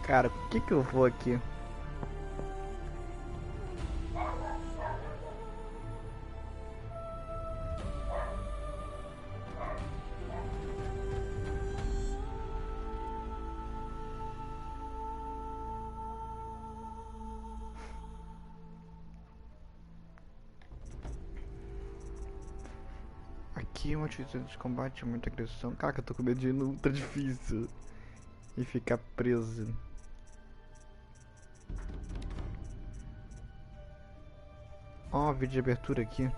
Cara, o que que eu vou aqui? Aqui uma atitude de combate, muita agressão. Caraca, eu tô com medo de ir no ultra difícil e ficar preso. Ó, vídeo de abertura aqui.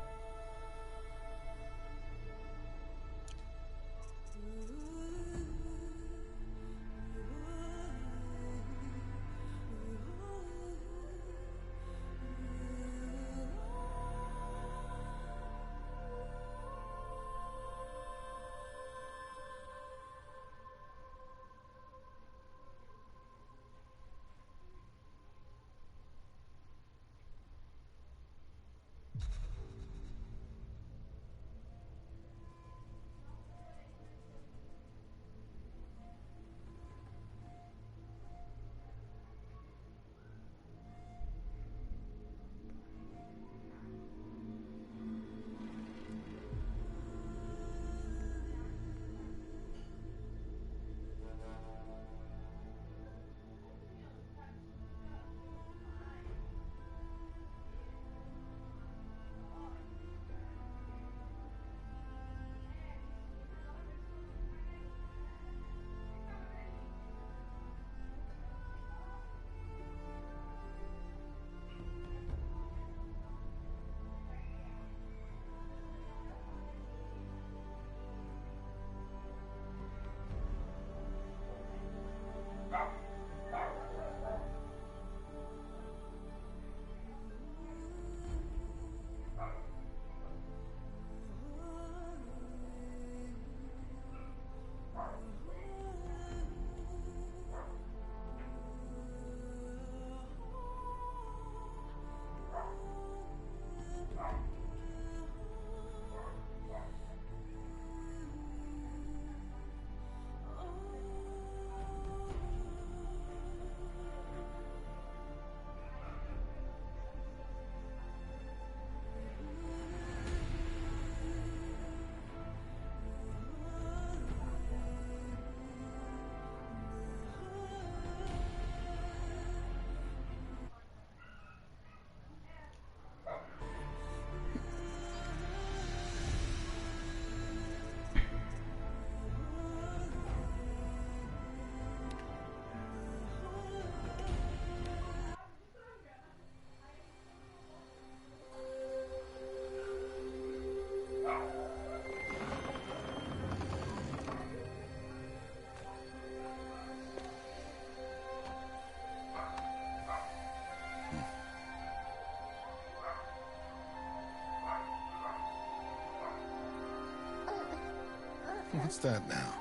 What's that now?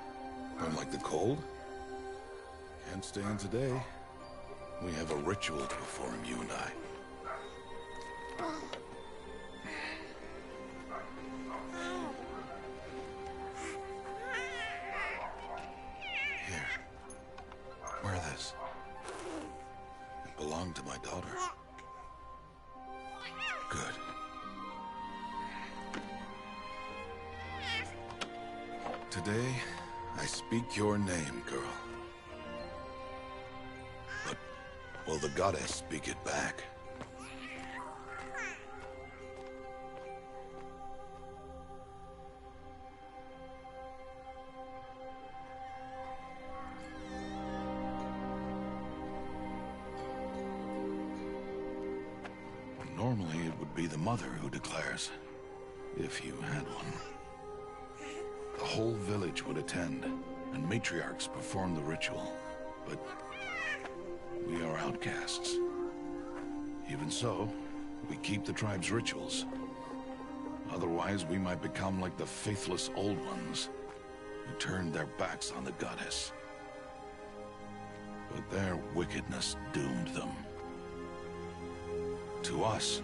Don't like the cold? Can't stay in today. We have a ritual to perform, you and I. Here. Wear this. It belonged to my daughter. Good. Today, I speak your name, girl. But will the goddess speak it back? Normally, it would be the mother who declares, if you had one. The whole village would attend, and matriarchs perform the ritual. But we are outcasts. Even so, we keep the tribe's rituals. Otherwise, we might become like the faithless old ones, who turned their backs on the goddess. But their wickedness doomed them. To us,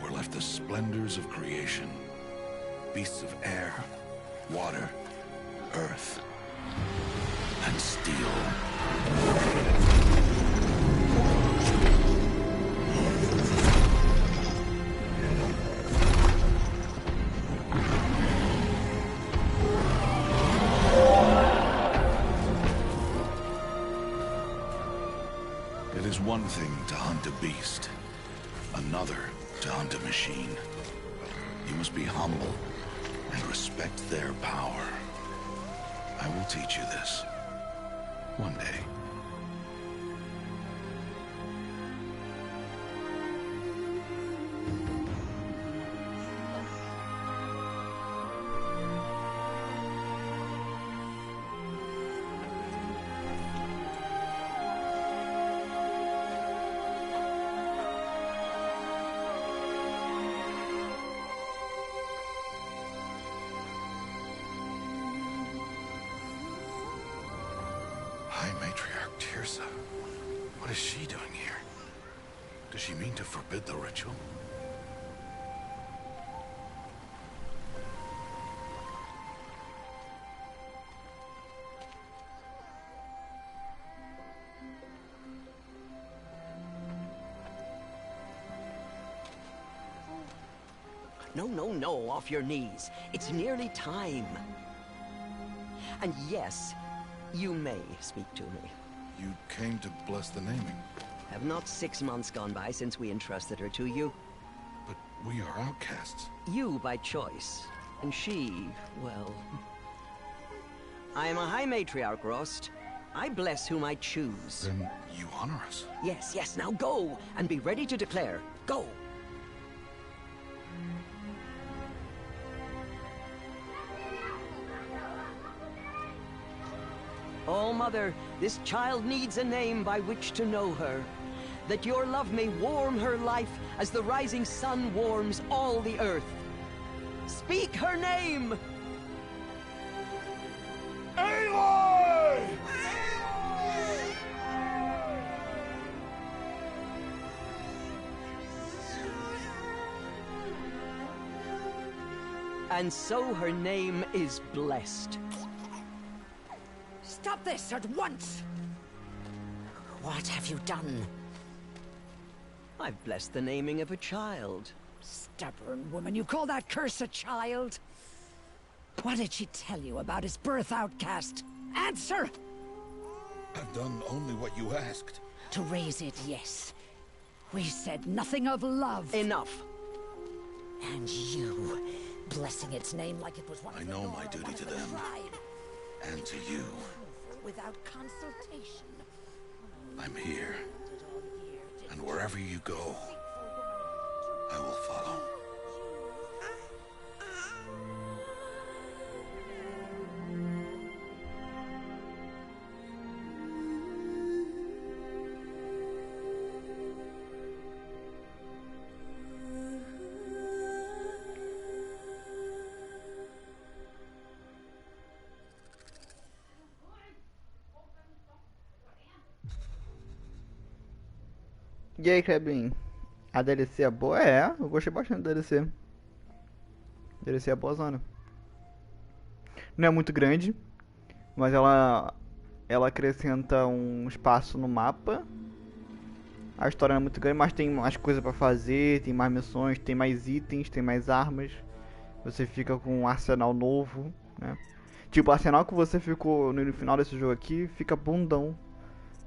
were left the splendors of creation, beasts of air, water, earth. and steal. It is one thing to hunt a beast, another to hunt a machine. You must be humble and respect their power. I will teach you this one day. High Matriarch Tirsa. What is she doing here? Does she mean to forbid the ritual? No, no, no, off your knees. It's nearly time. And yes, you may speak to me. You came to bless the naming, Have not 6 months gone by since we entrusted her to you? but we are outcasts. You by choice, and she, well... I am a High Matriarch, Rost. I bless whom I choose. Then you honor us. Yes, yes, now go, and be ready to declare. Go! Oh, Mother, this child needs a name by which to know her. That your love may warm her life as the rising sun warms all the earth. Speak her name! Aloy! And so her name is blessed. Stop this at once! What have you done? I've blessed the naming of a child. Stubborn woman, you call that curse a child? What did she tell you about his birth, outcast? Answer! I've done only what you asked. To raise it, yes. We said nothing of love. Enough. And you, blessing its name like it was one of I the know Nora, my duty one of to the them. tribe. And to you. Without consultation. I'm here. And wherever you go, I will follow. E aí, Krebin? A DLC é boa? É, eu gostei bastante da DLC. A DLC é boazona. Não é muito grande, mas ela acrescenta um espaço no mapa. A história não é muito grande, mas tem mais coisa pra fazer, tem mais missões, tem mais itens, tem mais armas. Você fica com um arsenal novo, né? Tipo, o arsenal que você ficou no final desse jogo aqui, fica bundão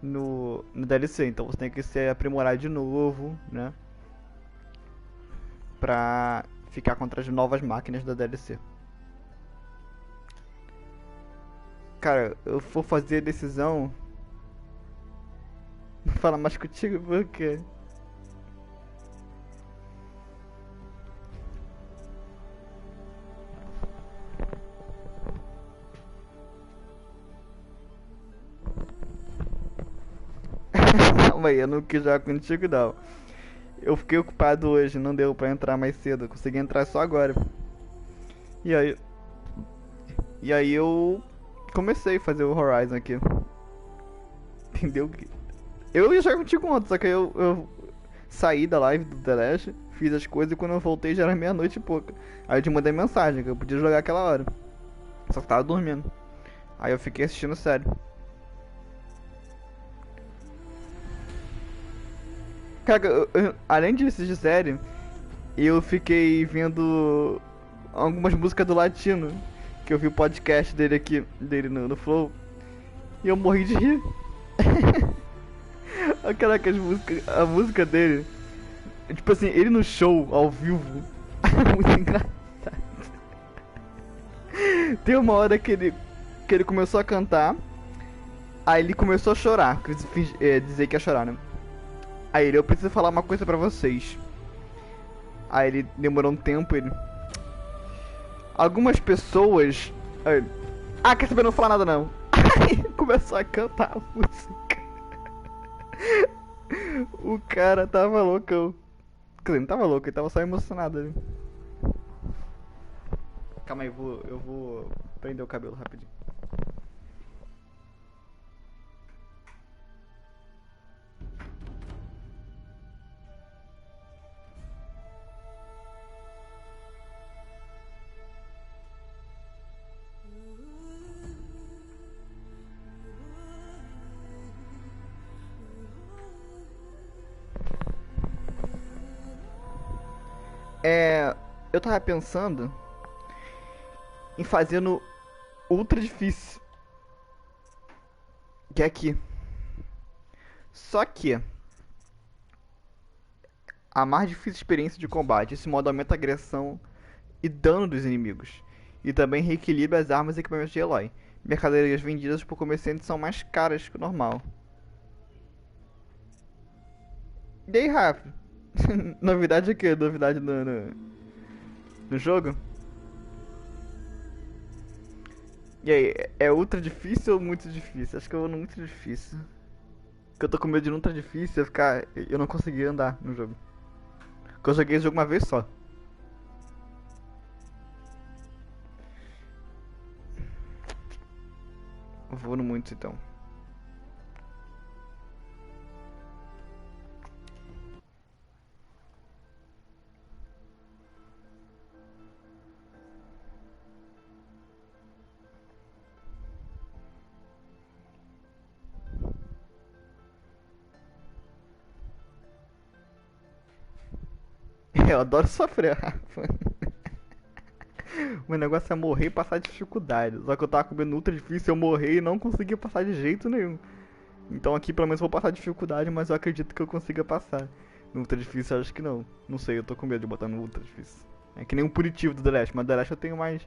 no DLC. Então você tem que se aprimorar de novo, né? Pra ficar contra as novas máquinas da DLC. Cara, eu vou fazer a decisão. Não falar mais contigo porque... Calma aí, eu não quis jogar contigo não. Eu fiquei ocupado hoje, não deu pra entrar mais cedo. Eu consegui entrar só agora. E aí eu comecei a fazer o Horizon aqui. Entendeu? Eu ia jogar contigo ontem, só que eu saí da live do The Last, fiz as coisas e quando eu voltei já era meia-noite e pouca. Aí eu te mandei mensagem que eu podia jogar aquela hora. Só que tava dormindo. Aí eu fiquei assistindo série. Cara, além de assistir série, eu fiquei vendo algumas músicas do Latino. Que eu vi o podcast dele aqui, dele no Flow. E eu morri de rir. Aquela que a música dele. Tipo assim, ele no show, ao vivo. É muito engraçado. Tem uma hora que ele começou a cantar. Aí ele começou a chorar. Dizer que ia chorar, né? Aí eu preciso falar uma coisa pra vocês. Aí ele demorou um tempo, ele... Algumas pessoas... quer saber, não falar nada não. Aí começou a cantar a música. O cara tava loucão. Quer dizer, não tava louco, ele tava só emocionado ali. Calma aí, eu vou prender o cabelo rapidinho. Eu tava pensando em fazer no ultra difícil, que é aqui. Só que a mais difícil experiência de combate, esse modo aumenta a agressão e dano dos inimigos, e também reequilibra as armas e equipamentos de Eloy. Mercadorias vendidas por comerciantes são mais caras que o normal. E aí, Rafa? Novidade aqui, novidade no jogo? E aí, é ultra difícil ou muito difícil? Acho que eu vou no muito difícil. Porque eu tô com medo de ultra difícil eu não conseguir andar no jogo. Porque eu joguei esse jogo uma vez só. Eu vou no muito então. Eu adoro sofrer, Rafa. O negócio é morrer e passar dificuldade. Só que eu tava comendo ultra difícil, eu morri e não consegui passar de jeito nenhum. Então aqui pelo menos eu vou passar dificuldade, mas eu acredito que eu consiga passar. No ultra difícil eu acho que não. Não sei, eu tô com medo de botar no ultra difícil. É que nem um punitivo do The Last, mas The Last eu tenho mais...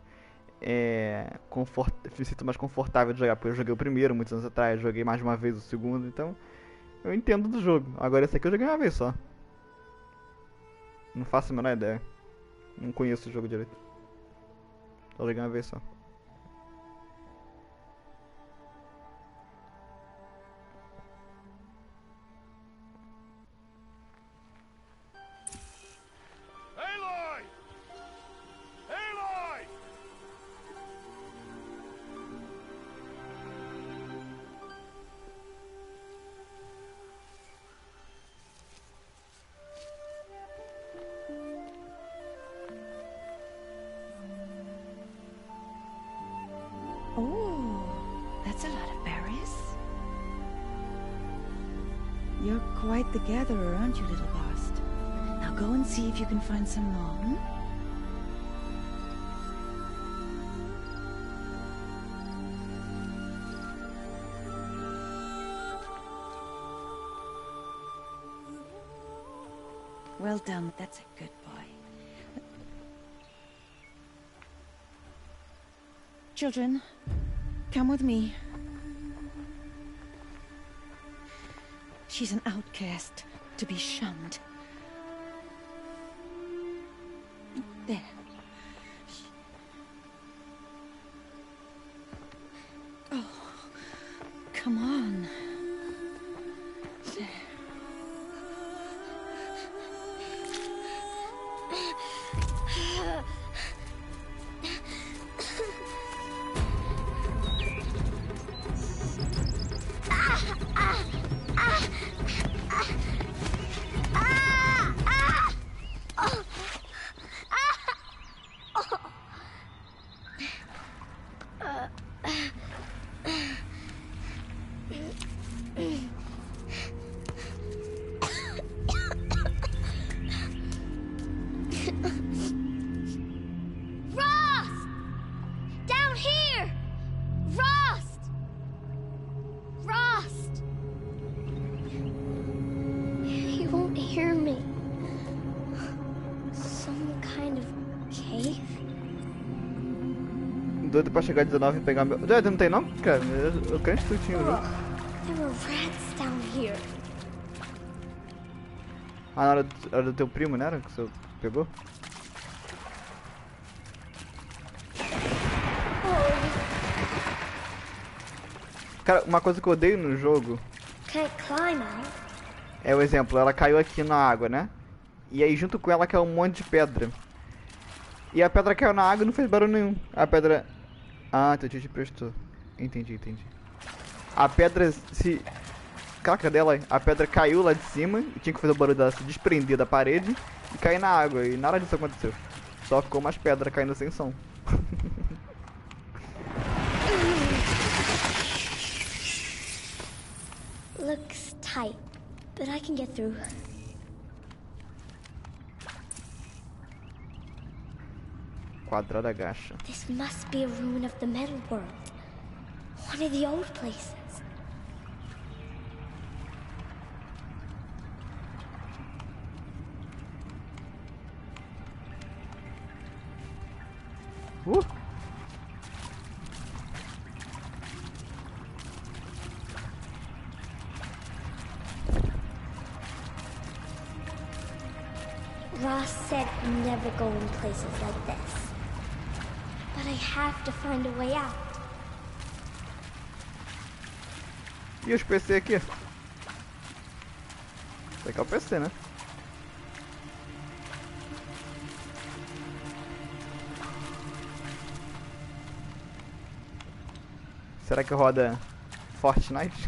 me sinto mais confortável de jogar, porque eu joguei o primeiro muitos anos atrás, joguei mais de uma vez o segundo, então... Eu entendo do jogo. Agora esse aqui eu joguei uma vez só. Não faço a menor ideia. Não conheço o jogo direito. Só joguei uma vez só. Aloy! Aloy! Oh, that's a lot of berries. You're quite the gatherer, aren't you, little Bast? Now go and see if you can find some more, hmm? Well done, that's a good boy. Children, come with me. She's an outcast, to be shunned. There. Oh, come on. There. Doido pra chegar a 19 e pegar meu... Doido, não tem não? Cara, eu crente que tu tinha o jogo. There were rats down here. Ah, era do teu primo, né? Era que você pegou? Cara, uma coisa que eu odeio no jogo Can't climb out. é o exemplo, ela caiu aqui na água, né? E aí junto com ela caiu um monte de pedra. E a pedra caiu na água e não fez barulho nenhum. A pedra... Ah, teu tio te prestou. Entendi. A pedra se... Caraca dela, a pedra caiu lá de cima e tinha que fazer o barulho dela se desprender da parede e cair na água. E nada disso aconteceu. Só ficou mais pedra caindo sem som. Looks tight, but I can get through. Quadrada agacha. This must be a ruin of the metal world. One of the old places. Uh! Ross said never go in places like this. But I have to find a way out. E os PC aqui? Isso aqui é o PC, né? Será que roda Fortnite?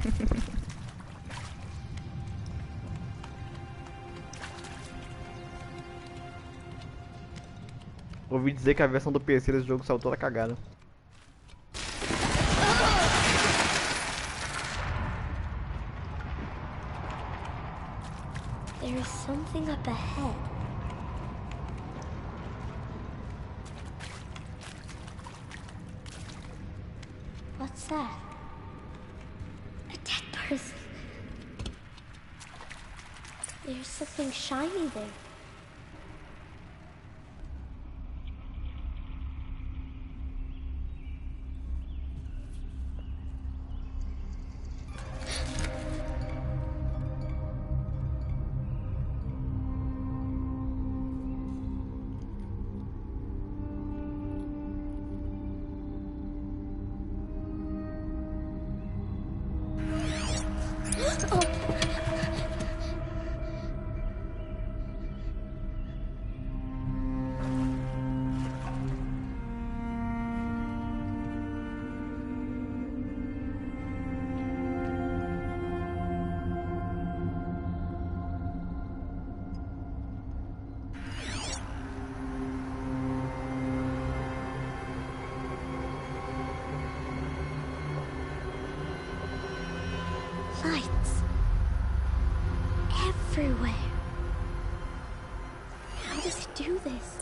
Ouvi dizer que a versão do PC desse jogo saiu toda cagada. There is something up ahead. What's that? A dead person. There's something shiny there. Lights. Everywhere. How does it do this?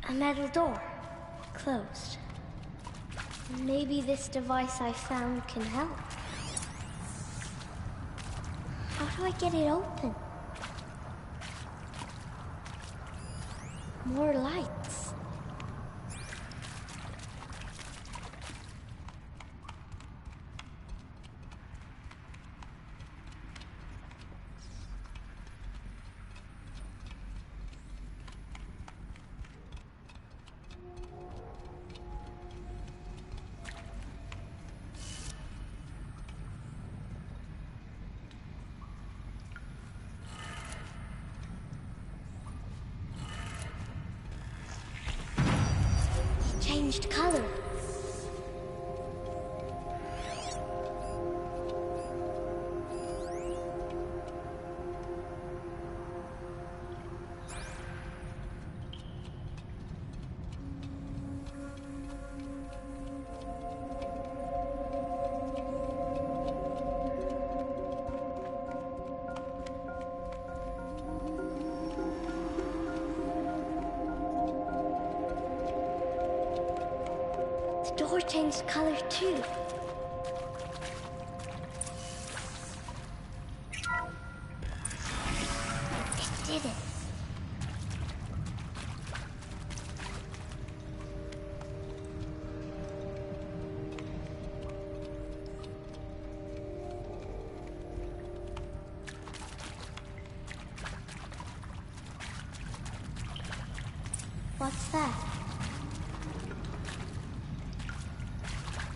A metal door. Closed. Maybe this device I found can help. How do I get it open? More lights. Changed color. door changed color too. It did it. What's that?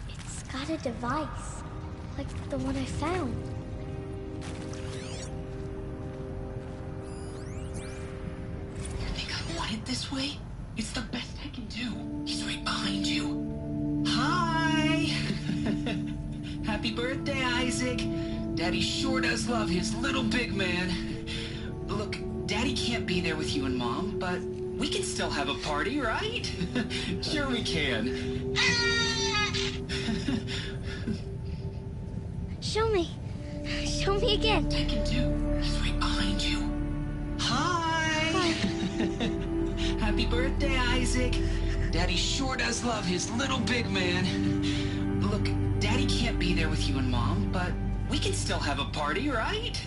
It's got a device, like the one I found. You think I want it this way? It's the best I can do. He's right behind you. Hi! Happy birthday, Isaac. Daddy sure does love his little big man. Look, Daddy can't be there with you and Mom, but we can still have a party, right? Sure we can. Show me. Show me again. I can do. He's right behind you. Hi! Happy birthday, Isaac. Daddy sure does love his little big man. Look, Daddy can't be there with you and Mom, but we can still have a party, right?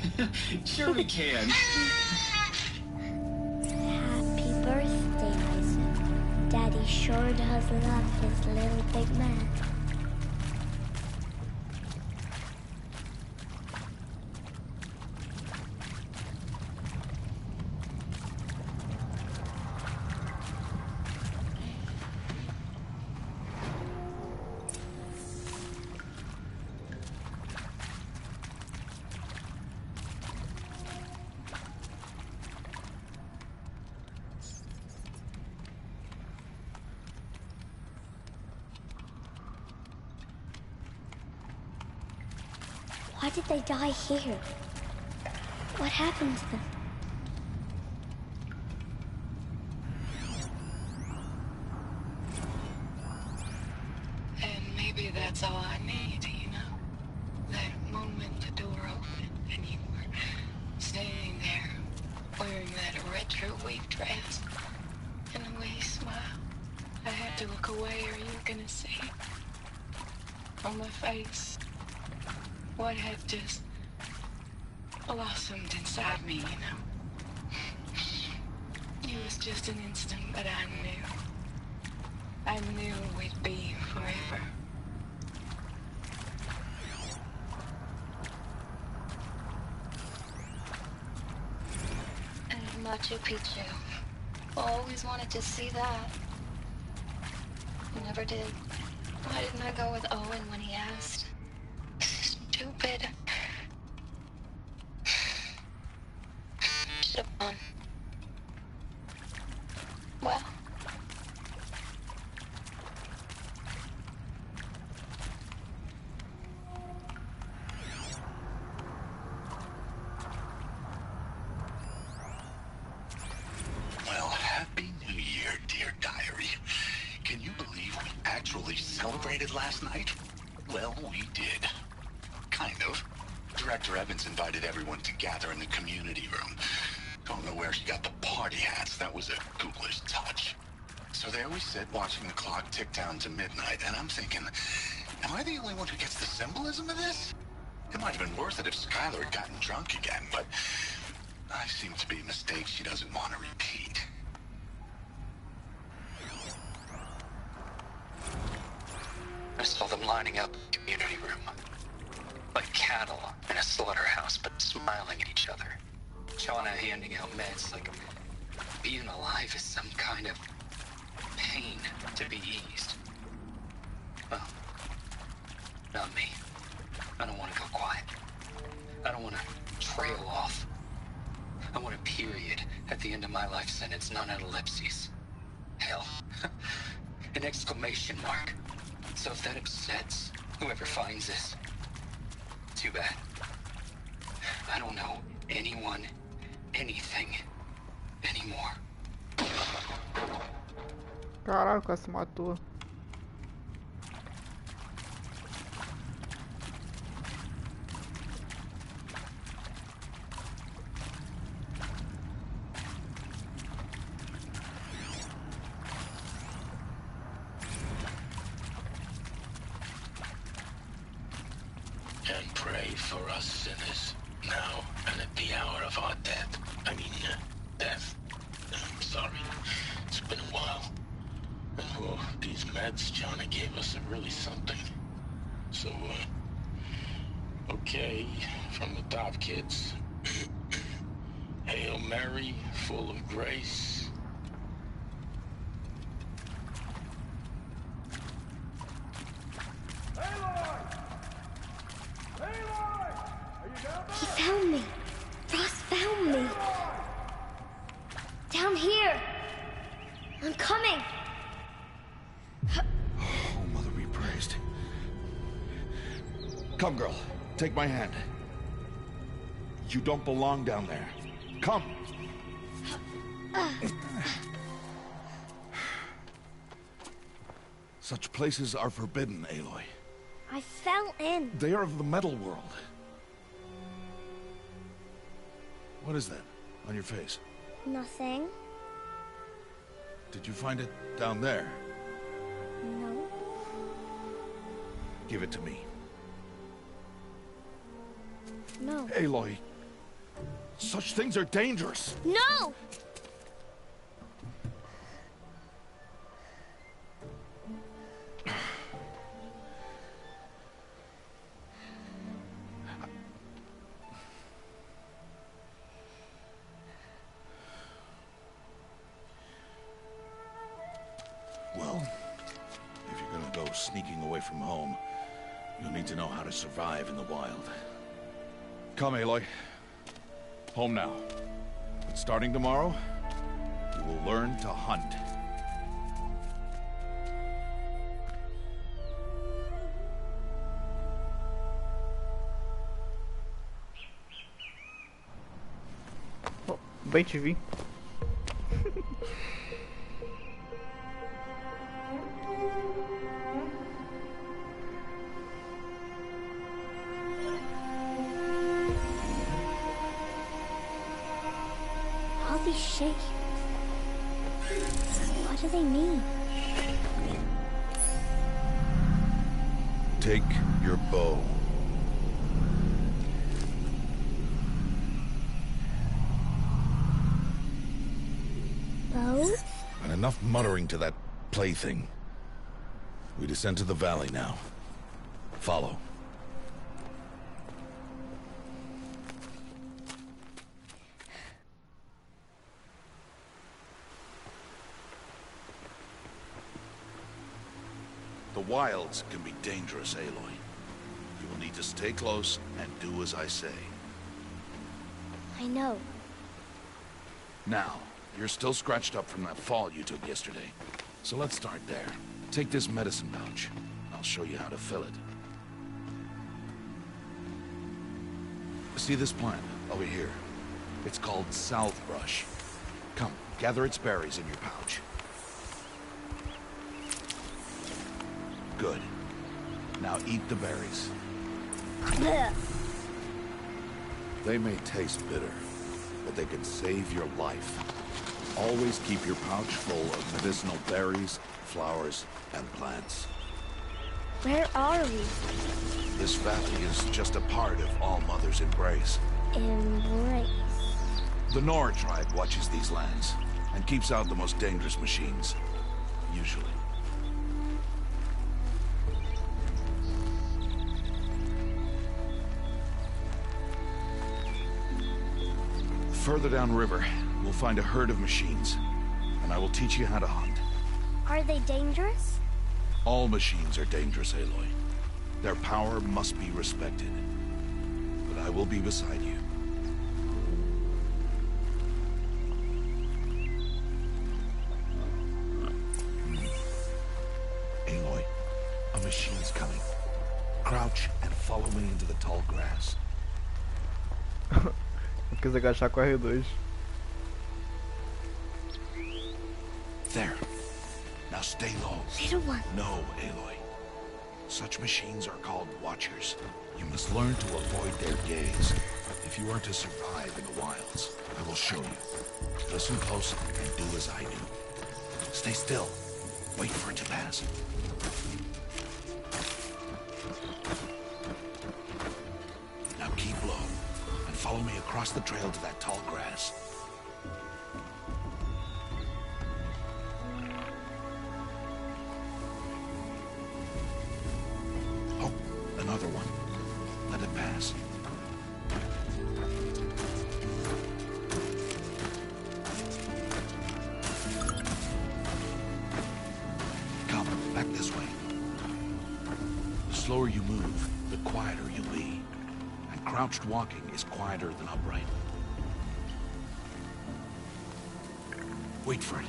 Sure we can. Happy birthday, Isaac. Daddy sure does love his little big man. Why did they die here? What happened to them? And maybe that's all I need, you know? That moment the door opened and you were standing there wearing that retro weave dress and the way you smiled. I had to look away. Are you gonna see? On my face, what had just blossomed inside me, you know? It was just an instant, but I knew we'd be forever. And Machu Picchu. Always wanted to see that. Never did. Why didn't I go with Owen when he asked? Stupid. Should have gone. Well. Well, happy New Year, dear diary. Can you believe we actually celebrated last night? Well, we did. Kind of. Director Evans invited everyone to gather in the community room. Don't know where she got the party hats. That was a ghoulish touch. So there we sit, watching the clock tick down to midnight, and I'm thinking, am I the only one who gets the symbolism of this? It might have been worth it if Skylar had gotten drunk again, but I seem to be a mistake she doesn't want to repeat. I saw them lining up in the community room. Like cattle in a slaughterhouse, but smiling at each other. Shauna handing out meds like being alive is some kind of pain to be eased. Well, not me. I don't want to go quiet. I don't want to trail off. I want a period at the end of my life sentence, not an ellipses. Hell, an exclamation mark. So if that upsets whoever finds this, too bad. I don't know anyone, anything, anymore. Caralho, o cara se matou. pray for us sinners, now and at the hour of our death. Death. I'm sorry. It's been a while. And these meds Johnny gave us are really something. So, okay, from the top, kids. Hail Mary, full of grace. He found me. Ross found me. Down here. I'm coming. Oh, Mother be praised. Come, girl. Take my hand. You don't belong down there. Come. Such places are forbidden, Aloy. I fell in. They are of the metal world. What is that on your face? Nothing. Did you find it down there? No. Give it to me. No. Aloy, such things are dangerous. No! Well, if you're gonna go sneaking away from home, you'll need to know how to survive in the wild. Come, Aloy. Home now. But starting tomorrow, you will learn to hunt. Oh, bem te vi. All these shapes. What do they mean? Take your bow. Bow? And enough muttering to that plaything. We descend to the valley now. Follow. The wilds can be dangerous, Aloy. You will need to stay close and do as I say. I know. Now, you're still scratched up from that fall you took yesterday. So let's start there. Take this medicine pouch. I'll show you how to fill it. See this plant over here? It's called salve brush. Come, gather its berries in your pouch. Good. Now eat the berries. Blech. They may taste bitter, but they can save your life. Always keep your pouch full of medicinal berries, flowers, and plants. Where are we? This valley is just a part of All Mother's embrace. Embrace. The Nora tribe watches these lands and keeps out the most dangerous machines. Usually. Further downriver, we'll find a herd of machines, and I will teach you how to hunt. Are they dangerous? All machines are dangerous, Aloy. Their power must be respected. But I will be beside you. Aloy, a machine's coming. Crouch and follow me into the tall grass. Eu quis agachar com R2. There. Now stay low. Little one. No, Aloy. Such machines are called Watchers. You must learn to avoid their gaze. If you are to survive in the wilds, I will show you. Listen close and do as I do. Stay still. Wait for it to pass. across the trail to that tall grass. Oh, another one. Let it pass. Come, back this way. The slower you move, the quieter you'll be. And crouched walking is quieter than upright. Wait for it.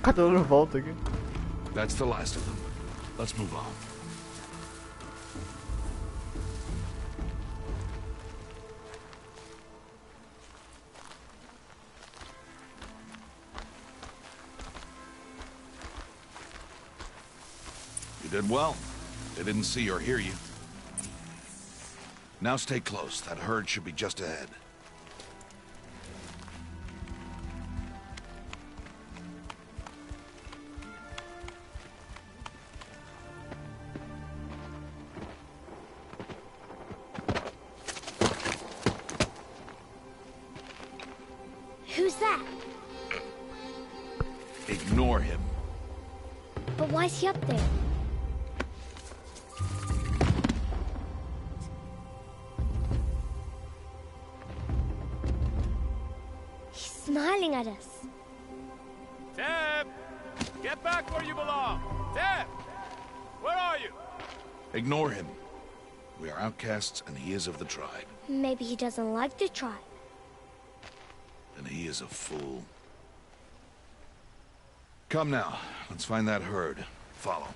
Cadê dando volta aqui? That's the last of them. Let's move on. You did well. They didn't see or hear you. Now stay close. That herd should be just ahead. Who's that? Ignore him. But why is he up there? He's smiling at us. Teb! Get back where you belong! Teb! Where are you? Ignore him. We are outcasts, and he is of the tribe. Maybe he doesn't like the tribe. And he is a fool. Come now, let's find that herd. Follow.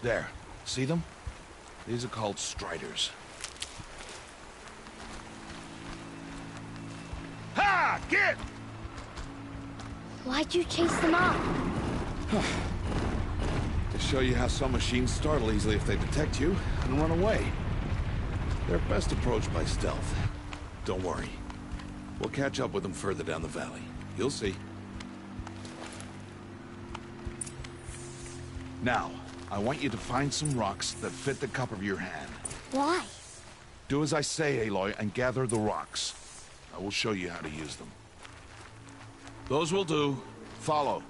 There, see them? These are called striders. Ha! Get! Why'd you chase them off? To show you how some machines startle easily if they detect you and run away. They're best approached by stealth. Don't worry. We'll catch up with them further down the valley. You'll see. Now, I want you to find some rocks that fit the cup of your hand. Why? Do as I say, Aloy, and gather the rocks. I will show you how to use them. Those will do. Follow.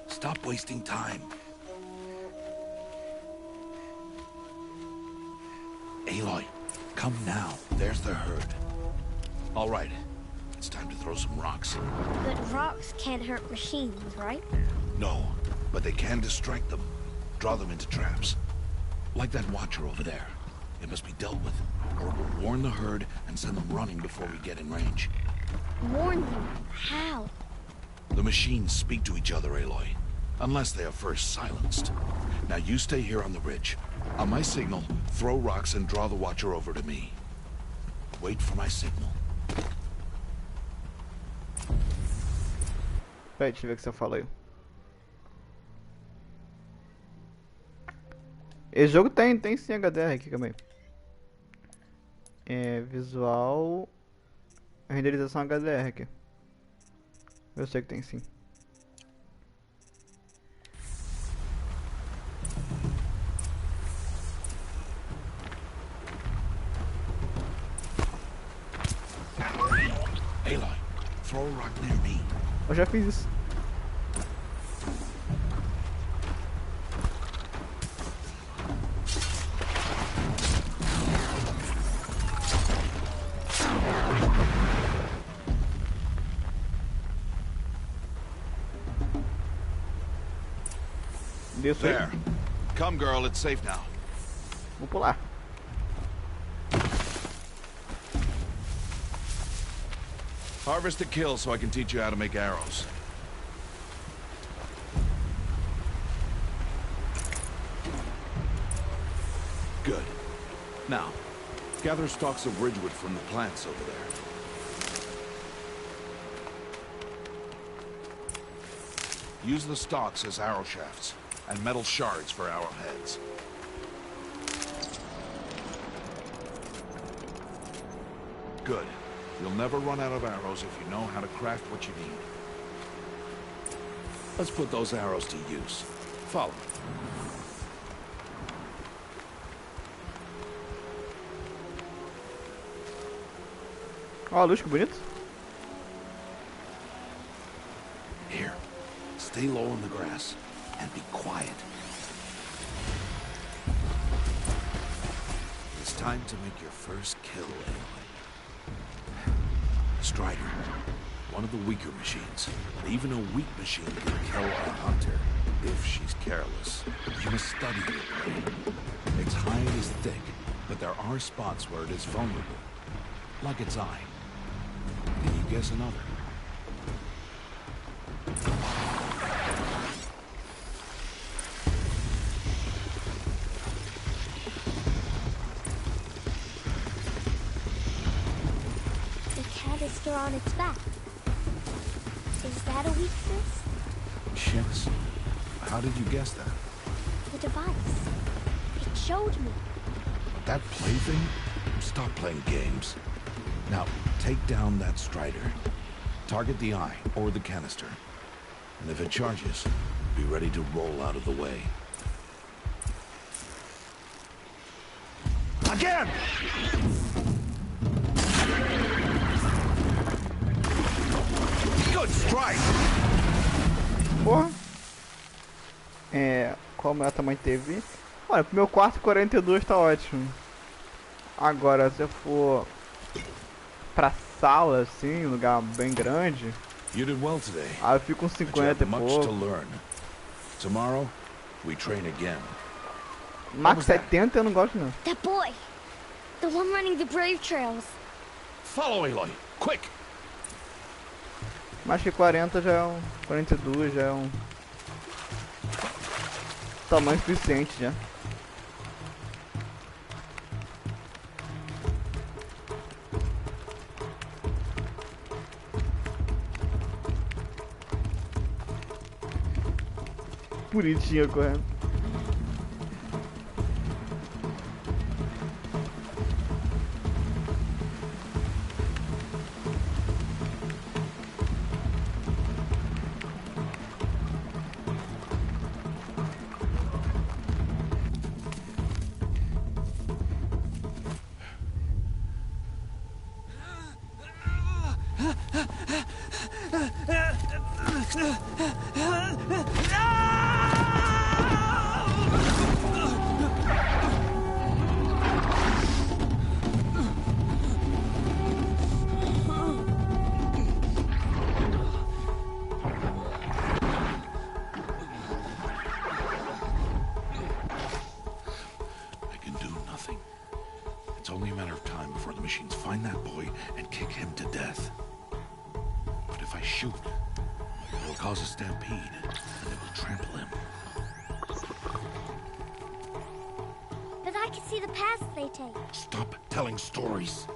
Stop wasting time. Aloy, come now. There's the herd. All right, it's time to throw some rocks. But rocks can't hurt machines, right? No, but they can distract them. Draw them into traps. Like that watcher over there. It must be dealt with, or it will warn the herd and send them running before we get in range. Warn them? How? The machines speak to each other, Aloy. Unless they are first silenced. Now you stay here on the ridge. On my signal, throw rocks and draw the watcher over to me. Wait for my signal. Peraí, deixa eu ver o que você fala aí. Esse jogo tem sim HDR aqui, calma aí. É, visual... Renderização HDR aqui. Eu sei que tem sim. Aloy, throw a rock near me. Eu já fiz isso. Desço aí. There. Come, girl. It's safe now. Vou pular. Harvest a kill so I can teach you how to make arrows. Good. Now, gather stalks of ridgewood from the plants over there. Use the stalks as arrow shafts, and metal shards for arrowheads. Good. You'll never run out of arrows if you know how to craft what you need. Let's put those arrows to use. Follow me. Ó, a luz, que bonito. Here. Stay low in the grass and be quiet. It's time to make your first kill, Aloy. Strider. One of the weaker machines. But even a weak machine can kill a hunter if she's careless. You must study it, Aloy. Its hide is thick, but there are spots where it is vulnerable. Like its eye. Can you guess another? The canister on its back. Is that a weakness? Yes. How did you guess that? The device. It showed me. That plaything? Stop playing games. Now, take down that Strider. Target the eye, or the canister. And if it charges, be ready to roll out of the way. Again! Good strike! Porra. Como é o tamanho de TV? Olha, pro meu quarto 42 tá ótimo. Agora, se eu for pra sala, assim, lugar bem grande, You did well today. aí eu fico com But you 50 have e much to pouco. learn. Tomorrow, we train again. Max 70 eu não gosto não. That boy. The one running the brave trails. Follow Aloy, quick! Mais que 40 já é 42 já é tamanho suficiente já. Bonitinha correndo. I can do nothing. It's only a matter of time before the machines find that boy and kick him to death. But if I shoot, it will cause a stampede, and it will trample him. But I can see the paths they take. Stop telling stories.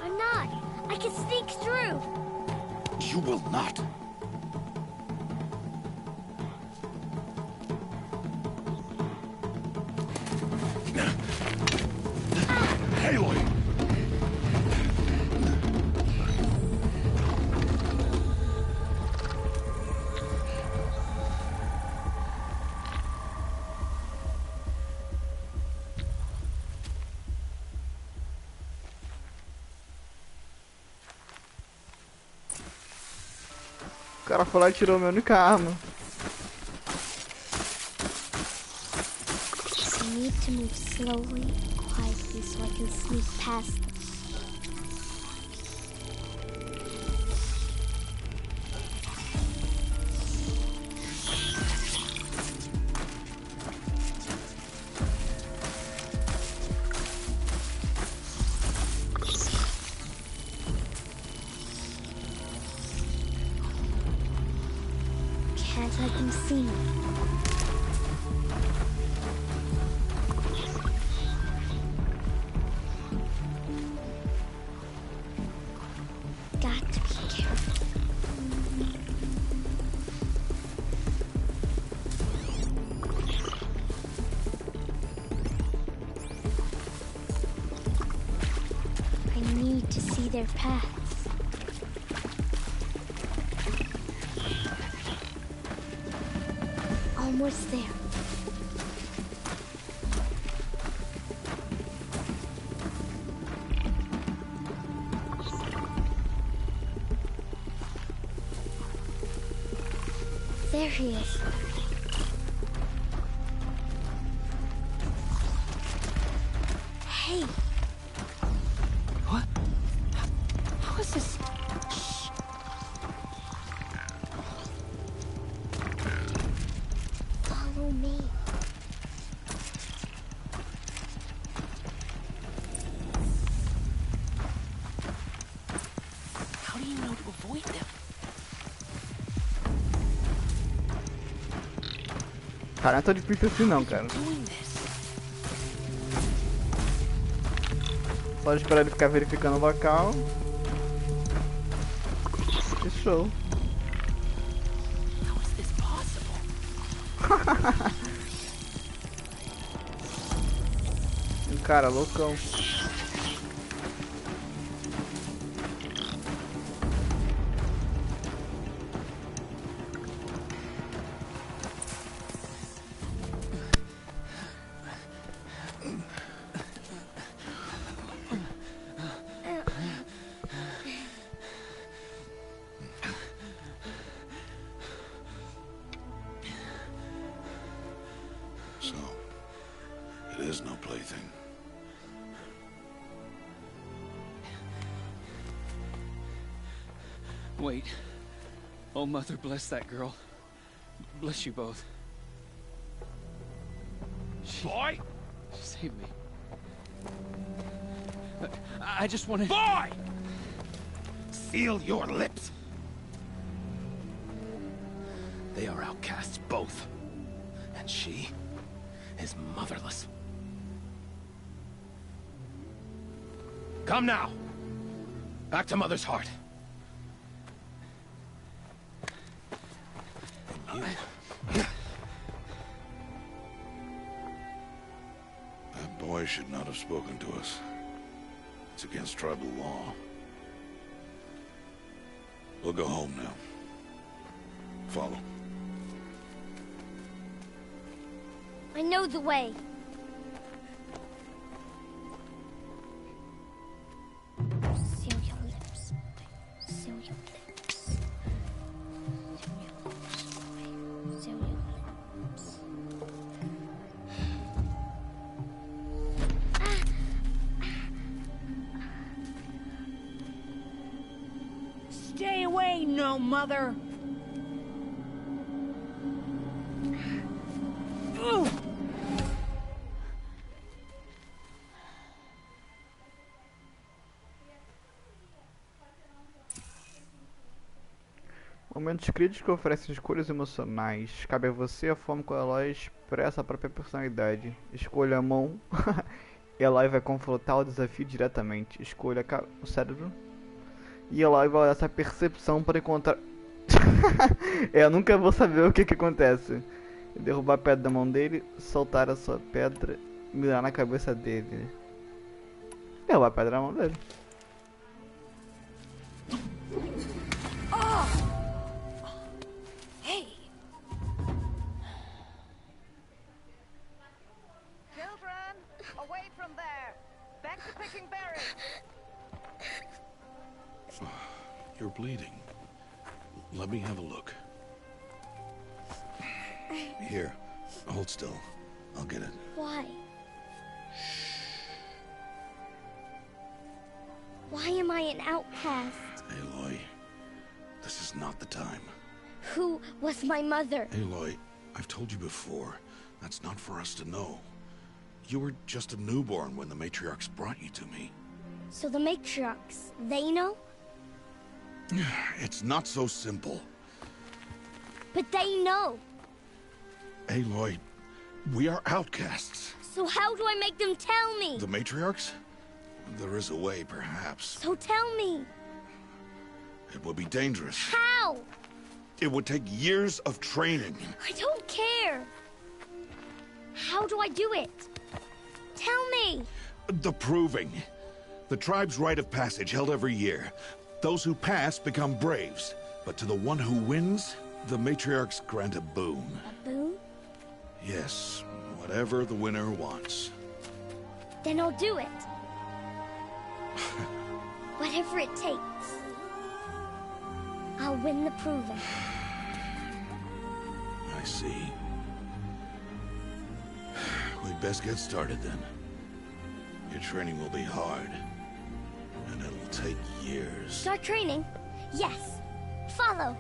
I'm not. I can sneak through. You will not. Aloy! O cara foi lá e tirou minha única arma. I need to move slowly, quietly, so I can sneak past them. can't let them see me. Got to be careful. I need to see their paths. Almost there. There he is. Hey. What? How is this? Shh. Follow me. How do you know to avoid them? Cara, não é tão difícil assim não, cara. Só esperar ele ficar verificando o local. E show. How is this possible? Um cara loucão. So, it is no plaything. Wait. Oh, Mother, bless that girl. Bless you both. Boy! She saved me. I just wanted... Boy! Seal your lips! They are outcasts, both. And she is motherless. Come now! Back to Mother's heart. And you... That boy should not have spoken to us. It's against tribal law. We'll go home now. Follow. I know the way. Seal your lips. Seal your lips. Seal your lips, boy. Seal your lips. Stay away, no mother. Momentos críticos oferecem escolhas emocionais. Cabe a você a forma como Eloy expressa a própria personalidade. Escolha a mão. Eloy vai confrontar o desafio diretamente. Escolha o cérebro. E Eloy vai olhar essa percepção para encontrar... Eu nunca vou saber o que acontece. Derrubar a pedra da mão dele, soltar a sua pedra e mirar na cabeça dele. Derrubar a pedra da mão dele. Hey. Children, away from there. Back to picking berries. You're bleeding. Let me have a look. Here, hold still. I'll get it. Why? Why am I an outcast? Aloy, this is not the time. Who was my mother? Aloy, I've told you before, that's not for us to know. You were just a newborn when the matriarchs brought you to me. So the matriarchs, they know? It's not so simple. But they know. Aloy, we are outcasts. So how do I make them tell me? The matriarchs? There is a way, perhaps. So tell me. It would be dangerous. How? It would take years of training. I don't care. How do I do it? Tell me. The proving. The tribe's rite of passage held every year. Those who pass become braves. But to the one who wins, the matriarchs grant a boon. A boon? Yes, whatever the winner wants. Then I'll do it. Whatever it takes. I'll win the proving. I see. We'd best get started then. Your training will be hard. And it'll take years. Start training? Yes. Follow.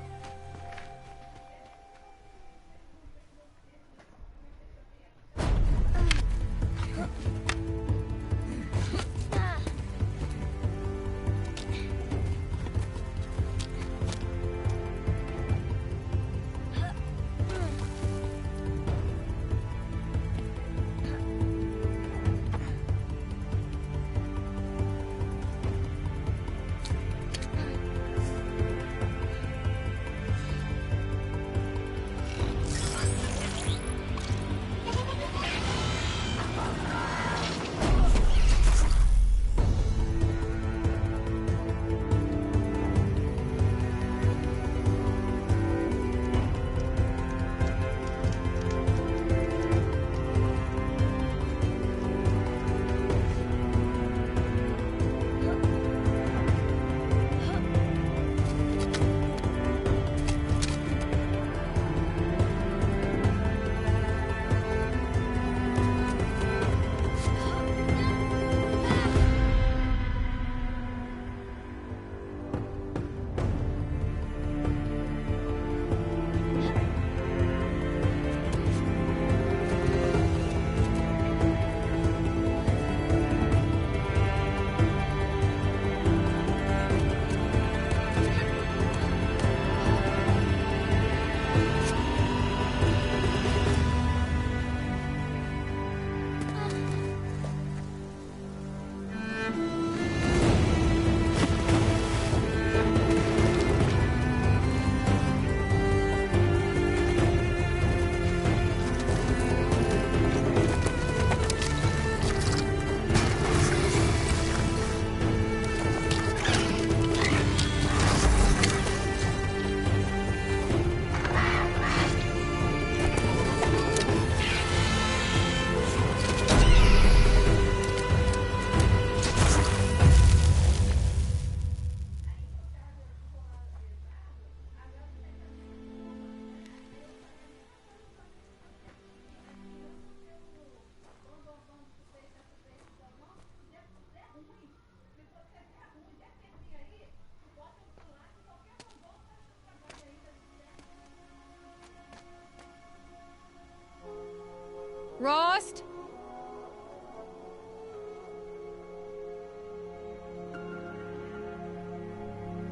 Rost?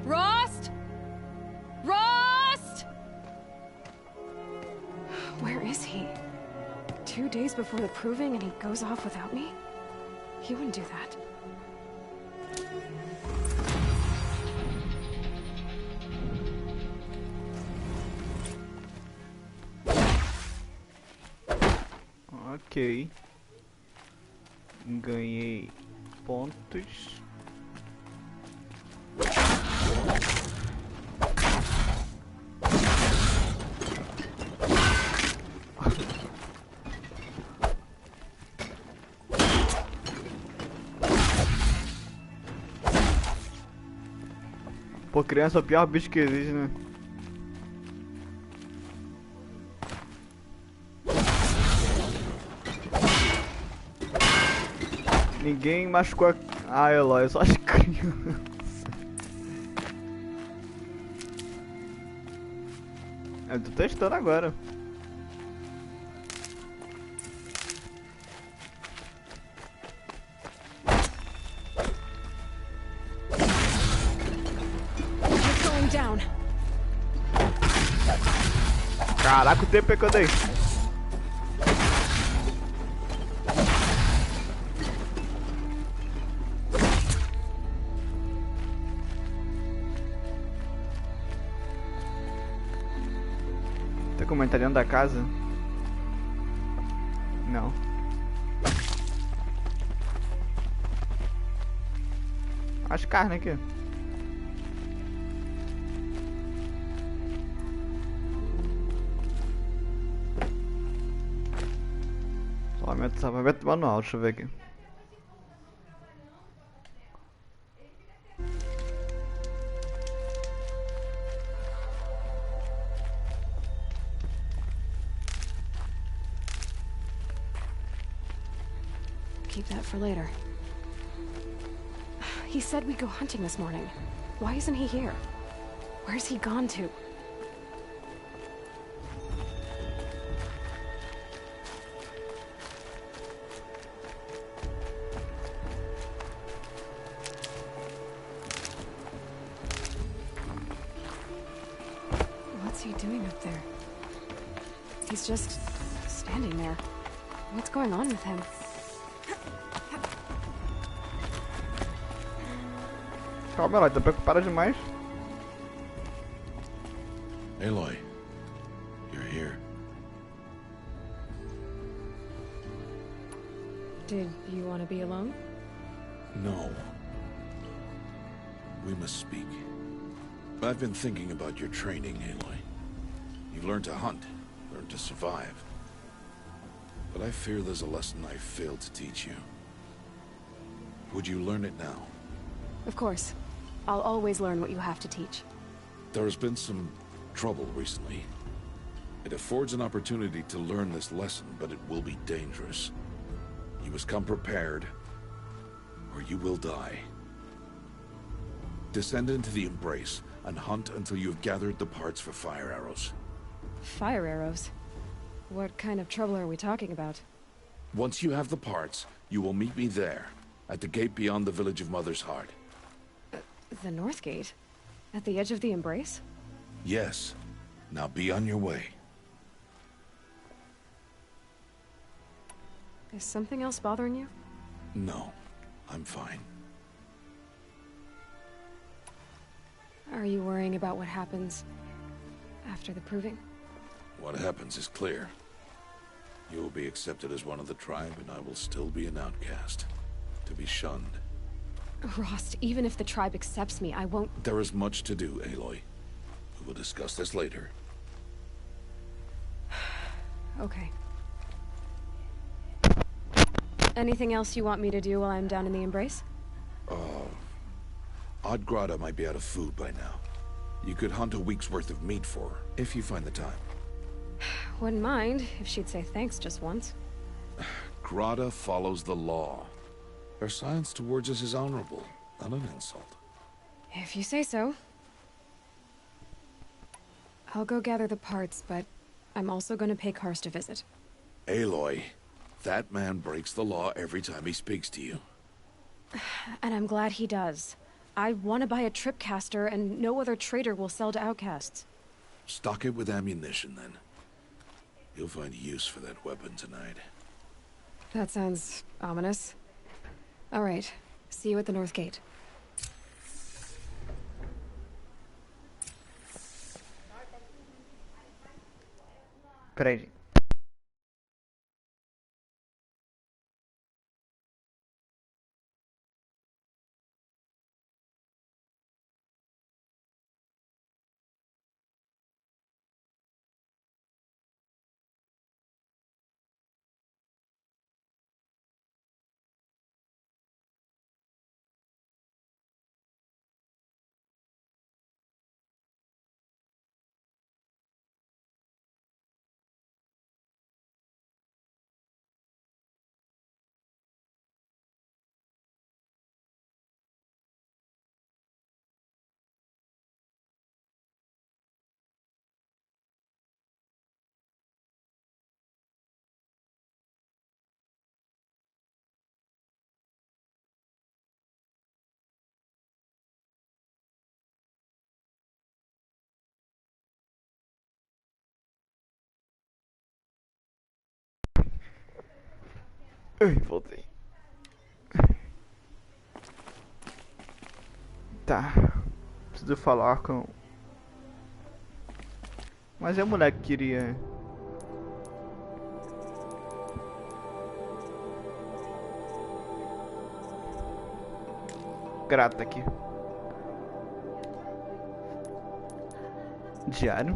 Rost? Rost? Where is he? 2 days before the proving and he goes off without me? He wouldn't do that. Ok. Ganhei pontos. Pô, criança é o pior bicho que existe, né? Ninguém machucou a... Ah, Eloy, só as crianças. Eu tô testando agora. Caraca, o tempo que eu dei. Tem como entrar dentro da casa? Não. As carnes aqui. Salvamento manual, deixa eu ver aqui. Keep that for later. He said we'd go hunting this morning. Why isn't he here? Where's he gone to? What's he doing up there? He's just standing there. What's going on with him? Calma, ela tá preocupada demais. Aloy, you're here. Did you want to be alone? No. We must speak. I've been thinking about your training, Aloy. You've learned to hunt, learned to survive. But I fear there's a lesson I failed to teach you. Would you learn it now? Of course. I'll always learn what you have to teach. There has been some trouble recently. It affords an opportunity to learn this lesson, but it will be dangerous. You must come prepared, or you will die. Descend into the Embrace and hunt until you have gathered the parts for fire arrows. Fire arrows? What kind of trouble are we talking about? Once you have the parts, you will meet me there, at the gate beyond the village of Mother's Heart. The North Gate? At the edge of the Embrace? Yes. Now be on your way. Is something else bothering you? No, I'm fine. Are you worrying about what happens after the proving? What happens is clear. You will be accepted as one of the tribe, and I will still be an outcast, to be shunned. Rost, even if the tribe accepts me, I won't... There is much to do, Aloy. We will discuss this later. Okay. Anything else you want me to do while I'm down in the Embrace? Oddgrada might be out of food by now. You could hunt a week's worth of meat for her, if you find the time. Wouldn't mind if she'd say thanks just once. Grada follows the law. Her silence towards us is honorable, not an insult. If you say so. I'll go gather the parts, but I'm also going to pay Karst a visit. Aloy, that man breaks the law every time he speaks to you. And I'm glad he does. I want to buy a tripcaster, and no other trader will sell to outcasts. Stock it with ammunition, then. You'll find use for that weapon tonight. That sounds ominous. All right. See you at the North Gate. Peraí. Ai, voltei. Tá. Preciso falar com... Mas é o moleque que queria... Grata aqui. Diário.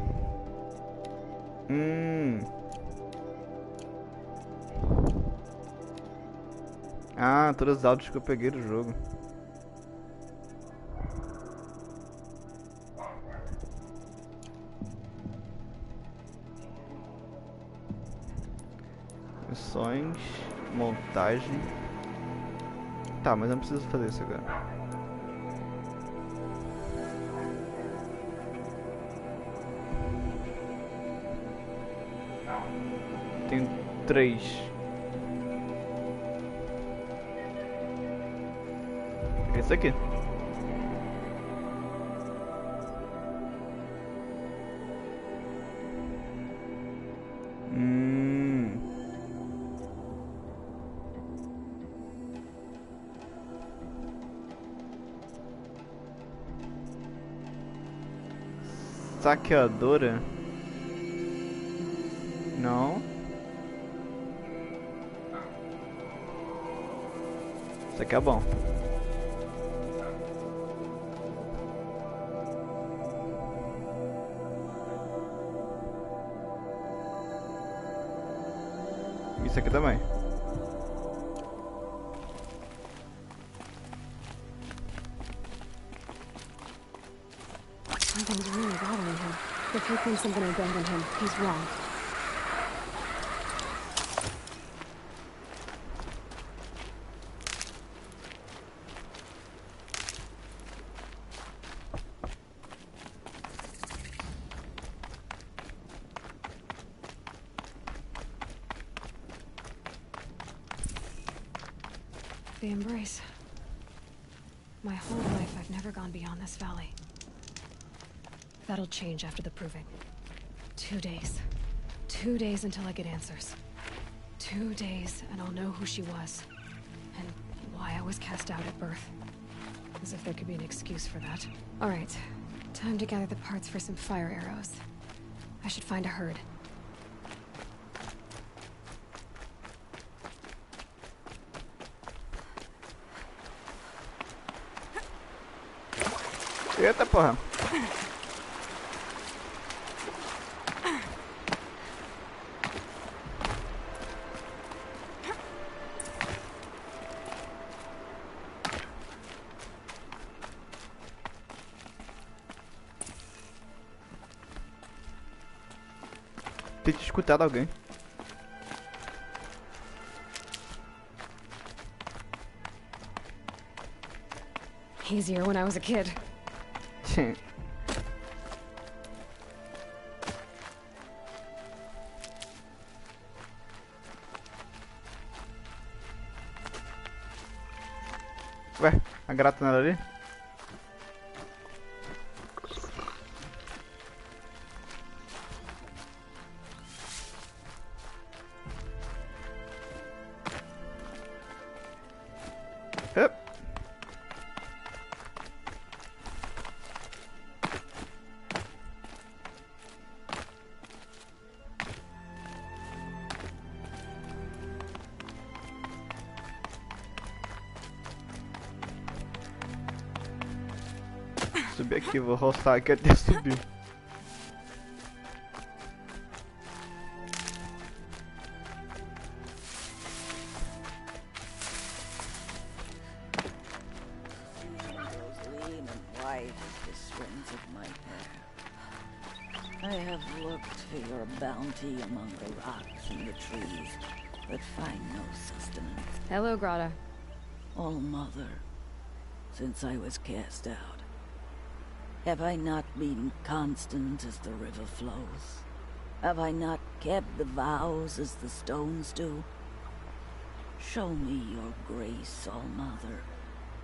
Ah, todos os áudios que eu peguei do jogo. Missões, montagem. Tá, mas eu não preciso fazer isso agora. Tenho 3. Esse aqui. Saqueadora? Não. Isso aqui é bom. Isso aqui também. Something's really bothering him. If he thinks I'm gonna abandon him, he's wrong. The embrace. My whole life, I've never gone beyond this valley. That'll change after the proving. 2 days. 2 days until I get answers. 2 days, and I'll know who she was. And why I was cast out at birth. As if there could be an excuse for that. Alright, time to gather the parts for some fire arrows. I should find a herd. Eita porra. Tem que escutar alguém. Easier when I was a kid. Ué, a grata não era ali? Subir aqui, vou roçar aqui até subir. I have looked for your bounty among the rocks and the trees, but find no sustenance. Hello, Grata. All Mother, since I was cast out, have I not been constant as the river flows? Have I not kept the vows as the stones do? Show me your grace, All Mother,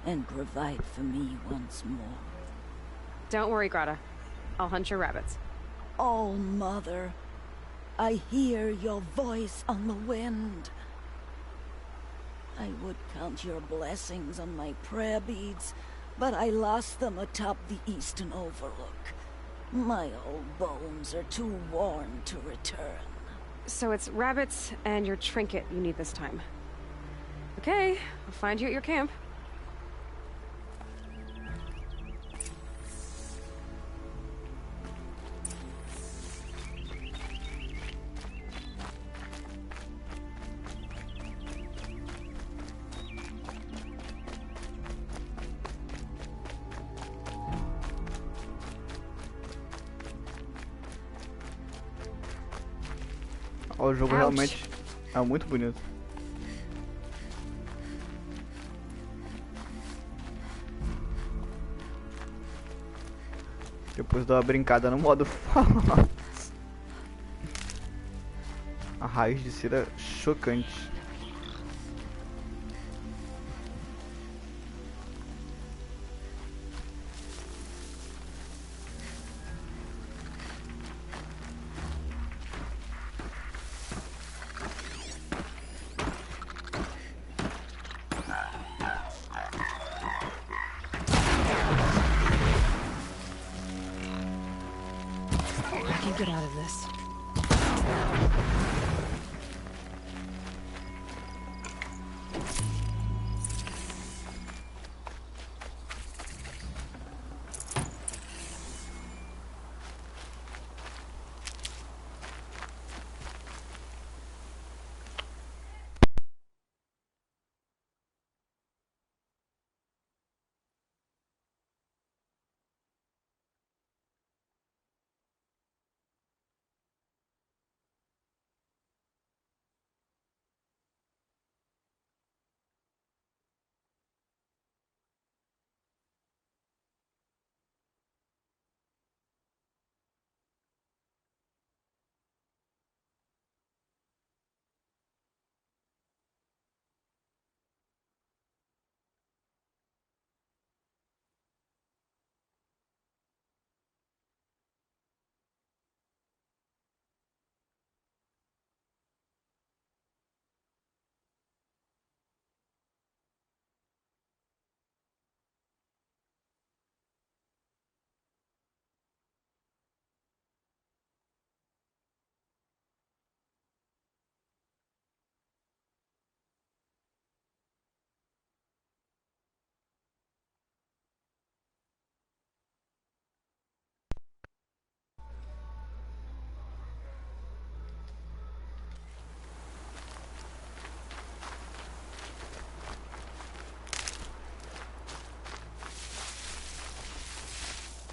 and provide for me once more. Don't worry, Grata. I'll hunt your rabbits. All Mother, I hear your voice on the wind. I would count your blessings on my prayer beads, but I lost them atop the eastern overlook. My old bones are too worn to return. So it's rabbits and your trinket you need this time. Okay, I'll find you at your camp. O jogo realmente é muito bonito. Depois dá uma brincada no modo fácil. A raiz de cera chocante. Get out of this.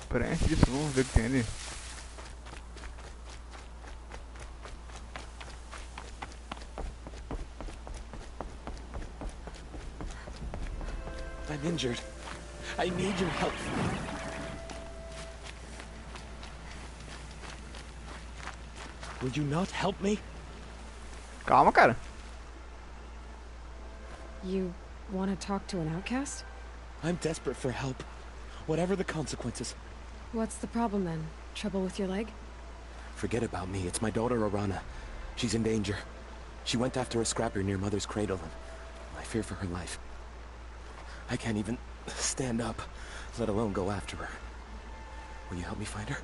Preenche isso, vamos ver o que tem ali. I'm injured. I need your help. Would you not help me? Calma, cara. You want to talk to an outcast? I'm desperate for help. Whatever the consequences. What's the problem then? Trouble with your leg? Forget about me. It's my daughter, Arana. She's in danger. She went after a scrapper near Mother's cradle, and I fear for her life. I can't even stand up, let alone go after her. Will you help me find her?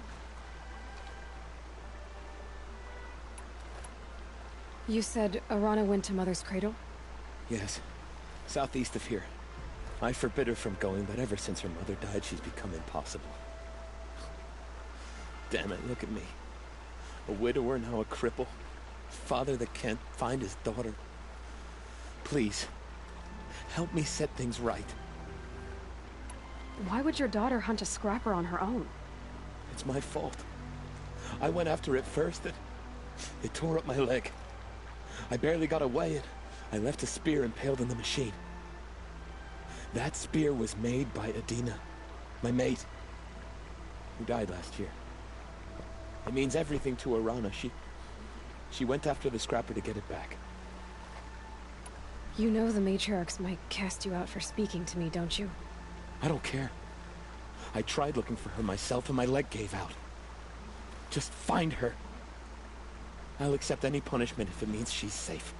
You said Arana went to Mother's cradle? Yes. Southeast of here. I forbid her from going, but ever since her mother died, she's become impossible. Damn it, look at me. A widower, now a cripple. Father that can't find his daughter. Please, help me set things right. Why would your daughter hunt a scrapper on her own? It's my fault. I went after it first, it tore up my leg. I barely got away, and I left a spear impaled in the machine. That spear was made by Adina, my mate, who died last year. It means everything to Arana. She went after the scrapper to get it back. You know the matriarchs might cast you out for speaking to me, don't you? I don't care. I tried looking for her myself and my leg gave out. Just find her. I'll accept any punishment if it means she's safe.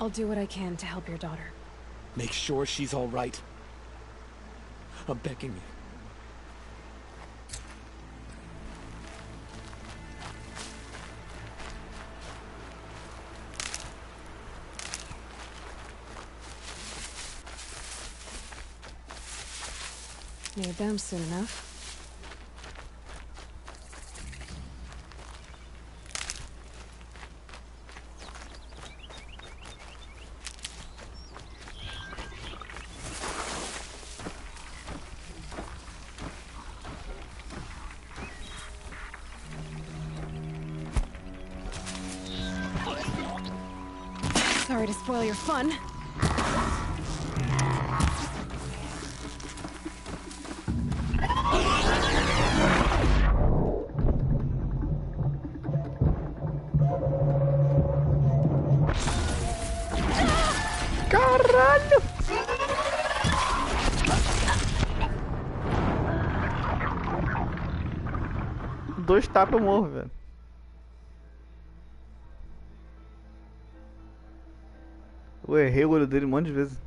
I'll do what I can to help your daughter. Make sure she's all right. I'm begging you. Need them soon enough. Sorry to spoil your fun. Caralho! Dois tapas eu morro, velho. Eu errei o olho dele um monte de vezes.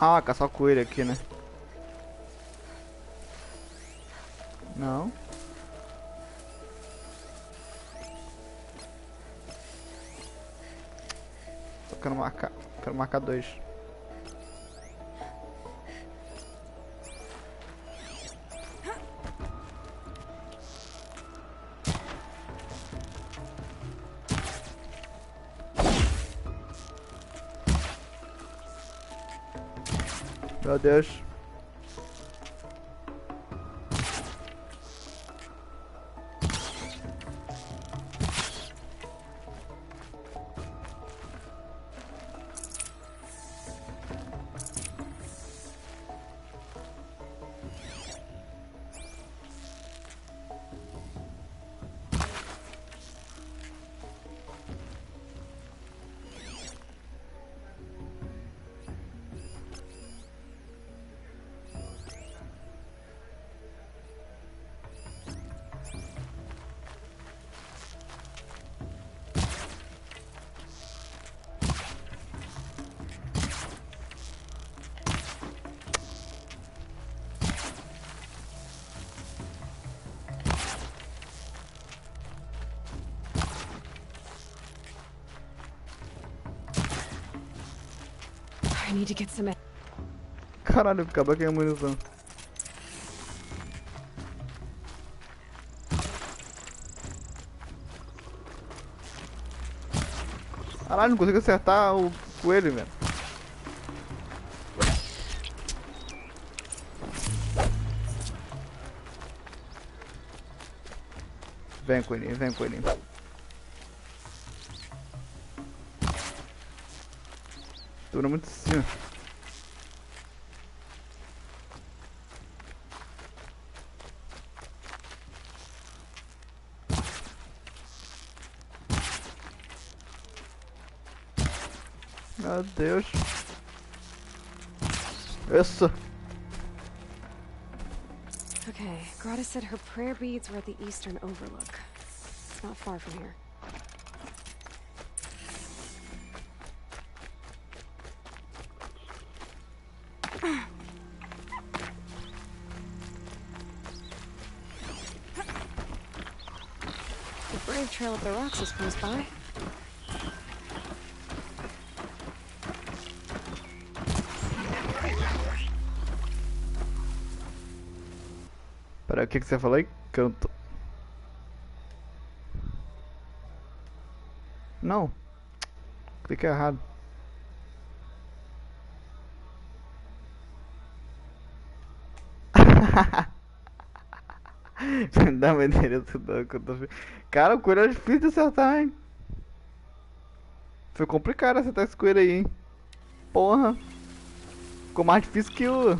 Ah, caçar o coelho aqui, né? Não. Só quero marcar dois. Meu Deus. I need to get some. Caralho, acabou com a munição. Caralho, não consigo acertar o coelho, velho. Vem, coelhinho, vem, coelhinho. Dura muito em cima. Meu Deus. Isso. Okay, Grata said her prayer beads were at the eastern overlook. It's not far from here. The brave trail up the rocks is close by. Pera, o que você falou aí? Que eu não tô... Não. Cliquei errado. Dá uma endereço do que eu tô... Cara, o coelho é difícil de acertar, hein? Foi complicado acertar esse coelho aí, hein? Porra. Ficou mais difícil que o...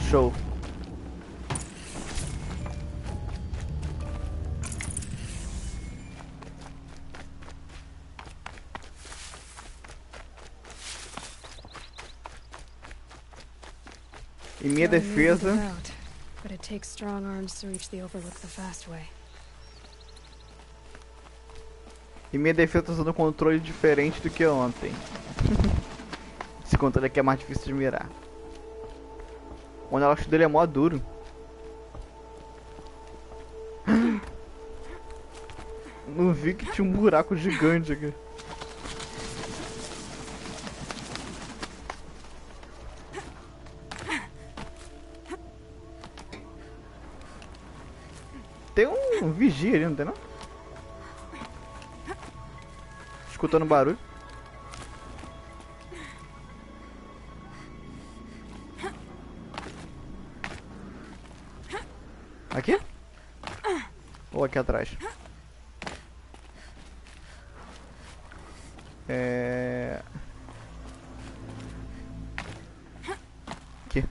Show. Em minha defesa, but it takes strong arms to reach the overlook the fast way. Em minha defesa, tô usando um controle diferente do que ontem. Esse controle aqui é mais difícil de mirar. O negócio dele é mó duro. Não vi que tinha um buraco gigante aqui. Tem um vigia ali, não tem não? Escutando barulho. Aqui? Ou aqui atrás? Aqui.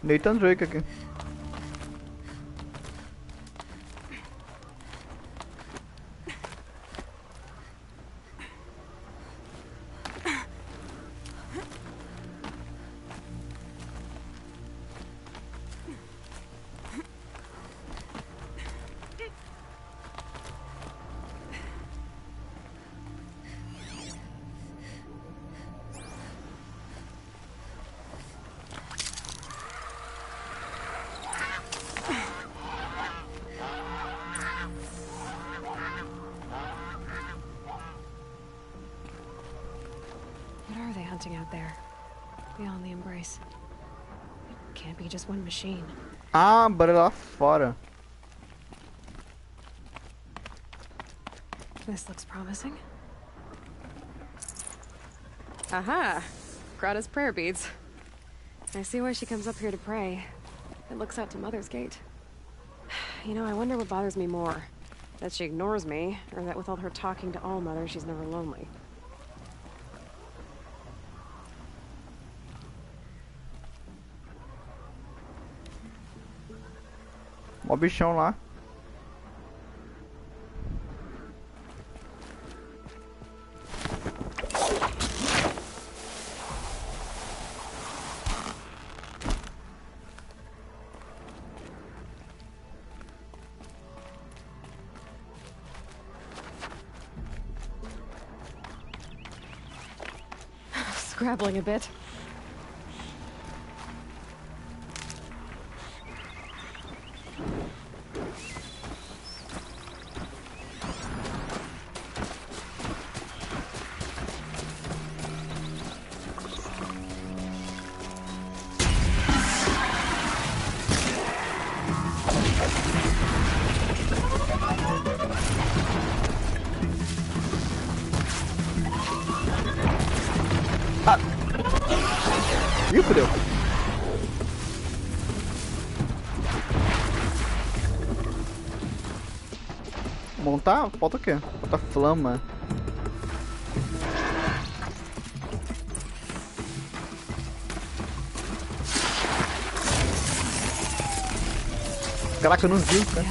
Nathan Drake aqui. Out there, beyond the embrace. It can't be just one machine. Ah, bora lá fora. This looks promising. Aha! Grata's prayer beads. I see why she comes up here to pray. It looks out to Mother's Gate. You know, I wonder what bothers me more. That she ignores me, or that with all her talking to All Mother, she's never lonely. Mó bichão lá. Scrabbling a bit. Montar? Falta o quê? Falta flama. Caraca, eu não vi, cara.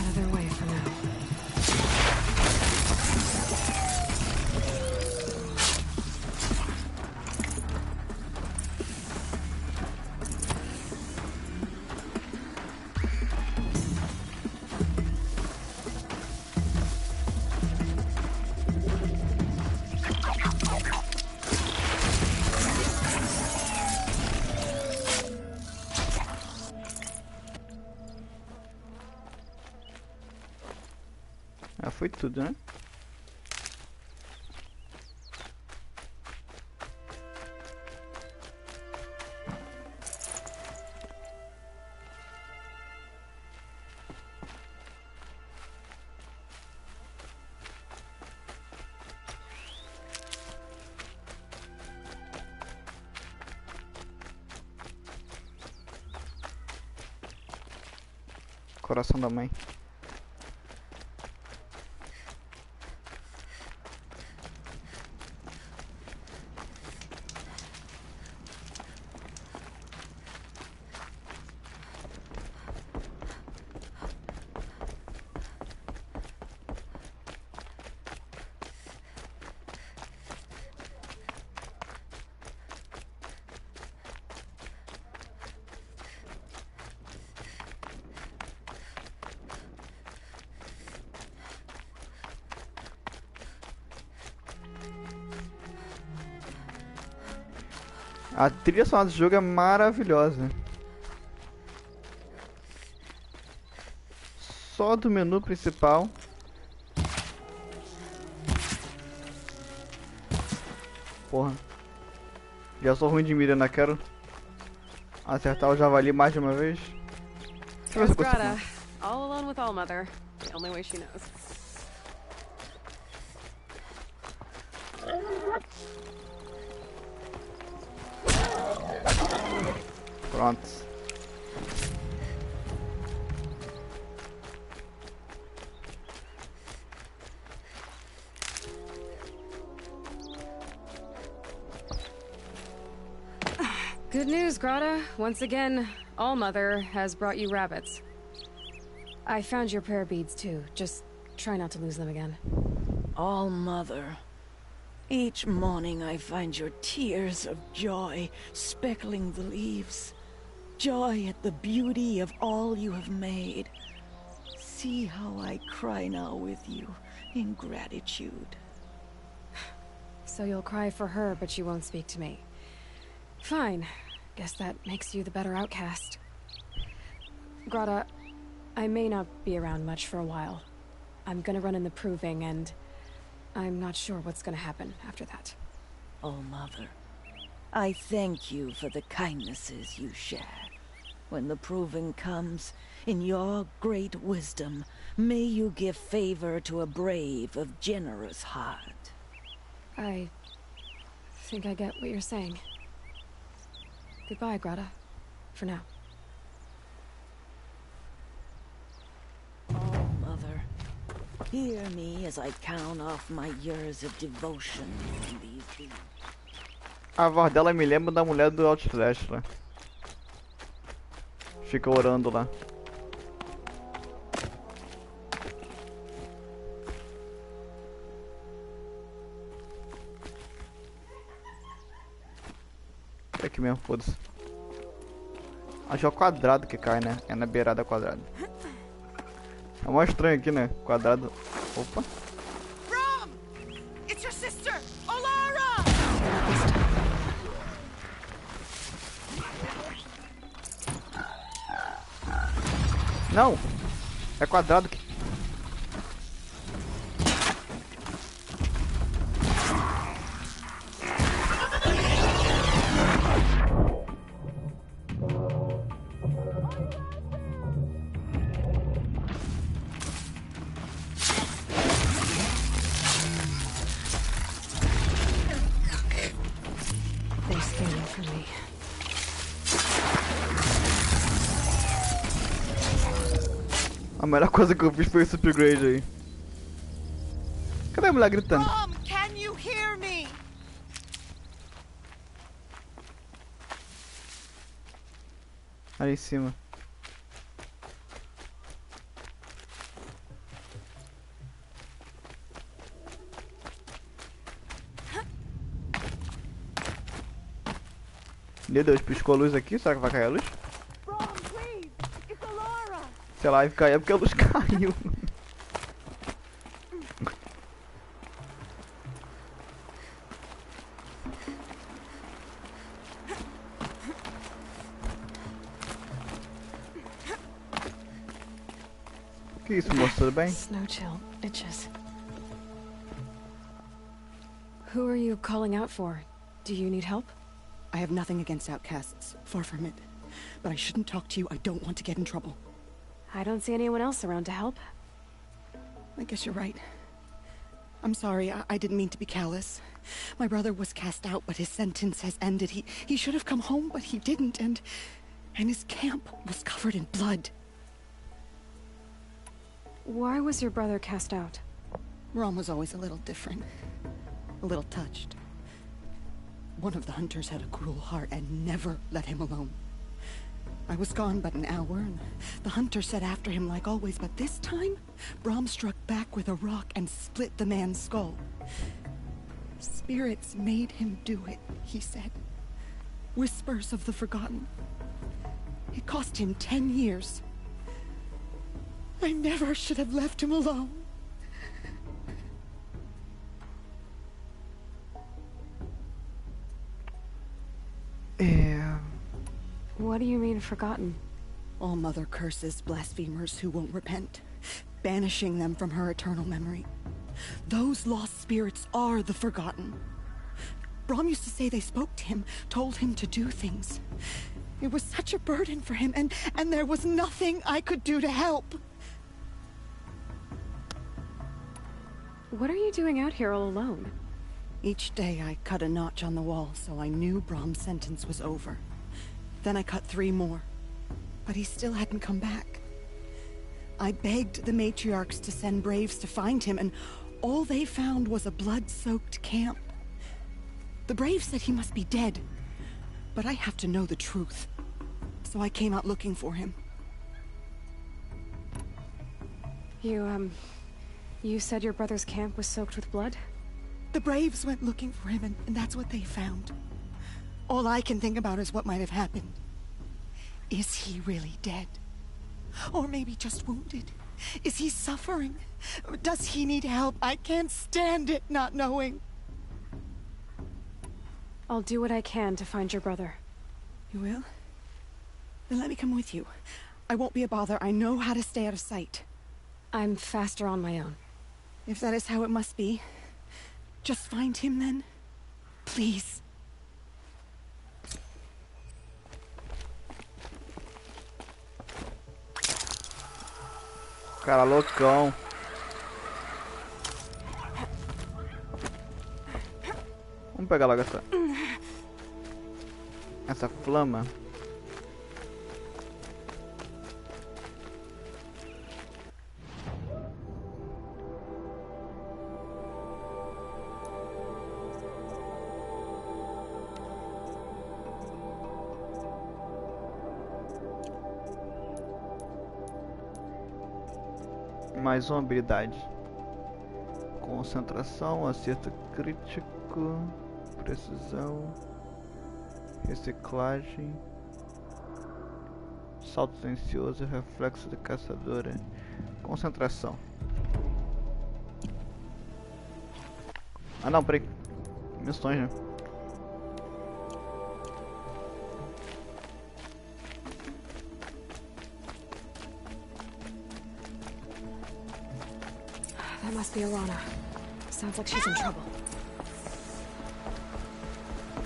Ah, foi tudo, né? Coração da mãe. A trilha sonora do jogo é maravilhosa. Só do menu principal. Porra. Já sou ruim de mira, né? Quero acertar o javali mais de uma vez. Deixa eu ver se eu consigo. All alone with All-Mother. The only way she knows. Pronto. Good news, Grata. Once again, All-Mother has brought you rabbits. I found your prayer beads too. Just try not to lose them again. All-Mother. Each morning I find your tears of joy speckling the leaves. Joy at the beauty of all you have made. See how I cry now with you in gratitude. So you'll cry for her, but you won't speak to me. Fine. Guess that makes you the better outcast. Grata, I may not be around much for a while. I'm gonna run in the proving, and I'm not sure what's gonna happen after that. Oh, Mother, I thank you for the kindnesses you share. When the proving comes, in your great wisdom, may you give favor to a brave of generous heart. I think I get what you're saying. Goodbye, Grata. For now. Oh, Mother, hear me as I count off my years of devotion in these deeds. A voz dela me lembra da mulher do Outlast lá. Fica orando lá. É aqui mesmo, foda-se. Acho que é o quadrado que cai, né? É na beirada quadrado. É mó estranho aqui, né? Quadrado. Opa. Rom! It's your sister, Olara! Não! É quadrado que... A melhor coisa que eu fiz foi esse upgrade aí. Cadê a mulher gritando? Mom, can you hear me? Ali em cima. Meu Deus, piscou a luz aqui? Será que vai cair a luz? Se a live cair é porque a luz caiu. Que isso, moço? Tudo bem? Snow chill, itches. Who are you calling out for? Do you need help? I have nothing against outcasts, far from it. But I shouldn't talk to you. I don't want to get in trouble. I don't see anyone else around to help. I guess you're right. I'm sorry, I didn't mean to be callous. My brother was cast out, but his sentence has ended. He should have come home, but he didn't, and his camp was covered in blood. Why was your brother cast out? Rom was always a little different. A little touched. One of the hunters had a cruel heart and never let him alone. I was gone but an hour, and the hunter set after him like always, but this time, Brom struck back with a rock and split the man's skull. Spirits made him do it, he said. Whispers of the forgotten. It cost him 10 years. I never should have left him alone. Yeah. What do you mean, forgotten? All Mother curses blasphemers who won't repent, banishing them from her eternal memory. Those lost spirits are the forgotten. Brom used to say they spoke to him, told him to do things. It was such a burden for him, and there was nothing I could do to help. What are you doing out here all alone? Each day I cut a notch on the wall, so I knew Brom's sentence was over. Then I cut 3 more, but he still hadn't come back. I begged the matriarchs to send braves to find him, and all they found was a blood-soaked camp. The braves said he must be dead, but I have to know the truth. So I came out looking for him. You said your brother's camp was soaked with blood? The braves went looking for him, and that's what they found. All I can think about is what might have happened. Is he really dead? Or maybe just wounded? Is he suffering? Does he need help? I can't stand it not knowing. I'll do what I can to find your brother. You will? Then let me come with you. I won't be a bother. I know how to stay out of sight. I'm faster on my own. If that is how it must be, just find him then. Please. Cara loucão. Vamos pegar logo essa flama. Mais uma habilidade. Concentração, acerto crítico, precisão, reciclagem, salto silencioso, reflexo de caçadora, concentração. Ah não, peraí. Missões, né? That must be Alana. Sounds like she's in trouble.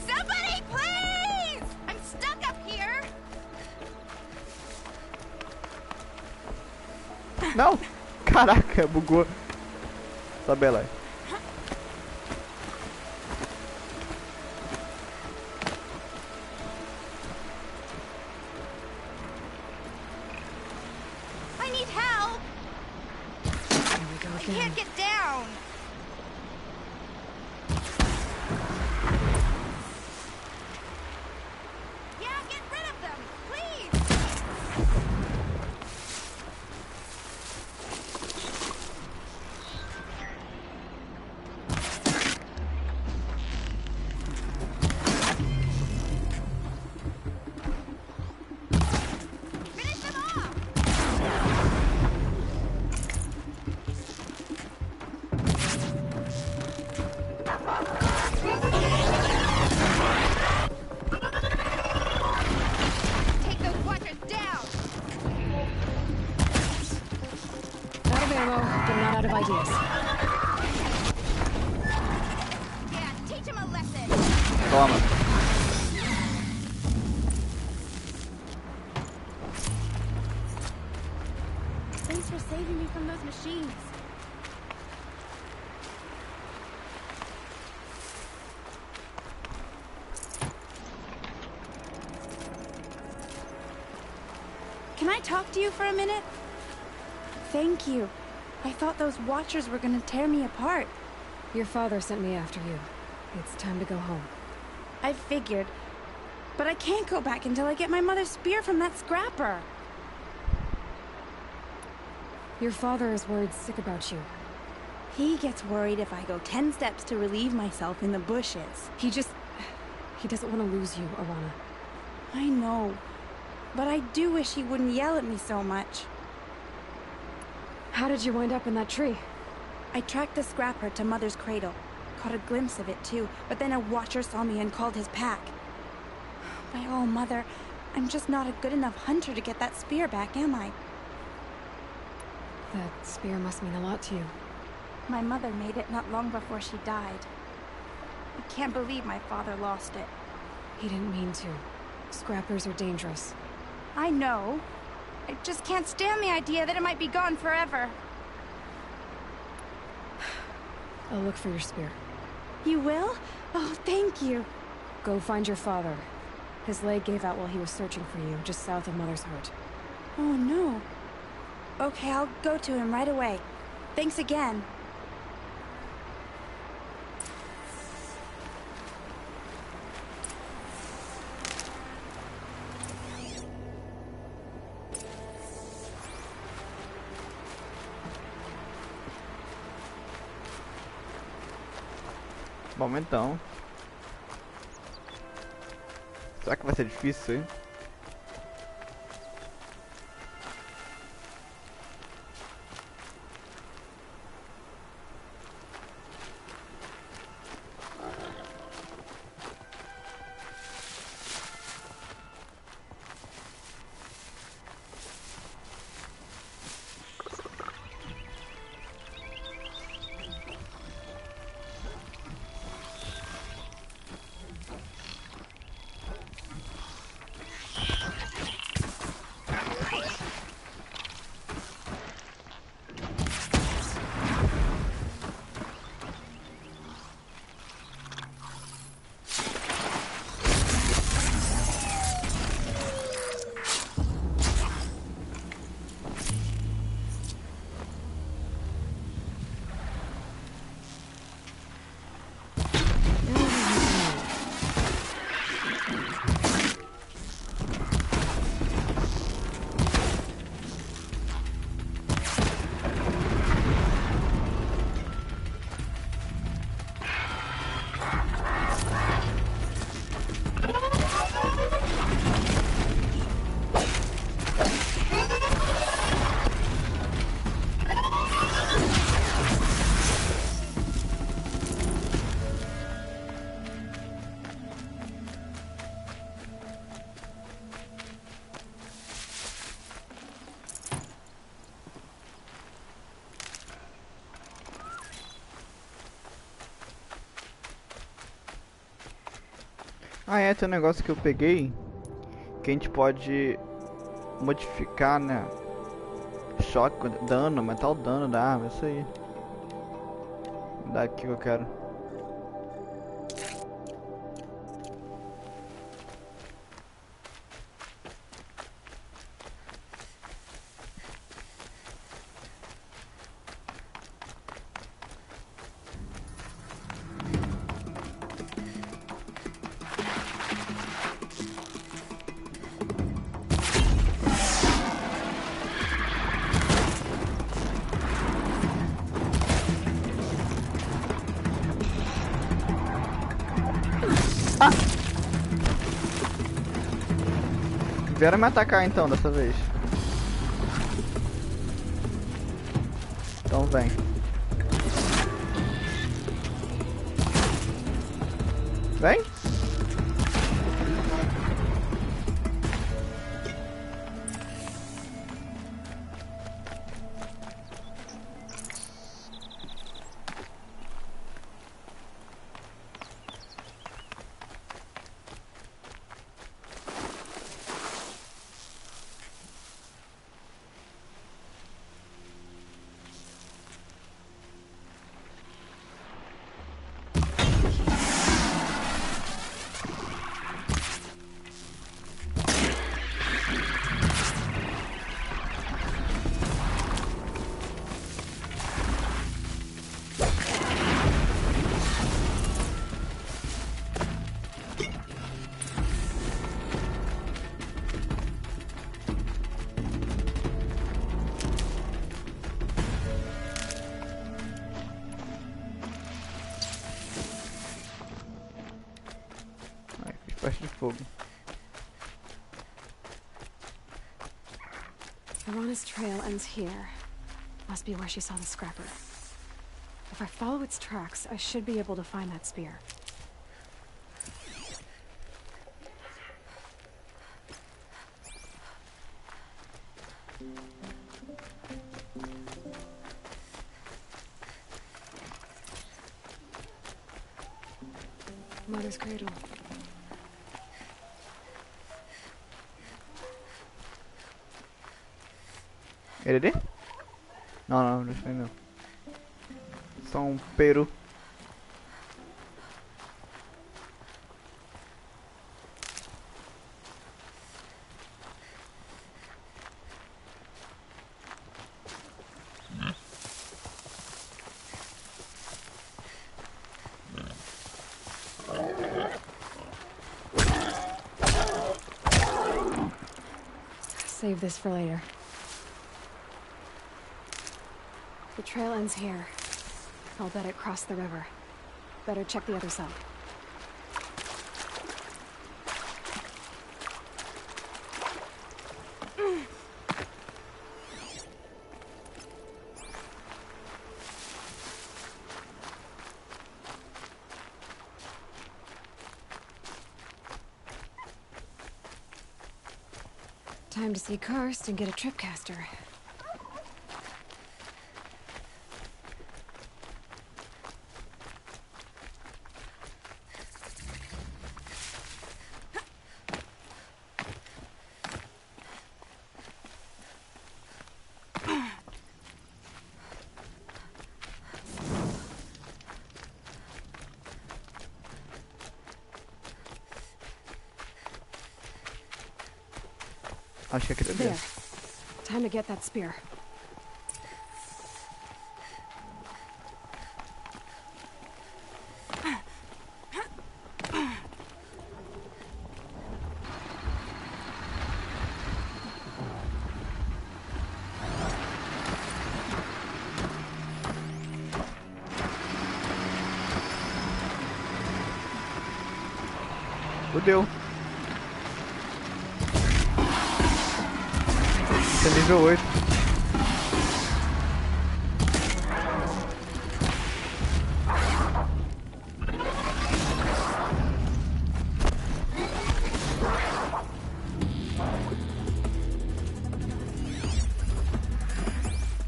Somebody, please! I'm stuck up here! Não! Caraca, bugou. Tabela. I need help! I can't get down! of ammo, but not out of ideas. Yeah, teach him a lesson. Toma. Thanks for saving me from those machines. Can I talk to you for a minute? Thank you. I thought those Watchers were gonna tear me apart. Your father sent me after you. It's time to go home. I figured. But I can't go back until I get my mother's spear from that scrapper. Your father is worried sick about you. He gets worried if I go 10 steps to relieve myself in the bushes. He doesn't want to lose you, Alana. I know. But I do wish he wouldn't yell at me so much. How did you wind up in that tree? I tracked the scrapper to Mother's cradle. Caught a glimpse of it too, but then a Watcher saw me and called his pack. My oh, Mother, I'm just not a good enough hunter to get that spear back, am I? That spear must mean a lot to you. My mother made it not long before she died. I can't believe my father lost it. He didn't mean to. Scrappers are dangerous. I know. I just can't stand the idea that it might be gone forever. I'll look for your spear. You will? Oh, thank you. Go find your father. His leg gave out while he was searching for you, just south of Mother's Hurt. Oh, no. Okay, I'll go to him right away. Thanks again. Bom, então. Será que vai ser difícil isso aí? Ah, é, tem um negócio que eu peguei que a gente pode modificar, né? Choque, dano, aumentar o dano da arma, isso aí. Daqui que eu quero. Vieram me atacar então dessa vez. Então vem. Vem. Flecha de fogo. Arana's trail ends here. Must be where she saw the scrapper. If I follow its tracks, I should be able to find that spear. Mother's cradle. Ele ali? Não, deixa eu ver não. Só um peru. Save this for later. The trail ends here. I'll bet it crossed the river. Better check the other side. Time to see Karst and get a tripcaster. I'll check it out. There. Time to get that spear. Fudeu. Esse é nível 8.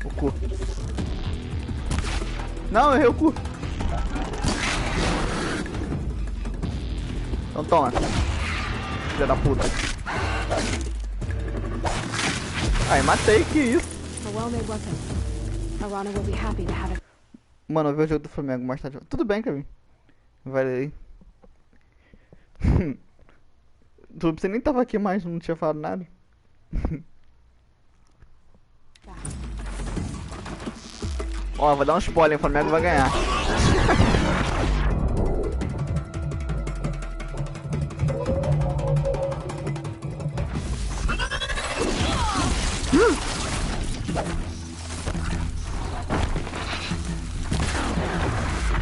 O cu. Não, eu errei o cu. Então toma. Filha da puta. Ai, matei, que isso? Mano, eu vi o jogo do Flamengo mais tarde. Tudo bem, Kevin. Vai aí. Você nem tava aqui mais, não tinha falado nada. Ó, vou dar um spoiler, o Flamengo vai ganhar.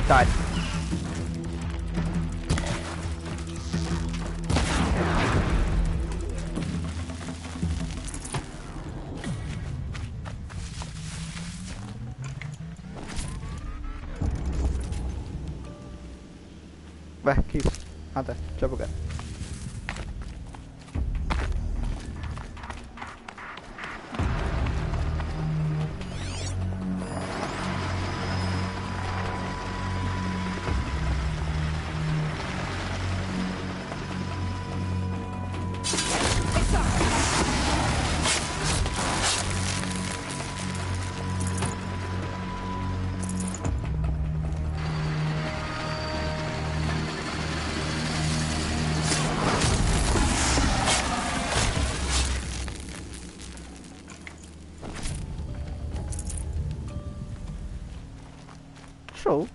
Tá. Vai, que isso? Ah tá, deixa eu bugar. Show.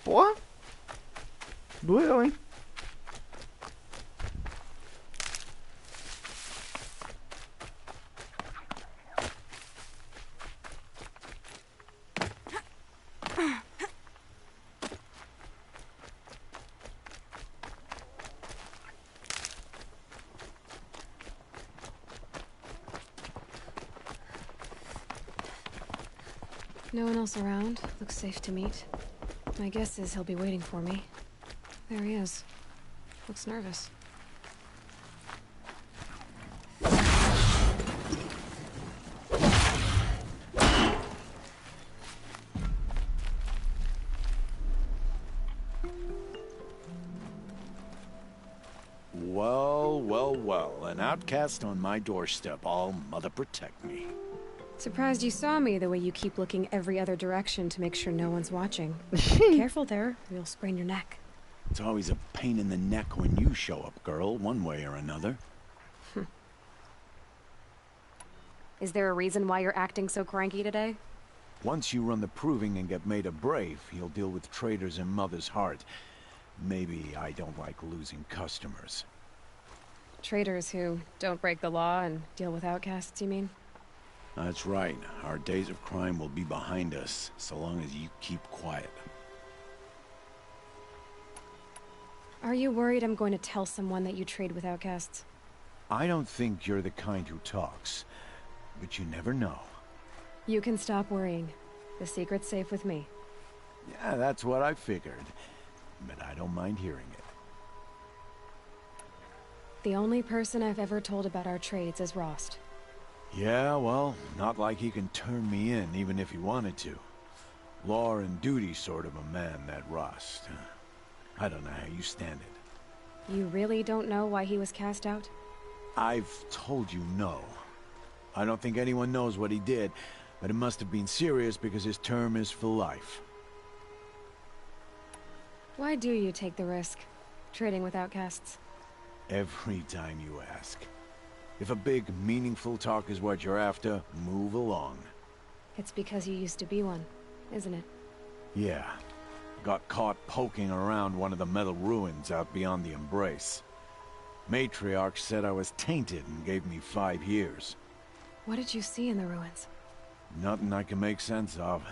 Porra. Doeu, hein? No one else around. Looks safe to meet. My guess is he'll be waiting for me. There he is. Looks nervous. Well, well, well. An outcast on my doorstep. All mother protect me. Surprised you saw me the way you keep looking every other direction to make sure no one's watching. Careful there, or you'll sprain your neck. It's always a pain in the neck when you show up, girl, one way or another. Is there a reason why you're acting so cranky today? Once you run the proving and get made a brave, you'll deal with traitors in Mother's heart. Maybe I don't like losing customers. Traitors who don't break the law and deal with outcasts, you mean? That's right. Our days of crime will be behind us, so long as you keep quiet. Are you worried I'm going to tell someone that you trade with outcasts? I don't think you're the kind who talks, but you never know. You can stop worrying. The secret's safe with me. Yeah, that's what I figured, but I don't mind hearing it. The only person I've ever told about our trades is Rost. Yeah, well, not like he can turn me in, even if he wanted to. Law and duty sort of a man, that Rost. I don't know how you stand it. You really don't know why he was cast out? I've told you no. I don't think anyone knows what he did, but it must have been serious because his term is for life. Why do you take the risk, trading with outcasts? Every time you ask. If a big, meaningful talk is what you're after, move along. It's because you used to be one, isn't it? Yeah. Got caught poking around one of the metal ruins out beyond the Embrace. Matriarch said I was tainted and gave me 5 years. What did you see in the ruins? Nothing I can make sense of.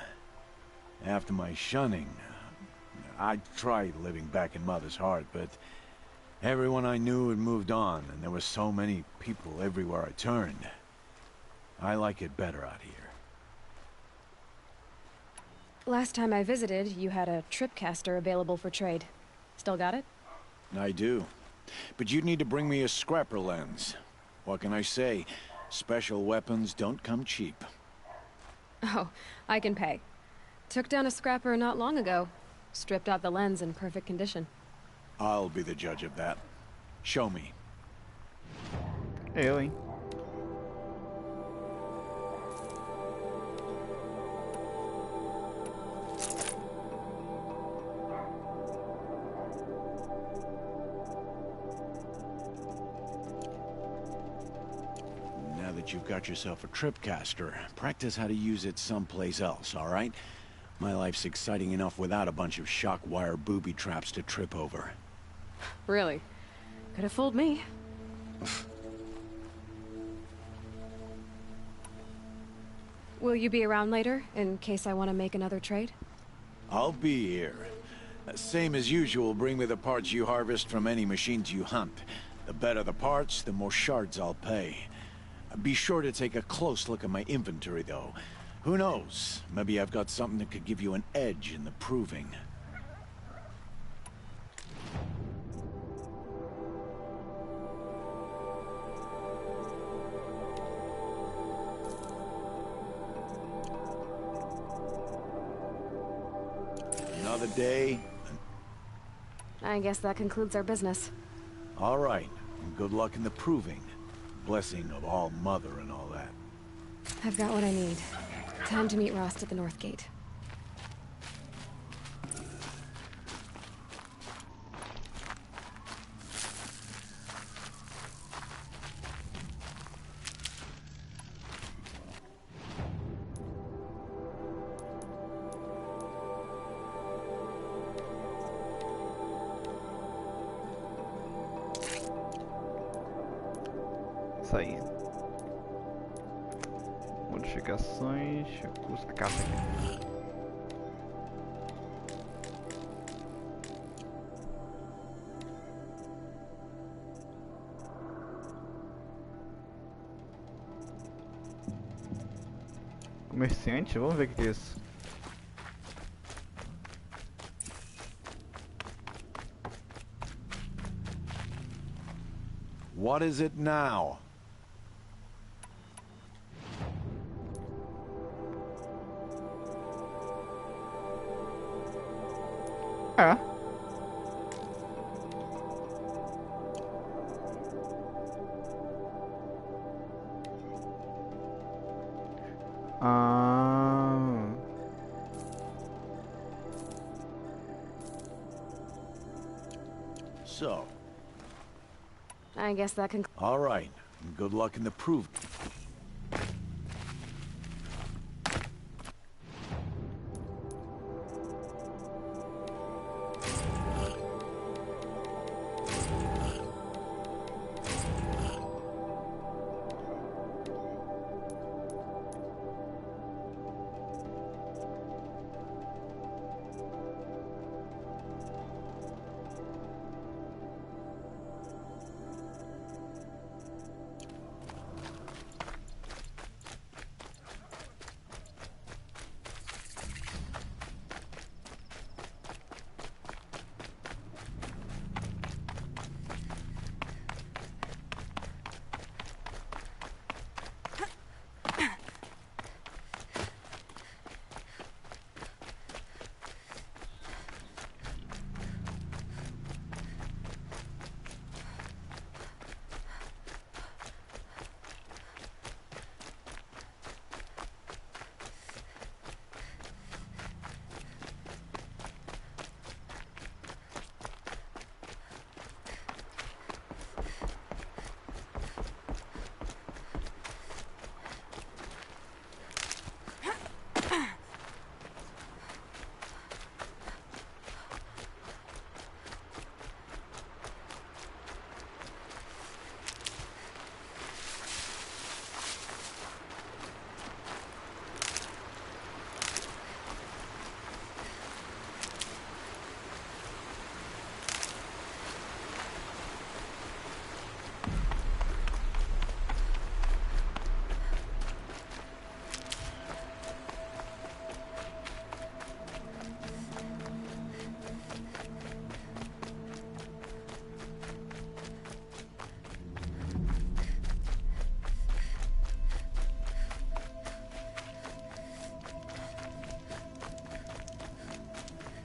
After my shunning, I tried living back in Mother's heart, but everyone I knew had moved on, and there were so many people everywhere I turned. I like it better out here. Last time I visited, you had a tripcaster available for trade. Still got it? I do. But you'd need to bring me a scrapper lens. What can I say? Special weapons don't come cheap. Oh, I can pay. Took down a scrapper not long ago. Stripped out the lens in perfect condition. I'll be the judge of that. Show me. Eu, hein? Now that you've got yourself a tripcaster, practice how to use it someplace else, all right? My life's exciting enough without a bunch of shock wire booby traps to trip over. Really? Could have fooled me. Will you be around later, in case I want to make another trade? I'll be here. Same as usual, bring me the parts you harvest from any machines you hunt. The better the parts, the more shards I'll pay. Be sure to take a close look at my inventory, though. Who knows? Maybe I've got something that could give you an edge in the proving. Another day. I guess that concludes our business. All right. Good luck in the proving. Blessing of All Mother and all that. I've got what I need. Time to meet Rost at the North Gate. sair. Modificações. A caixa aqui. Comerciante? Vamos ver o que é isso. What is it now? É. So. I guess that can... All right. Good luck in the proof.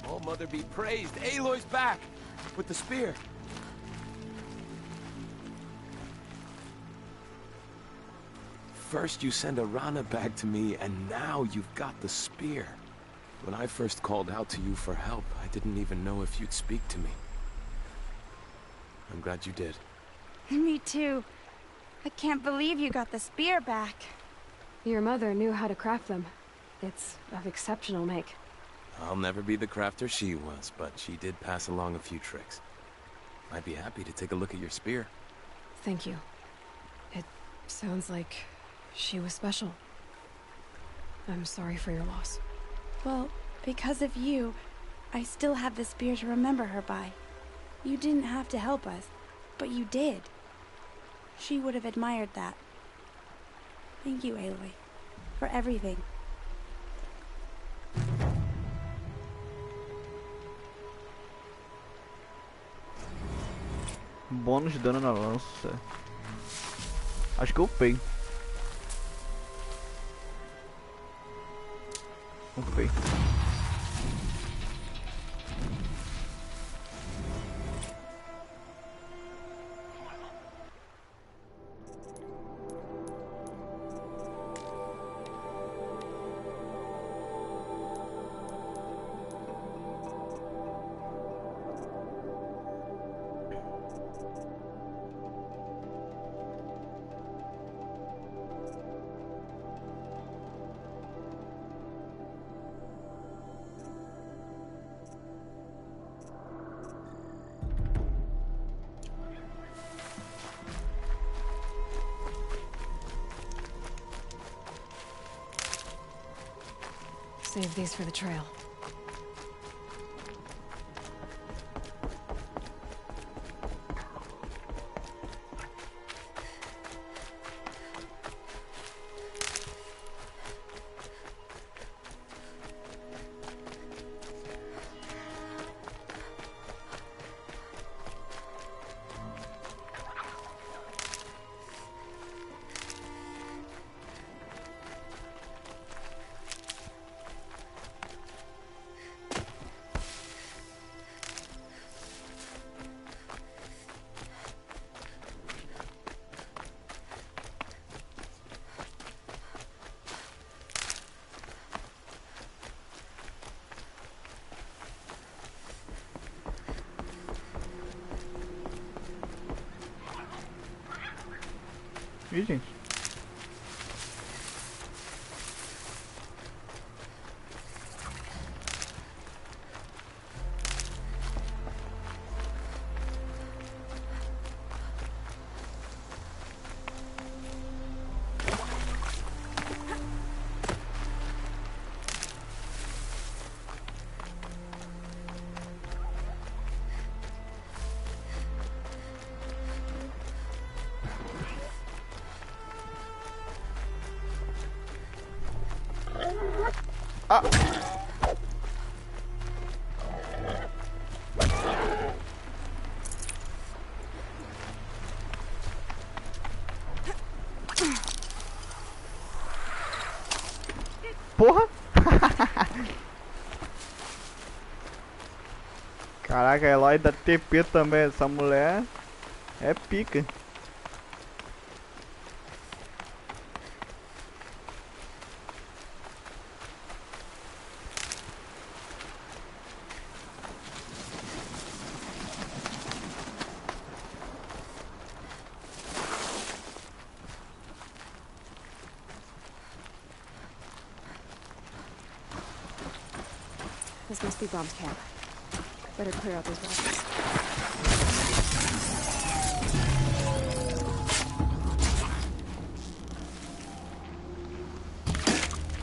Oh, Mother be praised. Aloy's back with the spear. First you send Arana back to me, and now you've got the spear. When I first called out to you for help, I didn't even know if you'd speak to me. I'm glad you did. Me too. I can't believe you got the spear back. Your mother knew how to craft them. It's of exceptional make. I'll never be the crafter she was, but she did pass along a few tricks. I'd be happy to take a look at your spear. Thank you. It sounds like she was special. I'm sorry for your loss. Well, because of you, I still have the spear to remember her by. You didn't have to help us, but you did. She would have admired that. Thank you, Aloy, for everything. Bônus de dano na lança. Acho que eu upei. Upei. Save these for the trail. Ih, gente. Ah! Porra! Caraca, a Eloy da TP também, essa mulher é pica. This must be Brom's camp. Better clear out those boxes.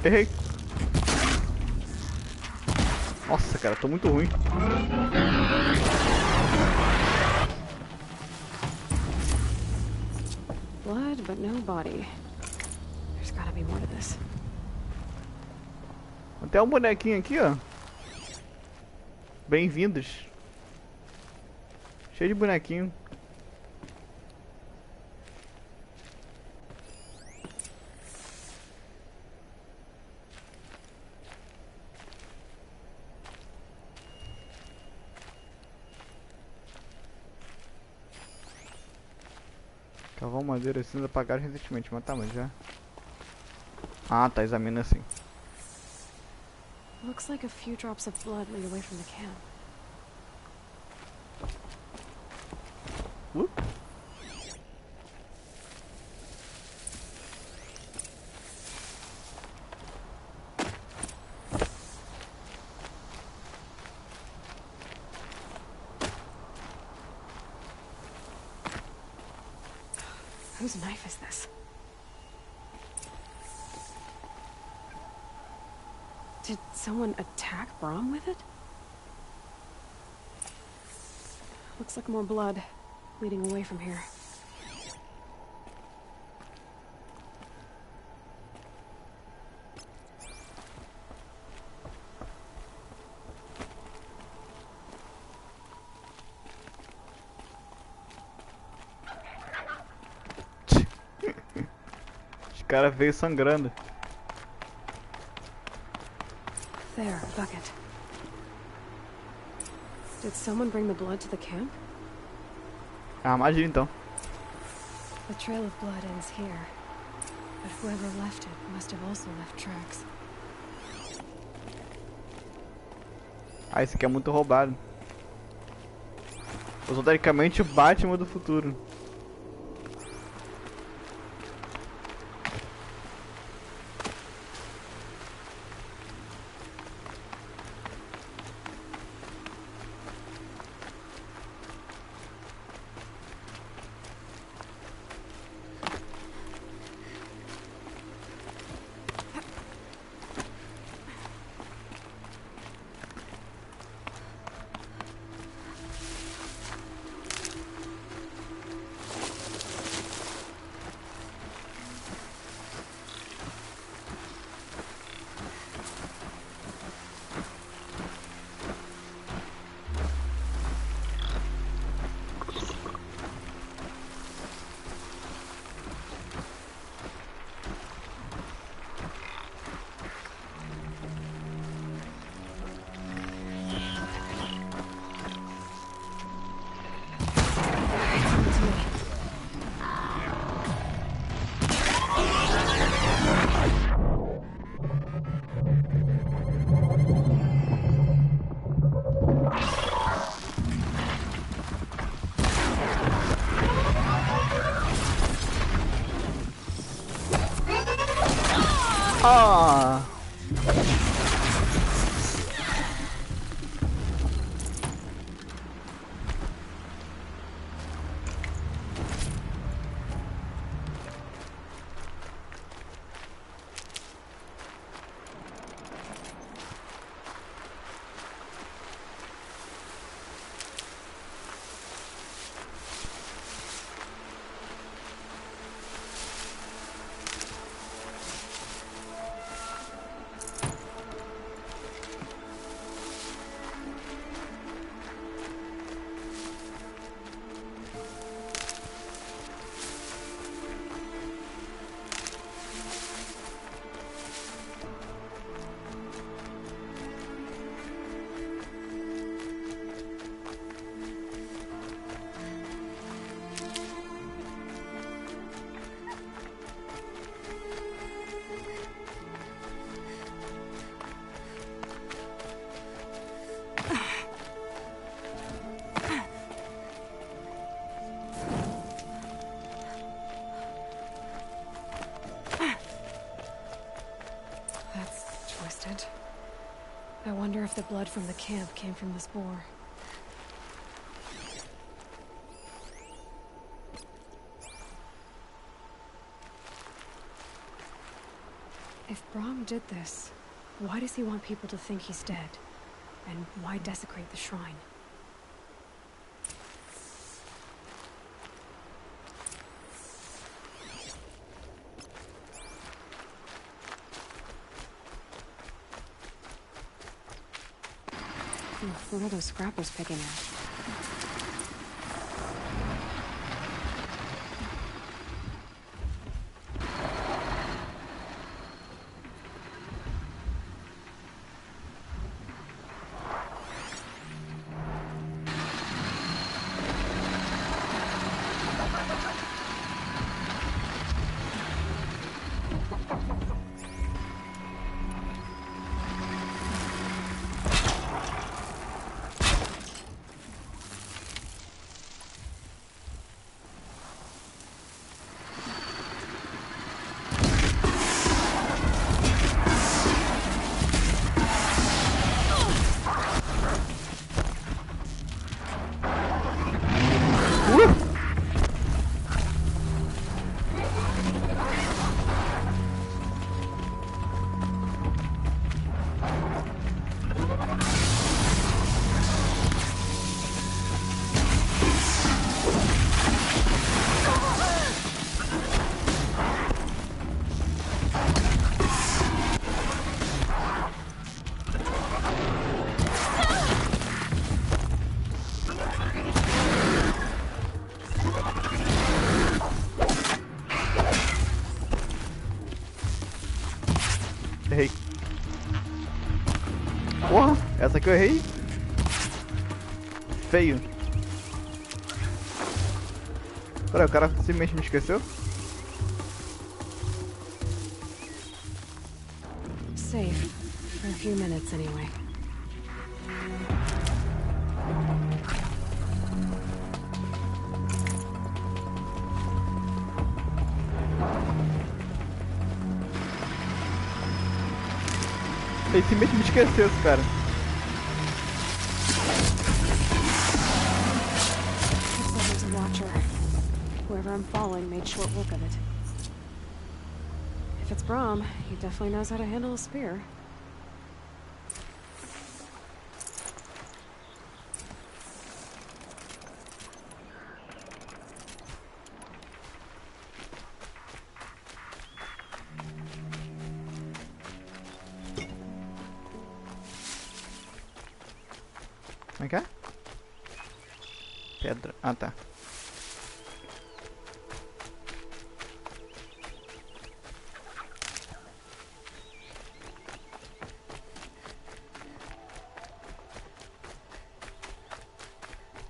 Errei. Nossa, cara, tô muito ruim. Blood, but no body. There's gotta be more to this. Tem um bonequinho aqui, ó. Bem-vindos. Cheio de bonequinho. Cavão madeira cinza apagaram recentemente, mas tá, mas já. Ah, tá, examina assim. Looks like a few drops of blood lead away from the camp. Whoop. Whose knife is this? Did someone attack Brom with it? Looks like more blood leading away from here. Os cara veio sangrando. There, bucket. Did someone bring the blood to the camp? Armadilha então. The trail of blood ends here, but whoever left it must have also left tracks. Ah, esse aqui é muito roubado. Eu sou teoricamente o Batman do futuro. Ah! I wonder if the blood from the camp came from this boar. If Brahm did this, why does he want people to think he's dead? And why desecrate the shrine? What are those scrappers picking at? Errei. Porra, essa aqui eu errei. Feio. Peraí, o cara simplesmente me esqueceu? Safe. For a few minutes anyway. Ele simplesmente me esqueceu, esse cara. Looks like there's a watcher. Whoever I'm following made short work of it. If it's Brahm, he definitely knows how to handle a spear. Como é que é? Pedra. Ah, tá.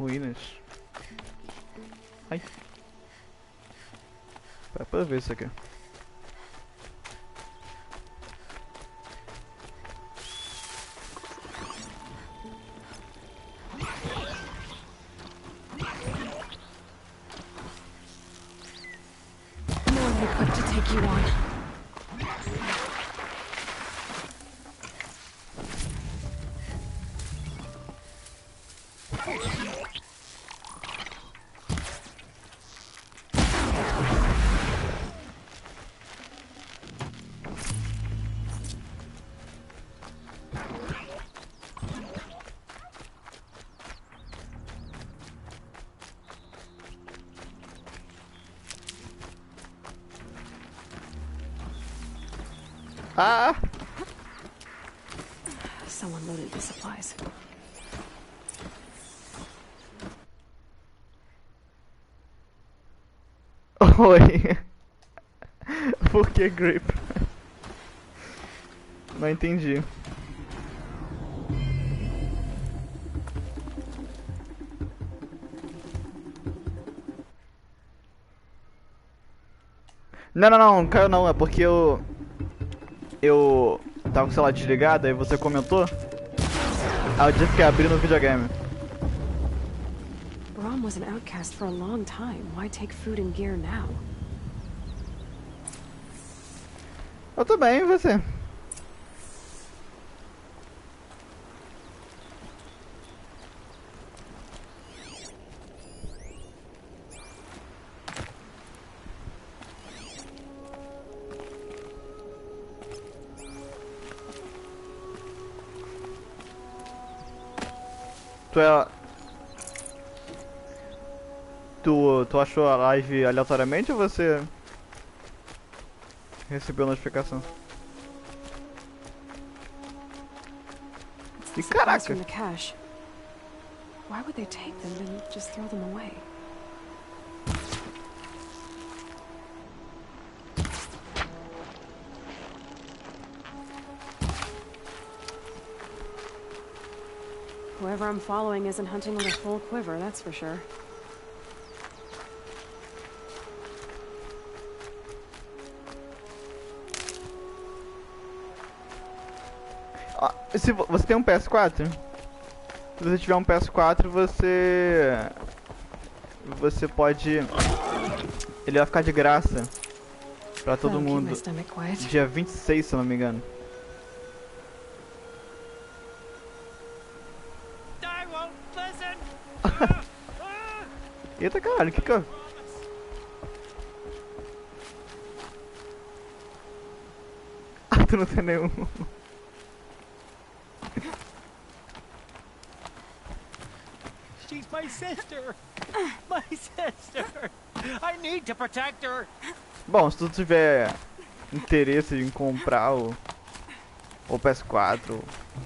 Ruínas. Ai. Pra ver isso aqui. Ah! Someone loaded the supplies. Oi. Por que grip? Não entendi. Não, não, não, não caiu não, é porque eu tava com o celular desligado, aí você comentou. Aí eu tive que abrir no videogame. Brom was an outcast for a long time. Why take food and gear now? Eu tô bem, e você? Tu achou a live aleatoriamente ou você recebeu a notificação? E Supplies caraca! from the cache. Why would they take them and just throw them away? Whoever I'm following isn't hunting with a full quiver, that's for sure. Se você tem um PS4? Se você tiver um PS4, você pode... Ele vai ficar de graça pra todo mundo. Dia 26, se eu não me engano. Eita caralho, que eu... Ah, tu não tem nenhum. She's my sister! My sister! I need to protect her! Bom, se tu tiver interesse em comprar o PS4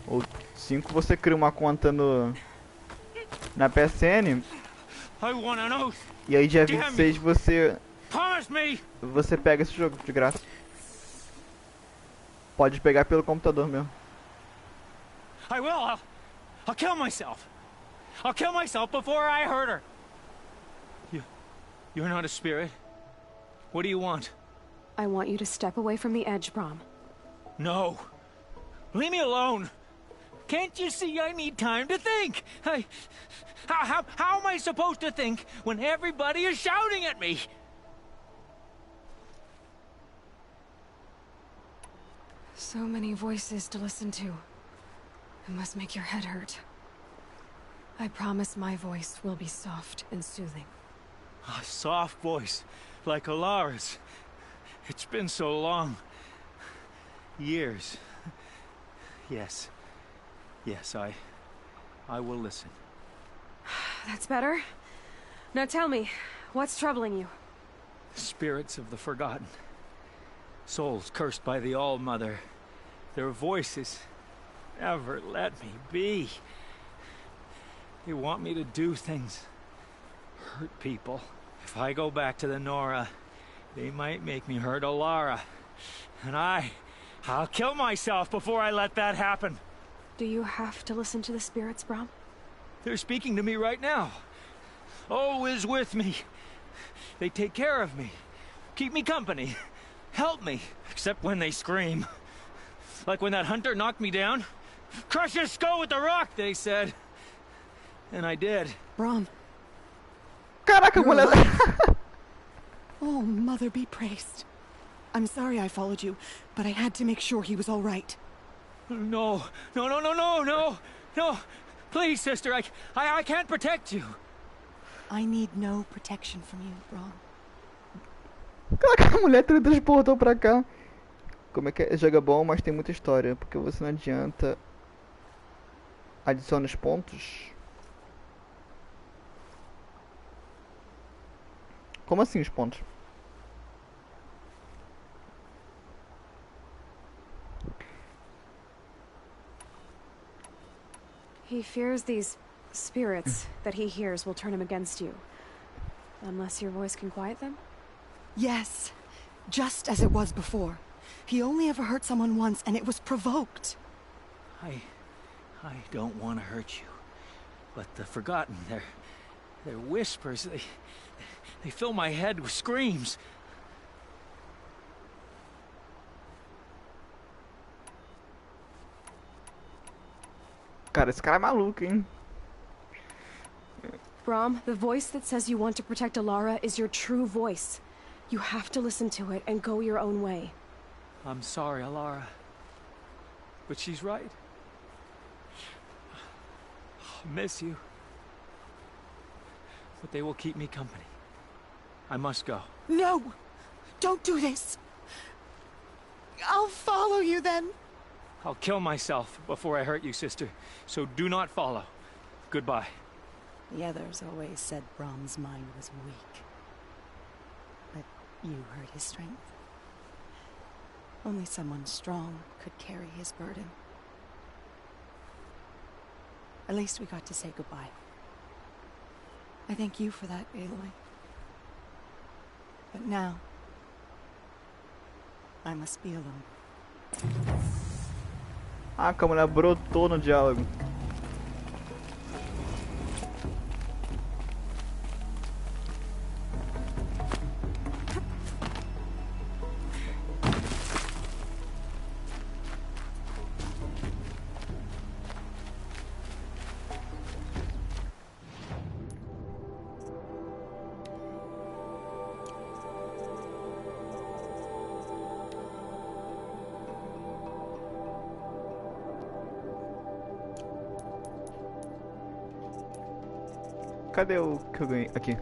ou 5, você cria uma conta na PSN. E aí dia 26 você pega esse jogo de graça. Pode pegar pelo computador mesmo. I will! I'll kill myself! I'll kill myself before I hurt her! You're not a spirit. What do you want? I want you to step away from the edge, Brom. No! Leave me alone! Can't you see I need time to think? How am I supposed to think when everybody is shouting at me? So many voices to listen to. It must make your head hurt. I promise my voice will be soft and soothing. A soft voice, like Alara's. It's been so long. Years. Yes. Yes, I will listen. That's better. Now tell me, what's troubling you? Spirits of the forgotten. Souls cursed by the All-Mother. Their voices never let me be. They want me to do things. Hurt people. If I go back to the Nora, they might make me hurt Alara. And I'll kill myself before I let that happen. Do you have to listen to the spirits, Brom? They're speaking to me right now. O is with me. They take care of me. Keep me company. Help me. Except when they scream. Like when that hunter knocked me down. Crush his skull with the rock, they said. And I did. Brom. Caraca, mulher. Oh, Mother be praised. I'm sorry I followed you, but I had to make sure he was all right. No. Please, sister, I can't protect you. I need no protection from you, Brom. Caraca, a mulher teletransportou pra cá. Como é que é? Esse jogo é bom, mas tem muita história. Porque você não adianta. Adiciona os pontos. Como assim os pontos? He fears these spirits that he hears will turn him against you. Unless your voice can quiet them? Yes. Just as it was before. He only ever hurt someone once, and it was provoked. I don't want to hurt you. But the Forgotten, their whispers, they fill my head with screams. Cara, esse cara é maluco, hein? Brom, the voice that says you want to protect Alara is your true voice. You have to listen to it and go your own way. I'm sorry, Alara. But she's right. I'll miss you. But they will keep me company. I must go. No! Don't do this! I'll follow you then. I'll kill myself before I hurt you, sister. So do not follow. Goodbye. The others always said Brom's mind was weak. But you heard his strength. Only someone strong could carry his burden. At least we got to say goodbye. I thank you for that, Aloy. But now, I must be alone. Ah, como ela brotou no diálogo. Cadê o que eu ganhei? Aqui.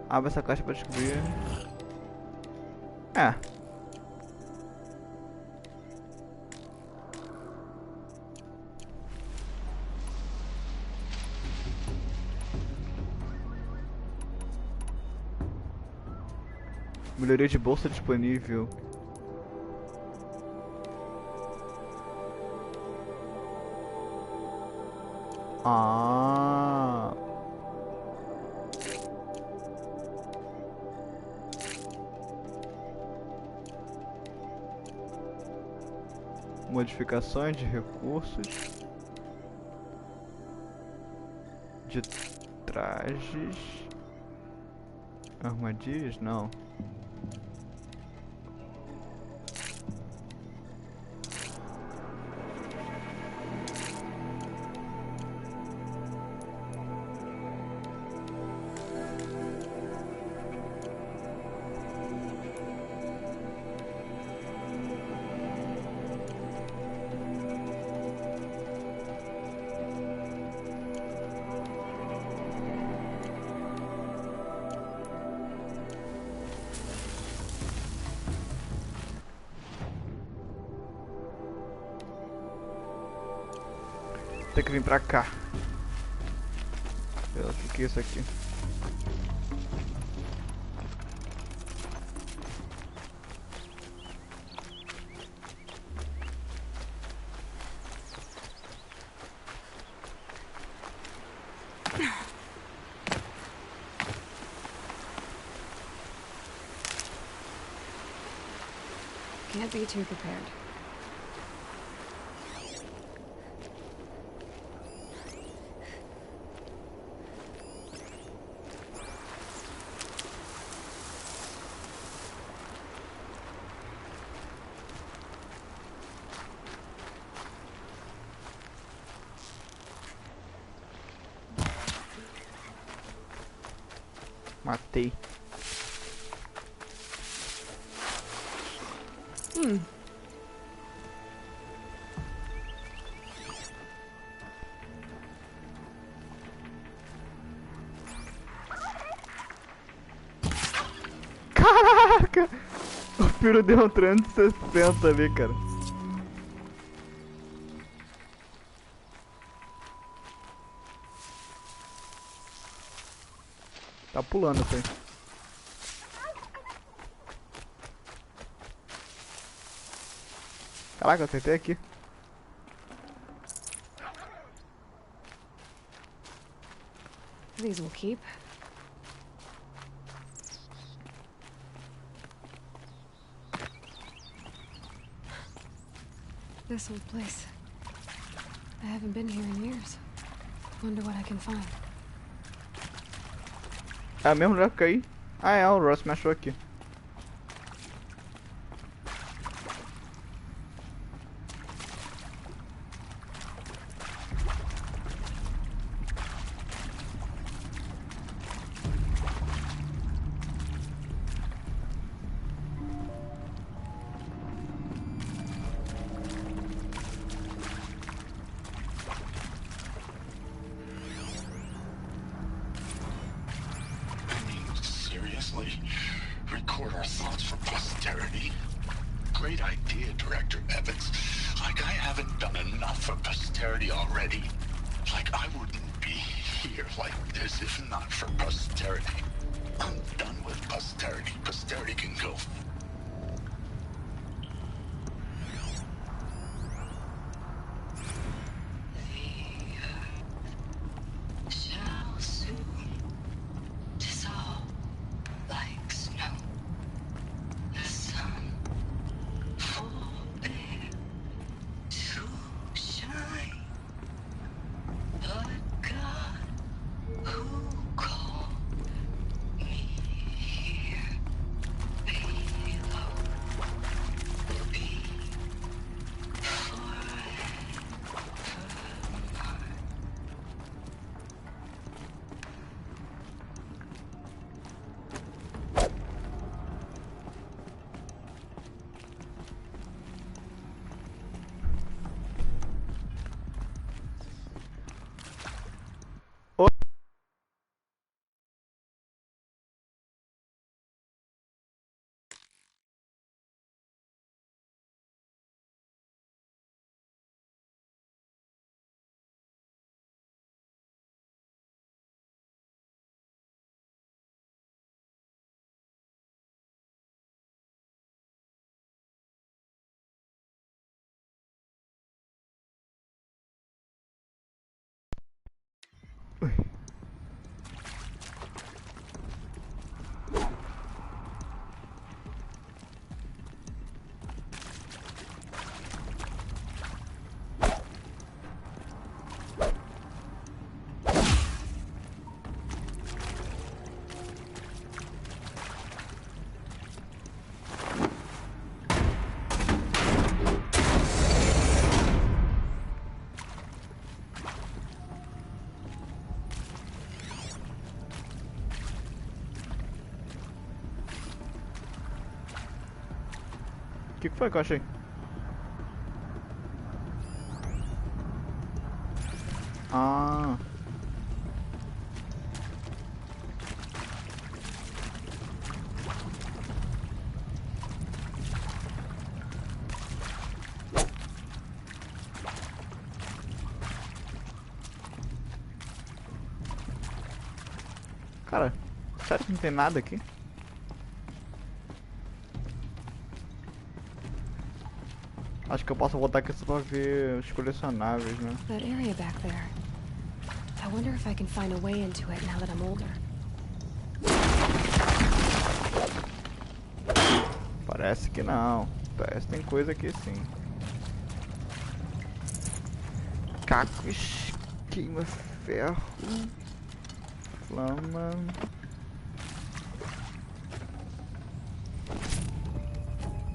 Abre essa caixa pra descobrir. É. Melhoria de bolsa disponível. Ah. Modificações de recursos. De trajes. Armadilhas? Não. Tem que vir pra cá. O que é isso aqui? Can't be too prepared. Matei. Caraca! O Piro deu um 360 ali, cara. Tá pulando assim. Caraca, eu acertei aqui. of these will keep. This old place. I haven't been here in years. Wonder what I can find. É o mesmo lugar que eu caí? Ah, é, o Ross me achou aqui. Record our thoughts for posterity. Great idea, Director Evans. Like I haven't done enough for posterity already. Like I wouldn't be here like this if not for posterity. I'm done with posterity. Posterity can go. O que foi que eu achei? Ah. Cara, sério que não tem nada aqui? Acho que eu posso voltar aqui só pra ver os colecionáveis, né? That area back there. I wonder if I can find a way into it now that I'm older. Parece que não. Parece que tem coisa aqui sim. Cacos, queima ferro, flama.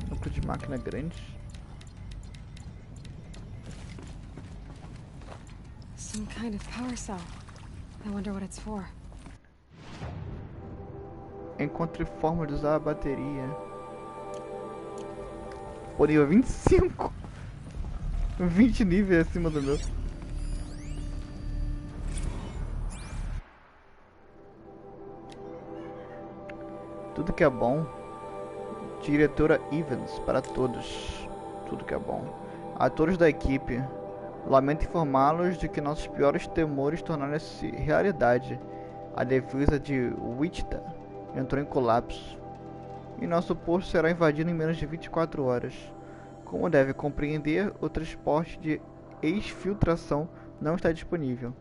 Núcleo de máquina grande. Some kind of power cell. I wonder what it's for. Encontre forma de usar a bateria. Pô, nível 25. 20 níveis acima do meu. Tudo que é bom. Diretora Evans para todos. Tudo que é bom. Atores da equipe. Lamento informá-los de que nossos piores temores tornaram-se realidade. A defesa de Wichita entrou em colapso. E nosso posto será invadido em menos de 24 horas. Como deve compreender, o transporte de exfiltração não está disponível.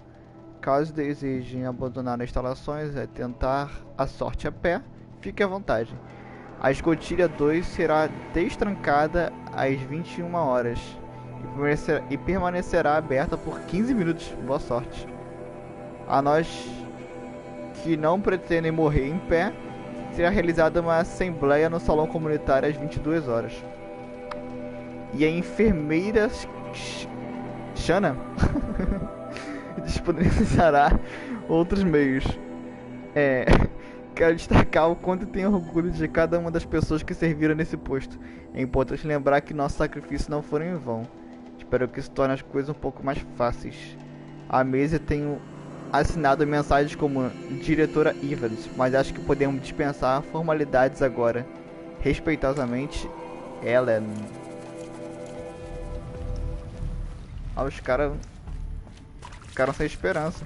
Caso desejem abandonar as instalações e tentar a sorte a pé, fique à vontade. A escotilha 2 será destrancada às 21 horas e permanecerá aberta por 15 minutos. Boa sorte. A nós que não pretendem morrer em pé, será realizada uma assembleia no salão comunitário às 22 horas. E a enfermeira Shanna disponibilizará outros meios. Quero destacar o quanto tenho orgulho de cada uma das pessoas que serviram nesse posto. É importante lembrar que nossos sacrifícios não foram em vão. Espero que isso torne as coisas um pouco mais fáceis. À mesa tenho assinado mensagens como Diretora Bufd, mas acho que podemos dispensar formalidades agora. Respeitosamente, Ellen. Os caras ficaram sem esperança.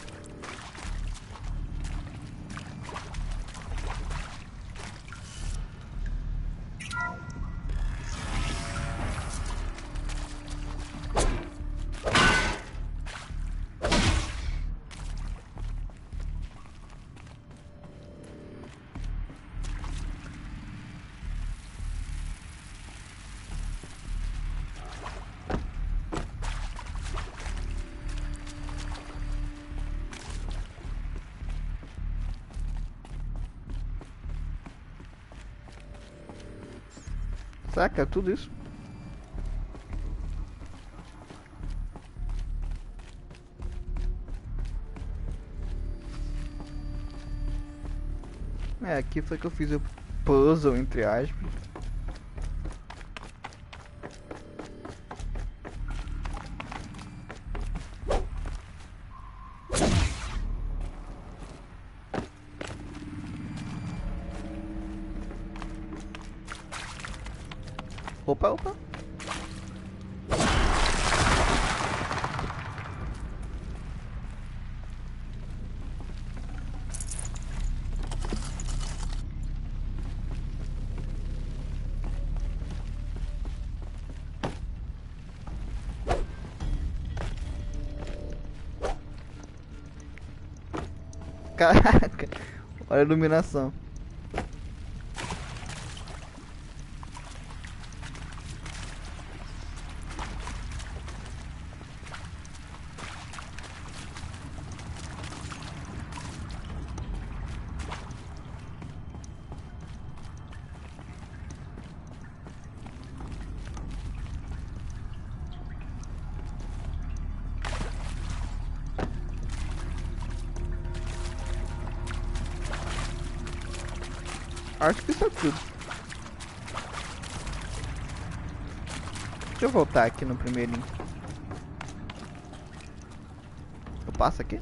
Saca, tudo isso. Aqui foi que eu fiz o puzzle, entre aspas. Opa. Caraca, olha a iluminação. Acho que isso é tudo. Deixa eu voltar aqui no primeirinho. Eu passo aqui?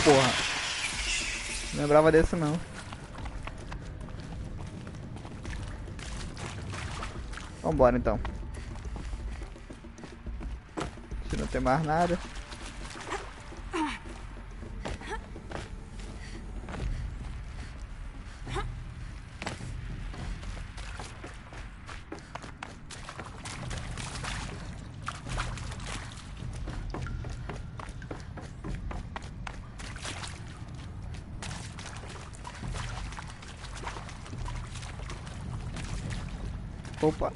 Porra. Não lembrava desse não. Vambora então. Se não tem mais nada. Opa.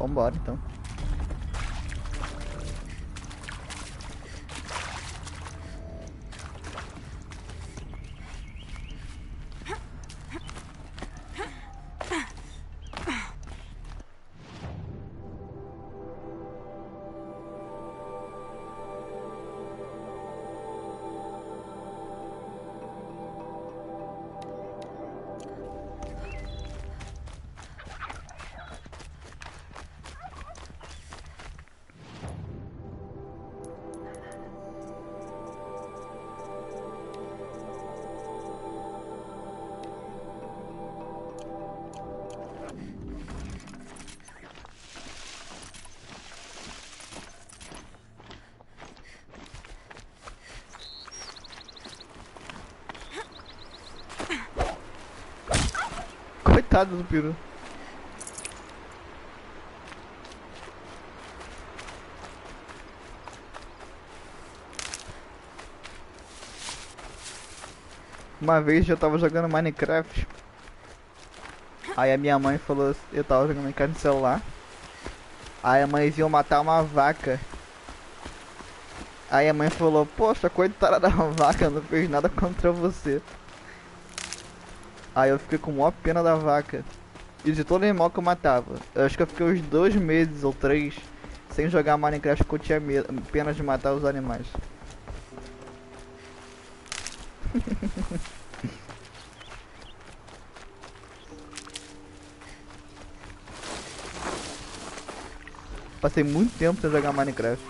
Vambora então. Coitado do peru. Uma vez eu tava jogando Minecraft. Aí a minha mãe falou, eu tava jogando Minecraft no celular. Aí a mãe ia matar uma vaca. Aí a mãe falou, poxa, coitada da vaca, não fez nada contra você. Aí eu fiquei com maior pena da vaca. E de todo animal que eu matava. Eu acho que eu fiquei uns 2 meses ou 3 sem jogar Minecraft porque eu tinha pena de matar os animais. Passei muito tempo sem jogar Minecraft.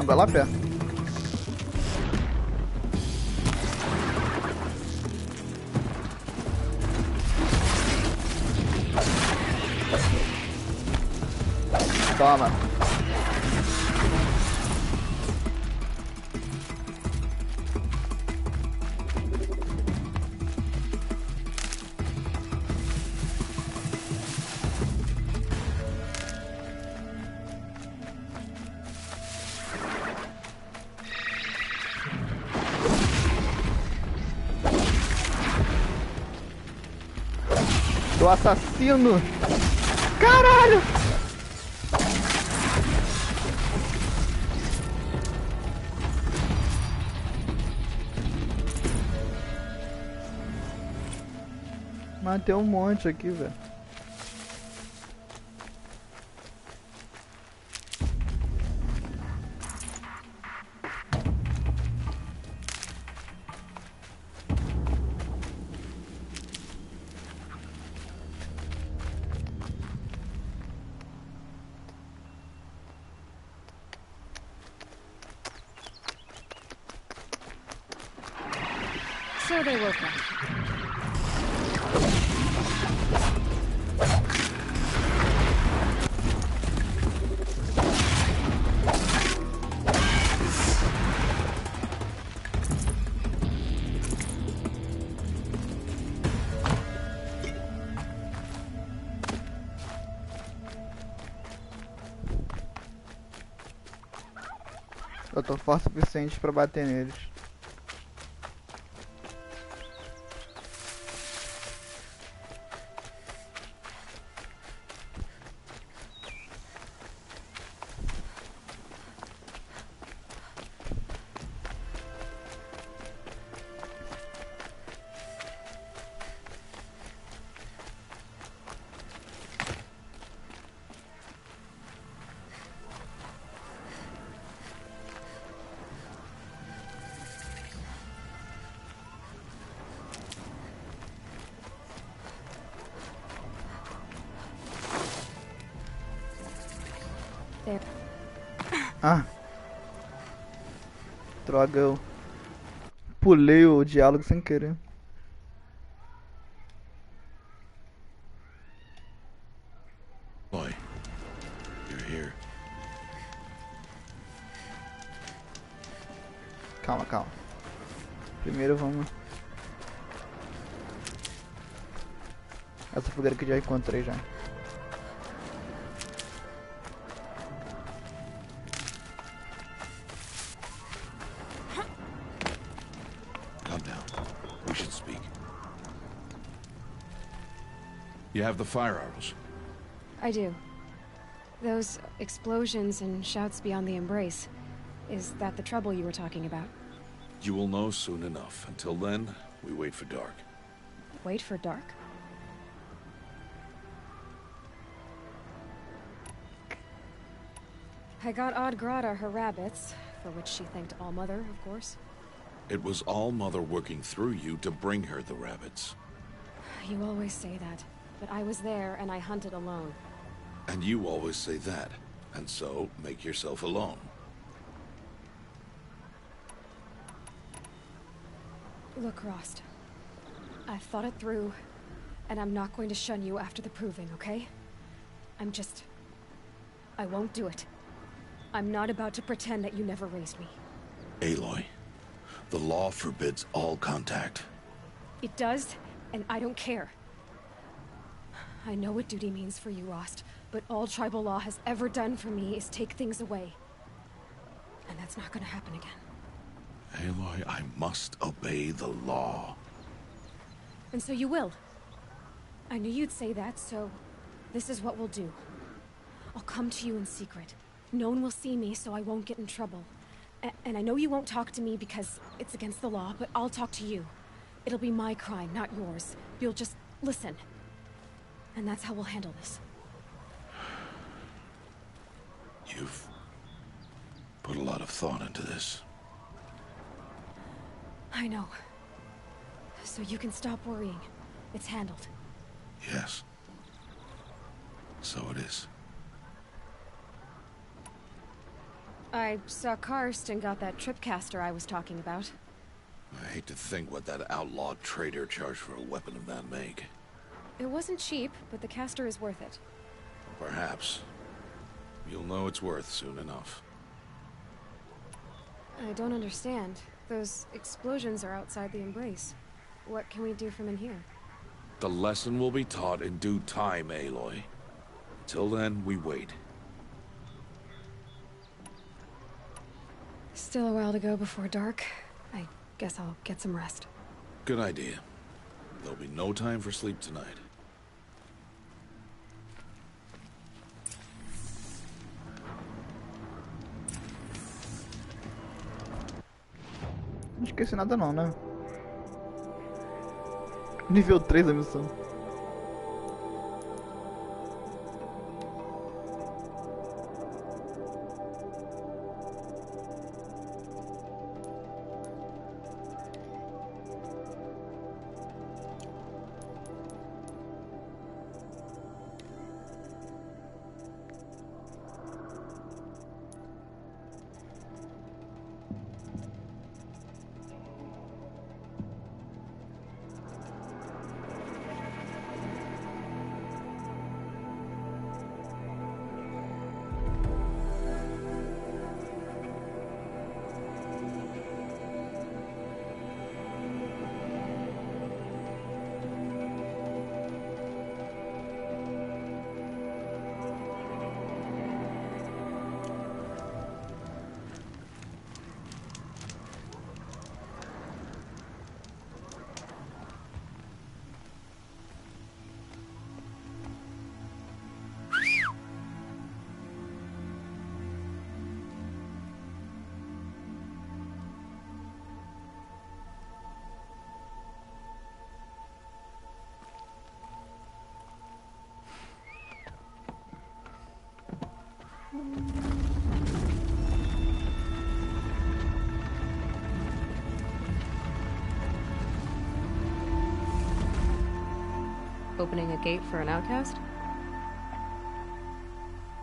Vai lá perto. Toma. Do assassino. Caralho! Matei um monte aqui, velho. So they woke up. Faltou força suficiente pra bater neles. There. Ah. Droga, eu pulei o diálogo sem querer. Boy, you're here. Calma, calma. Primeiro vamos... Essa fogueira que eu já encontrei já. Calm down. We should speak. You have the fire arrows. I do. Those explosions and shouts beyond the embrace. Is that the trouble you were talking about? You will know soon enough. Until then, we wait for dark. Wait for dark? I got Odd Grata her rabbits, for which she thanked All-Mother, of course. It was All-Mother working through you to bring her the rabbits. You always say that, but I was there and I hunted alone. And you always say that, and so make yourself alone. Look, Rost. I've thought it through, and I'm not going to shun you after the proving, okay? I won't do it. I'm not about to pretend that you never raised me. Aloy, the law forbids all contact. It does, and I don't care. I know what duty means for you, Rost, but all tribal law has ever done for me is take things away. And that's not gonna happen again. Aloy, I must obey the law. And so you will. I knew you'd say that, so this is what we'll do. I'll come to you in secret. No one will see me, so I won't get in trouble. And I know you won't talk to me because it's against the law, but I'll talk to you. It'll be my crime, not yours. You'll just listen. And that's how we'll handle this. You've put a lot of thought into this. I know. So you can stop worrying. It's handled. Yes. So it is. I saw Karst and got that tripcaster I was talking about. I hate to think what that outlawed trader charged for a weapon of that make. It wasn't cheap, but the caster is worth it. Perhaps. You'll know it's worth soon enough. I don't understand. Those explosions are outside the embrace. What can we do from in here? The lesson will be taught in due time, Aloy. Till then, we wait. Still a while to go before dark. I guess I'll get some rest. Good idea. There'll be no time for sleep tonight. Não esqueci nada não, né? Nível 3 da missão. Opening a gate for an outcast?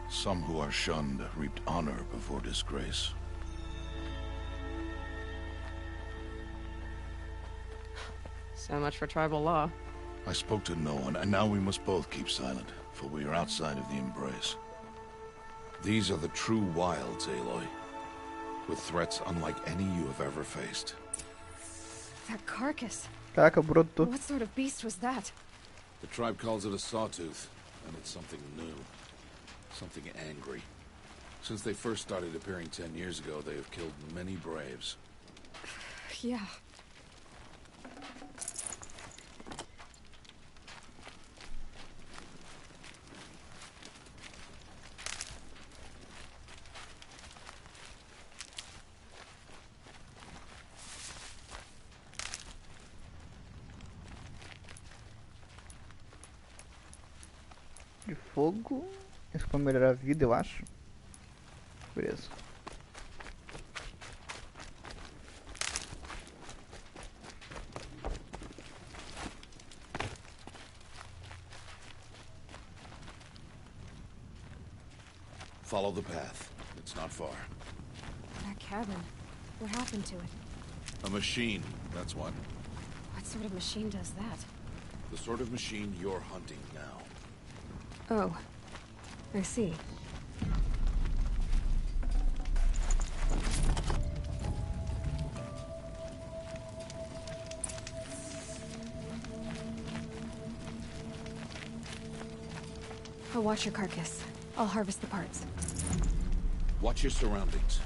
Some who are shunned reaped honor before disgrace. So much for tribal law. I spoke to no one, and now we must both keep silent, for we are outside of the embrace. These are the true wilds, Aloy, with threats unlike any you have ever faced. That carcass. Caraca, broto. What sort of beast was that? The tribe calls it a sawtooth, and it's something new. Something angry. Since they first started appearing 10 years ago, they have killed many braves. Yeah. De fogo. Isso pra melhorar a vida, eu acho. Beleza. Follow the path. It's not far. That cabin. What happened to it? A machine, that's what. What sort of machine does that? The sort of machine you're hunting now. Oh. I see. I'll watch your carcass. I'll harvest the parts. Watch your surroundings.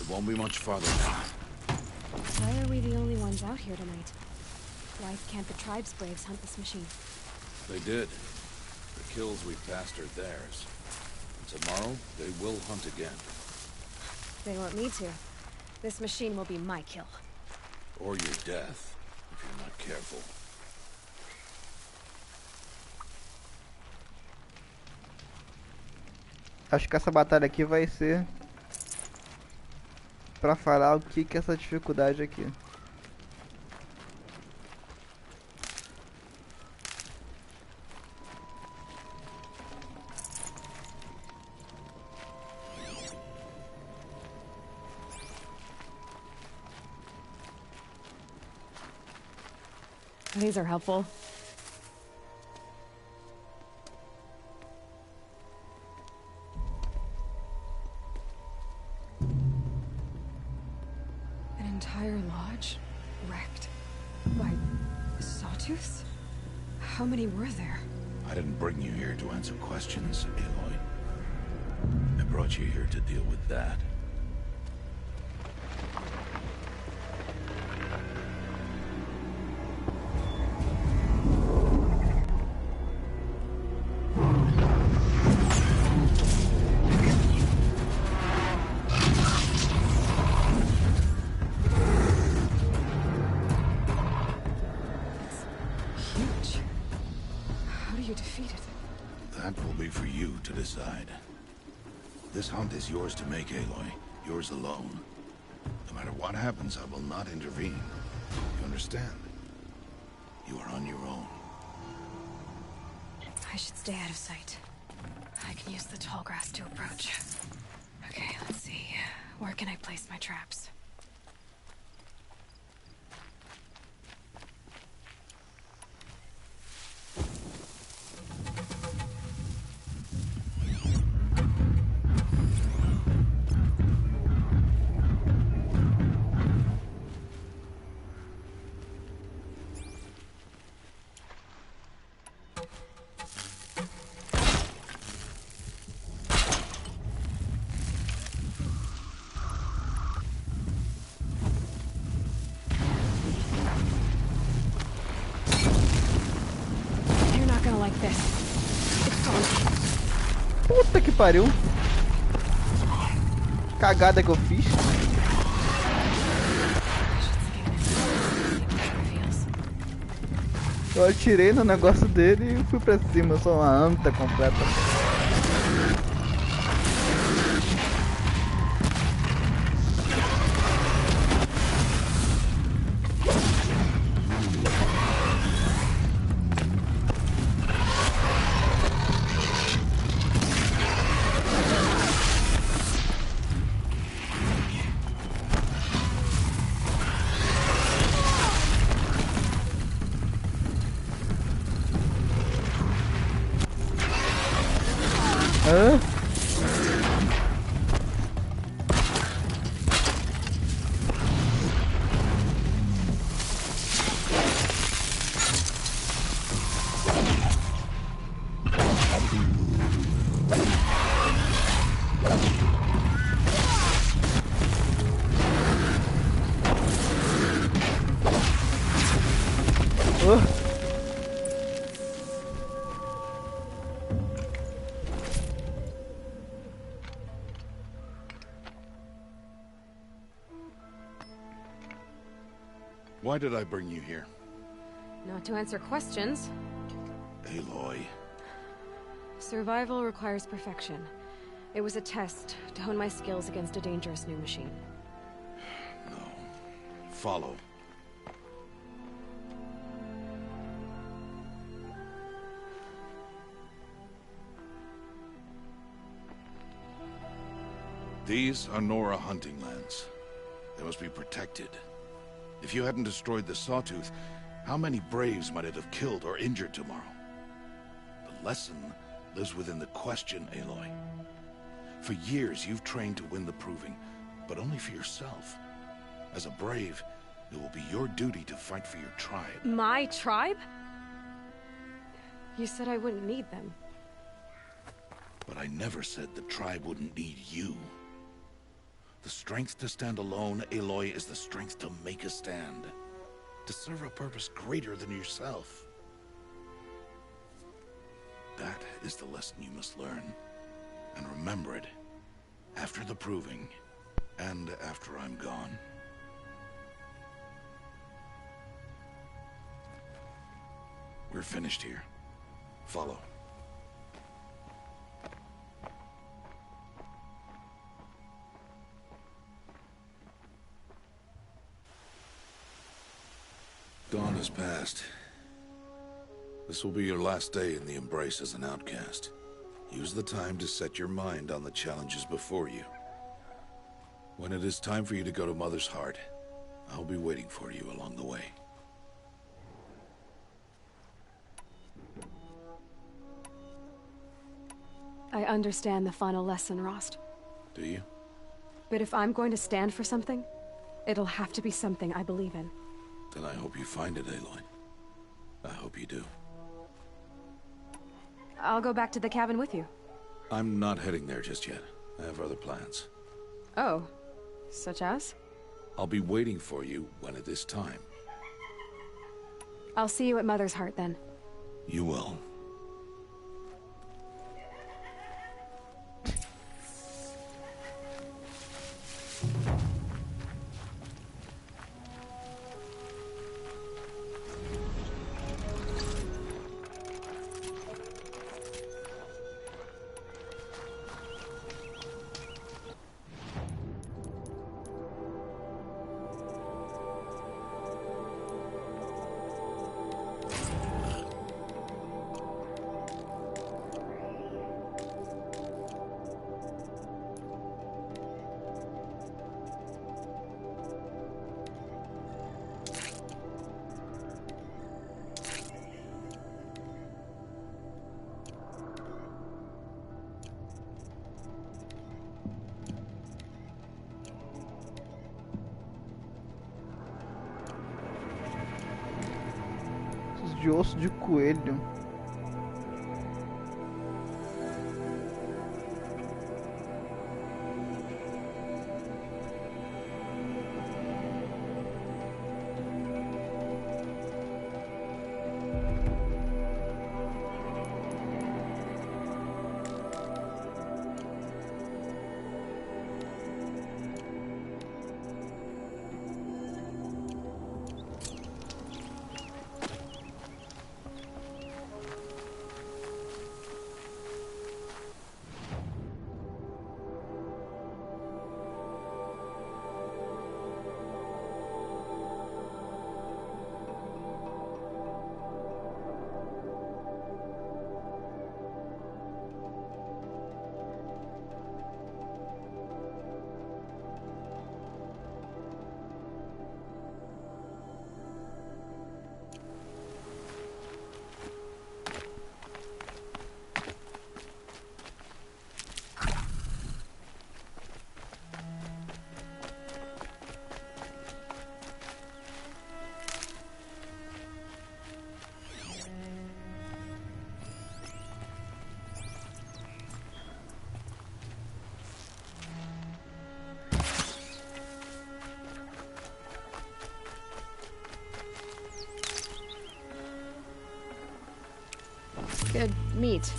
Won't be much farther now. Why are we the only ones out here tonight? Why can't the tribe's braves hunt this machine? They did. The kills we passed are theirs. Tomorrow, they will hunt again. They want me to. This machine will be my kill. Or your death, if you're not careful. Acho que essa batalha aqui vai ser pra falar o que é essa dificuldade aqui. These are helpful. An entire lodge wrecked by sawtooths? How many were there? I didn't bring you here to answer questions, Aloy. I brought you here to deal with that. This hunt is yours to make, Aloy. Yours alone. No matter what happens, I will not intervene. You understand? You are on your own. I should stay out of sight. I can use the tall grass to approach. Okay, let's see. Where can I place my traps? Puta que pariu. Cagada que eu fiz. Eu atirei no negócio dele e fui pra cima. Eu sou uma anta completa. Hã? Why did I bring you here? Not to answer questions. Aloy. Survival requires perfection. It was a test to hone my skills against a dangerous new machine. No. Follow. These are Nora hunting lands. They must be protected. If you hadn't destroyed the Sawtooth, how many Braves might it have killed or injured tomorrow? The lesson lives within the question, Aloy. For years, you've trained to win the Proving, but only for yourself. As a Brave, it will be your duty to fight for your tribe. My tribe? You said I wouldn't need them. But I never said the tribe wouldn't need you. The strength to stand alone, Aloy, is the strength to make a stand. To serve a purpose greater than yourself. That is the lesson you must learn. And remember it. After the Proving. And after I'm gone. We're finished here. Follow. Dawn has passed. This will be your last day in the Embrace as an outcast. Use the time to set your mind on the challenges before you. When it is time for you to go to Mother's Heart, I'll be waiting for you along the way. I understand the final lesson, Rost. Do you? But if I'm going to stand for something, it'll have to be something I believe in. Then I hope you find it, Aloy. I hope you do. I'll go back to the cabin with you. I'm not heading there just yet. I have other plans. Oh, such as? I'll be waiting for you when it is time. I'll see you at Mother's Heart then. You will. De osso de coelho. Good meat.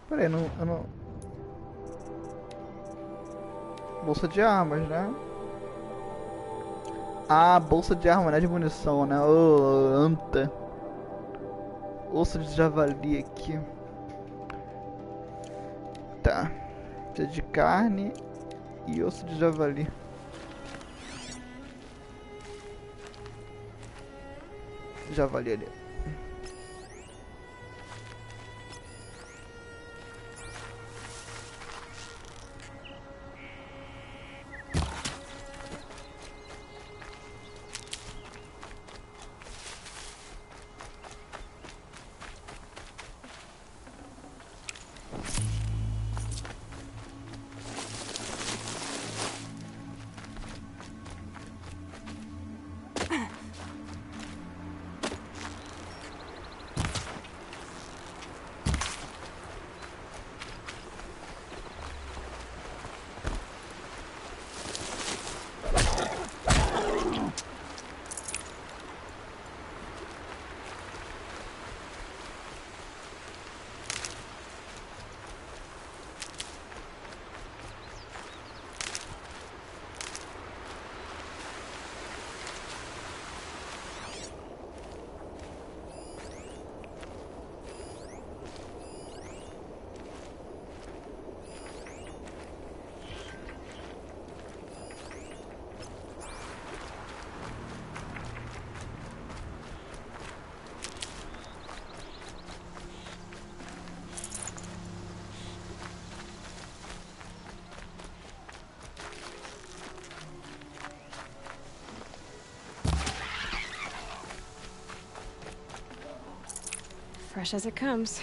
Peraí, eu não... Bolsa de armas, né? Ah, bolsa de arma, não é de munição, né? Ô, anta. Osso de javali aqui. Tá. Precisa de carne e osso de javali. Javali ali. Fresh as it comes.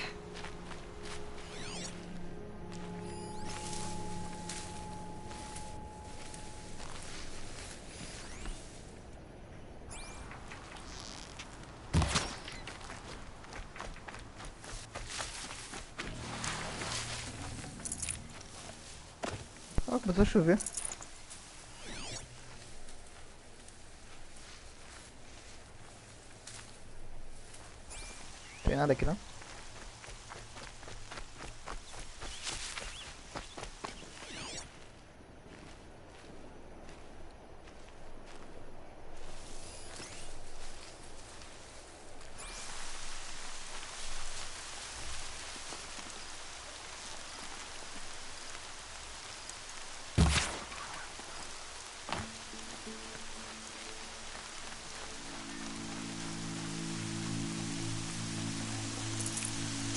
Ó, começou a chover. Tem nada aqui não?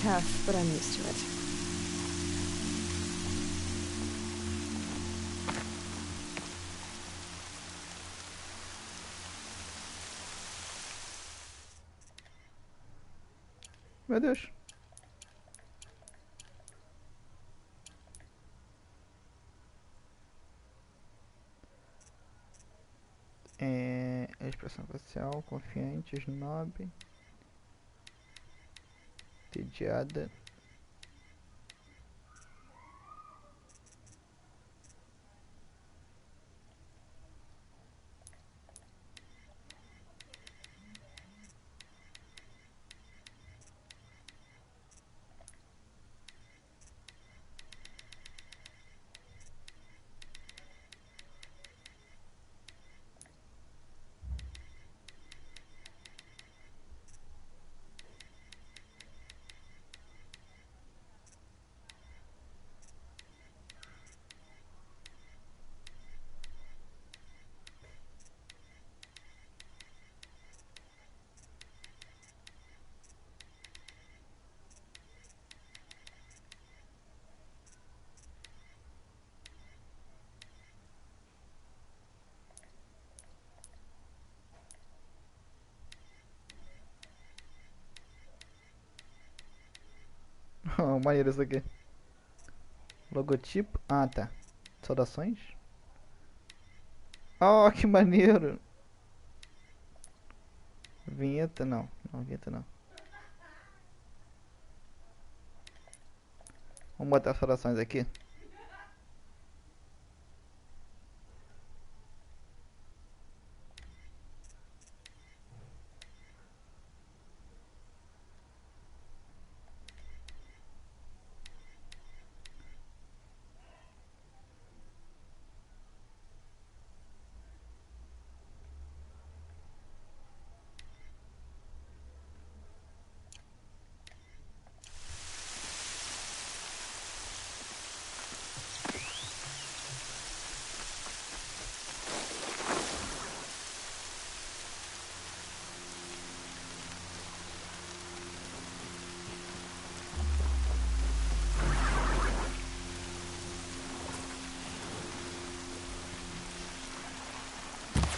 Tough, but I'm used to it. Meu Deus. Expressão facial, confiante, snob, entediada. Oh, maneiro isso aqui. Logotipo. Ah, tá. Saudações. Oh, que maneiro. Vinheta não. Não, vinheta não. Vamos botar as orações aqui.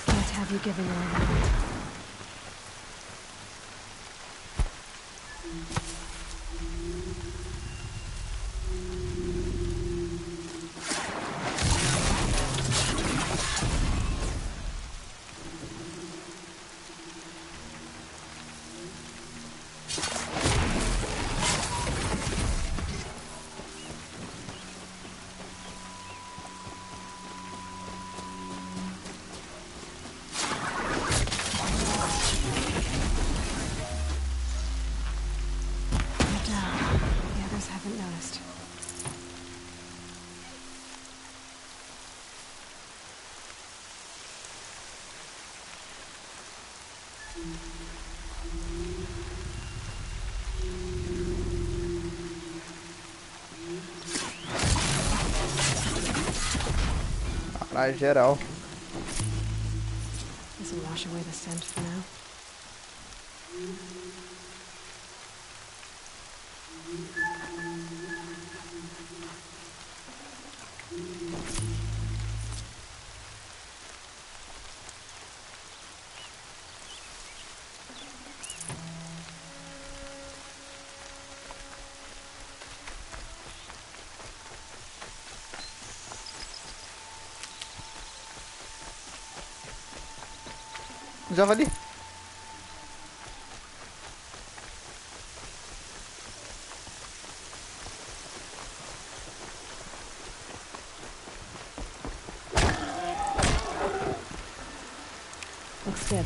What have you given all that? The others haven't noticed. Caralho, geral. This will wash away the scent for now. Javali. Looks good.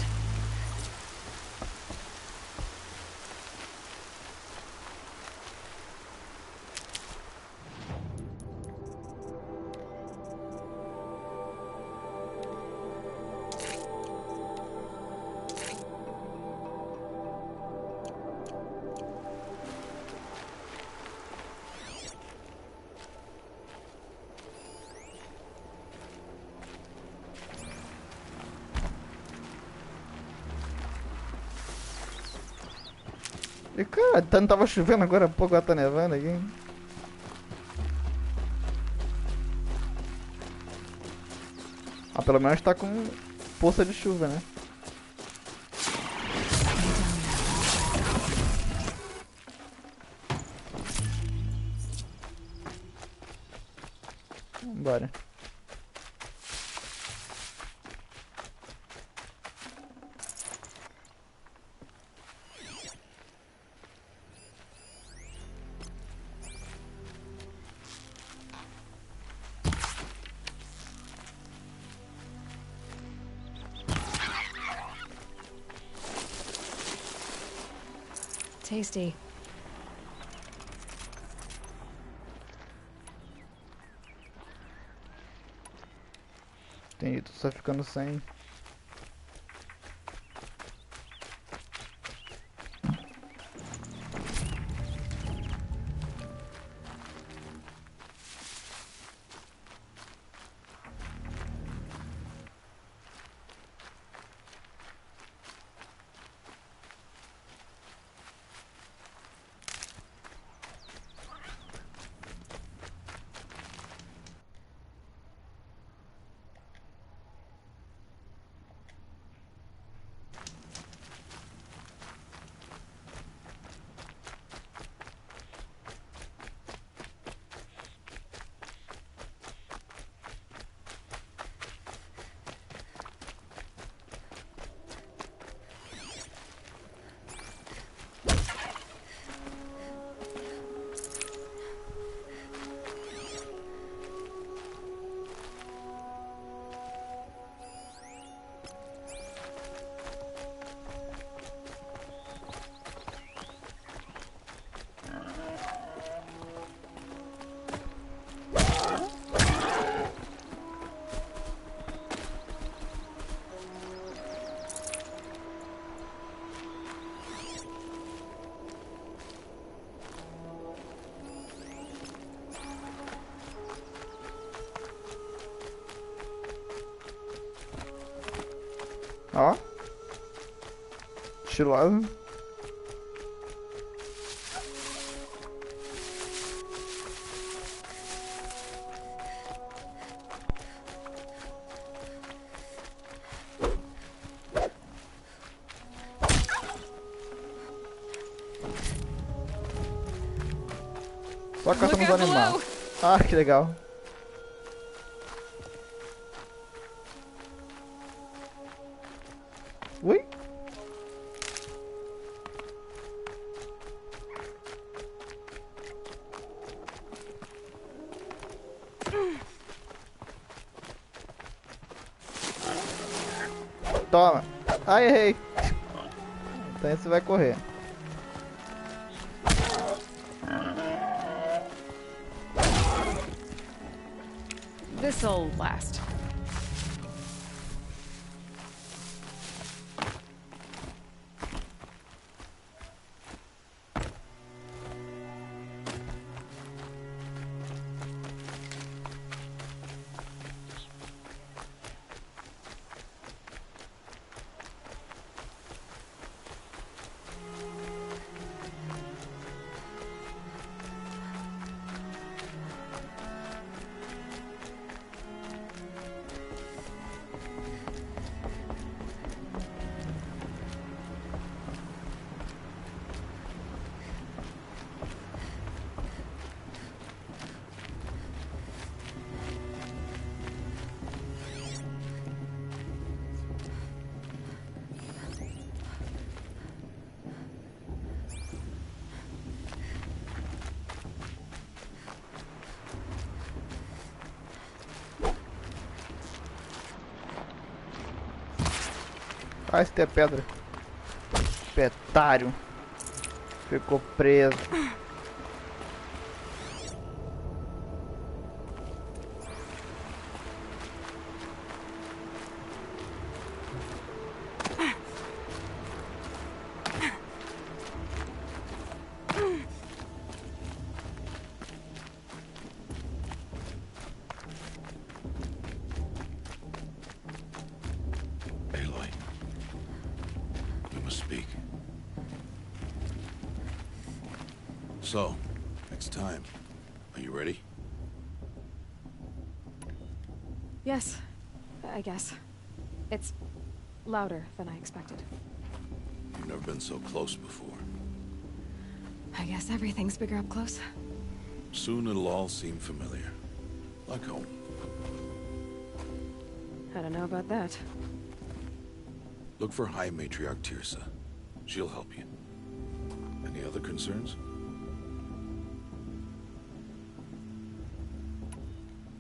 E cara, não tava chovendo agora há pouco, agora tá nevando aqui. Ah, pelo menos tá com poça de chuva, né? Vambora. Tasty. Entendi, tô só ficando sem. Ó. Estiloso. Só caçando os animais. Ah, que legal. Ui? Toma. Ai, errei. Então esse vai correr. This'll last. Ah, esse tem a pedra. Espetário. Ficou preso. So, next time. Are you ready? Yes, I guess. It's louder than I expected. You've never been so close before. I guess everything's bigger up close. Soon it'll all seem familiar. Like home. I don't know about that. Look for High Matriarch Tirsa. She'll help you. Any other concerns?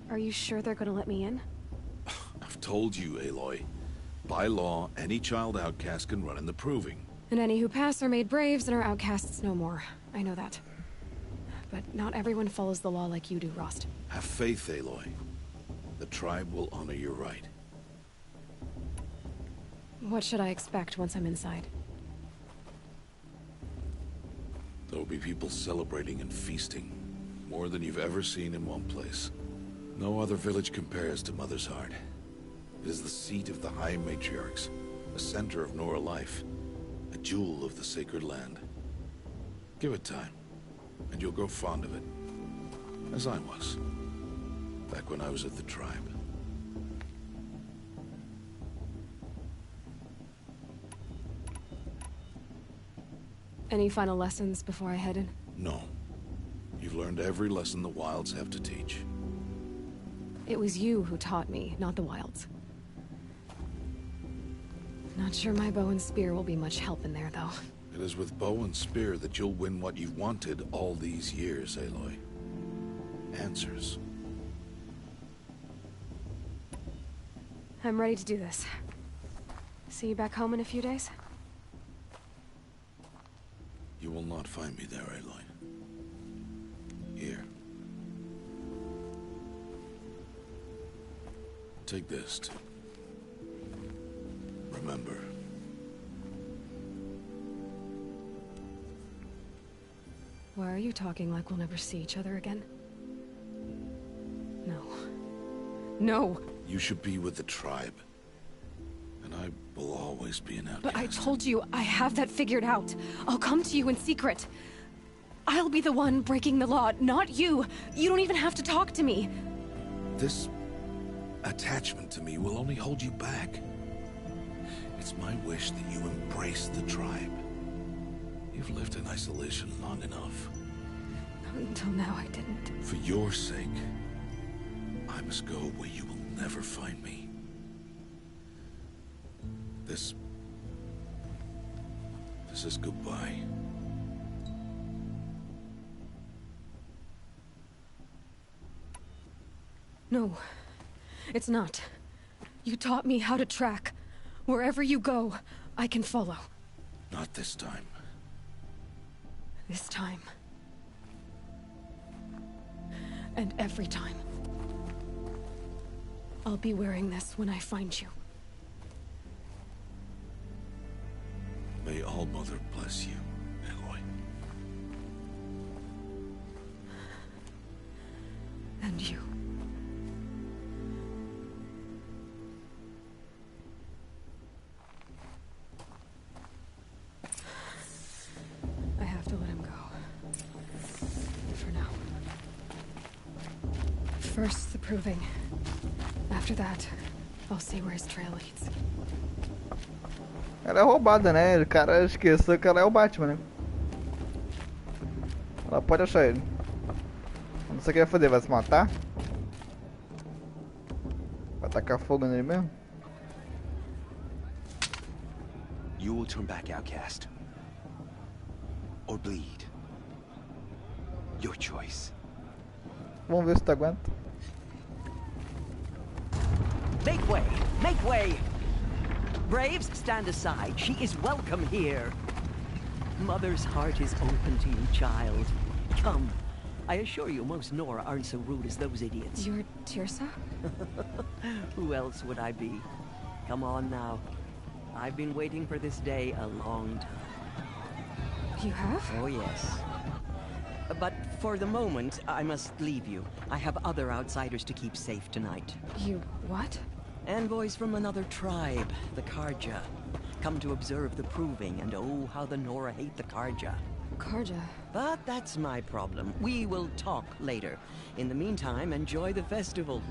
Are you sure they're gonna let me in? I've told you, Aloy. By law, any child outcast can run in the Proving. And any who pass are made braves and are outcasts no more. I know that. But not everyone follows the law like you do, Rost. Have faith, Aloy. The tribe will honor your right. What should I expect once I'm inside? There will be people celebrating and feasting. More than you've ever seen in one place. No other village compares to Mother's Heart. It is the seat of the High Matriarchs, a center of Nora life, a jewel of the sacred land. Give it time, and you'll grow fond of it. As I was, back when I was at the tribe. Any final lessons before I head in? No. You've learned every lesson the Wilds have to teach. It was you who taught me, not the Wilds. Not sure my bow and spear will be much help in there, though. It is with bow and spear that you'll win what you've wanted all these years, Aloy. Answers. I'm ready to do this. See you back home in a few days? You will not find me there, Aloy. Here. Take this to remember. Why are you talking like we'll never see each other again? No. No! You should be with the tribe. And I will always be an outcast. But I told you, I have that figured out. I'll come to you in secret. I'll be the one breaking the law, not you. You don't even have to talk to me. This attachment to me will only hold you back. It's my wish that you embrace the tribe. You've lived in isolation long enough. Until now, I didn't. For your sake, I must go where you will never find me. This is goodbye. No, it's not. You taught me how to track. Wherever you go, I can follow. Not this time. This time. And every time. I'll be wearing this when I find you. May All Mother bless you, Aloy. And you. I have to let him go. For now. First, the proving. After that, I'll see where his trail leads. Ela é roubada, né? O cara esqueceu que ela é o Batman, né? Ela pode achar ele. Não sei o que vai fazer, vai se matar? Vai tacar fogo nele mesmo? You will turn back outcast. Or bleed. Your choice. Vamos ver se tu aguenta. Make way! Make way! Braves, stand aside. She is welcome here. Mother's heart is open to you, child. Come. I assure you, most Nora aren't so rude as those idiots. You're Tirsa? Who else would I be? Come on now. I've been waiting for this day a long time. You have? Oh, yes. But for the moment, I must leave you. I have other outsiders to keep safe tonight. You what? Envoys from another tribe, the Karja. Come to observe the proving, and oh, how the Nora hate the Karja. Karja? But that's my problem. We will talk later. In the meantime, enjoy the festival.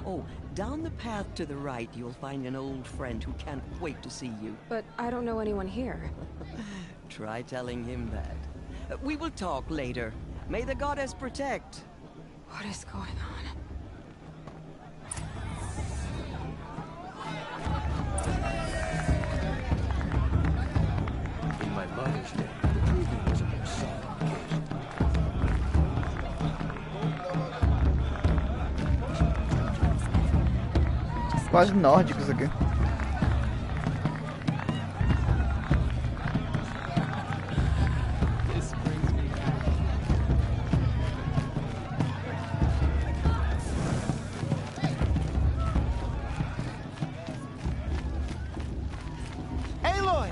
Oh, down the path to the right, you'll find an old friend who can't wait to see you. But I don't know anyone here. Try telling him that. We will talk later. May the goddess protect. What is going on? In my mother's day, the proving was a more solemn occasion. Quase nórdico isso aqui. Aloy!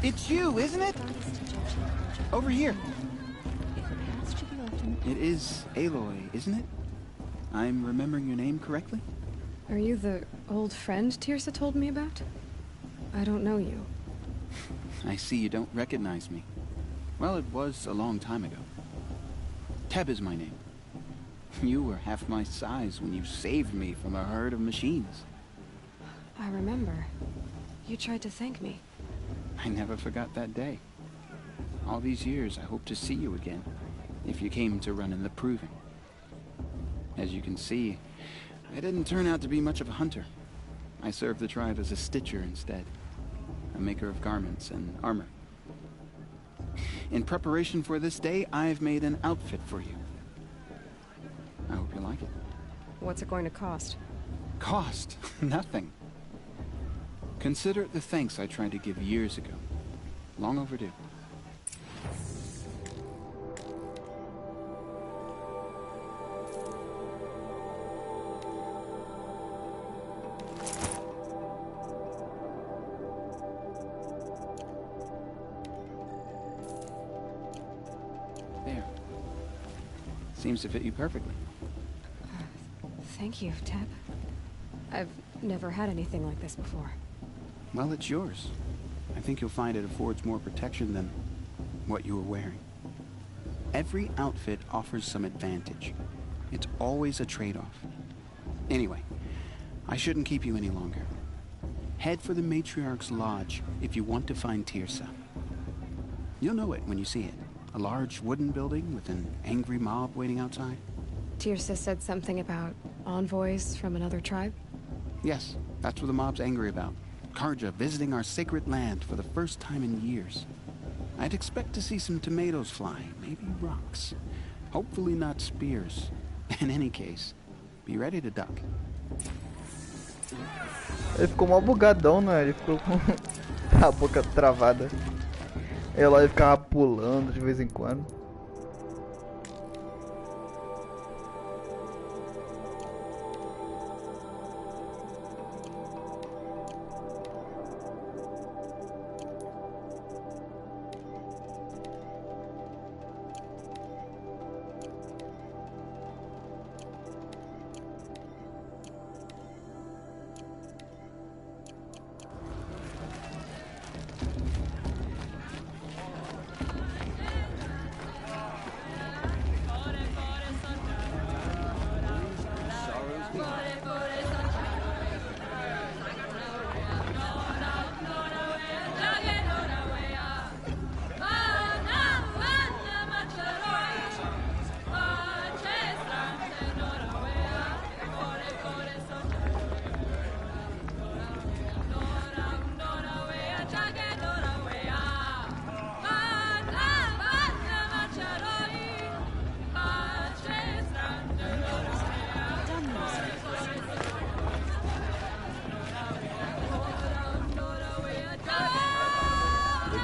It's you, isn't it? Over here. It is Aloy, isn't it? I'm remembering your name correctly? Are you the old friend Tirsa told me about? I don't know you. I see you don't recognize me. Well, it was a long time ago. Teb is my name. You were half my size when you saved me from a herd of machines. I remember. You tried to thank me. I never forgot that day. All these years, I hope to see you again, if you came to run in the proving. As you can see, I didn't turn out to be much of a hunter. I served the tribe as a stitcher instead, a maker of garments and armor. In preparation for this day, I've made an outfit for you. I hope you like it. What's it going to cost? Cost? Nothing. Consider it the thanks I tried to give years ago. Long overdue. There. Seems to fit you perfectly. Thank you, Teb. I've never had anything like this before. Well, it's yours. I think you'll find it affords more protection than what you were wearing. Every outfit offers some advantage. It's always a trade-off. Anyway, I shouldn't keep you any longer. Head for the Matriarch's Lodge if you want to find Tirsa. You'll know it when you see it. A large wooden building with an angry mob waiting outside. Tirsa said something about envoys from another tribe? Yes, that's what the mob's angry about. Karja visiting our sacred land for the first time in years. I'd expect to see some tomatoes fly, maybe rocks. Hopefully not spears. In any case, be ready to duck. Ele ficou mó bugadão, né? Ele ficou com a boca travada. Ela ficava pulando de vez em quando.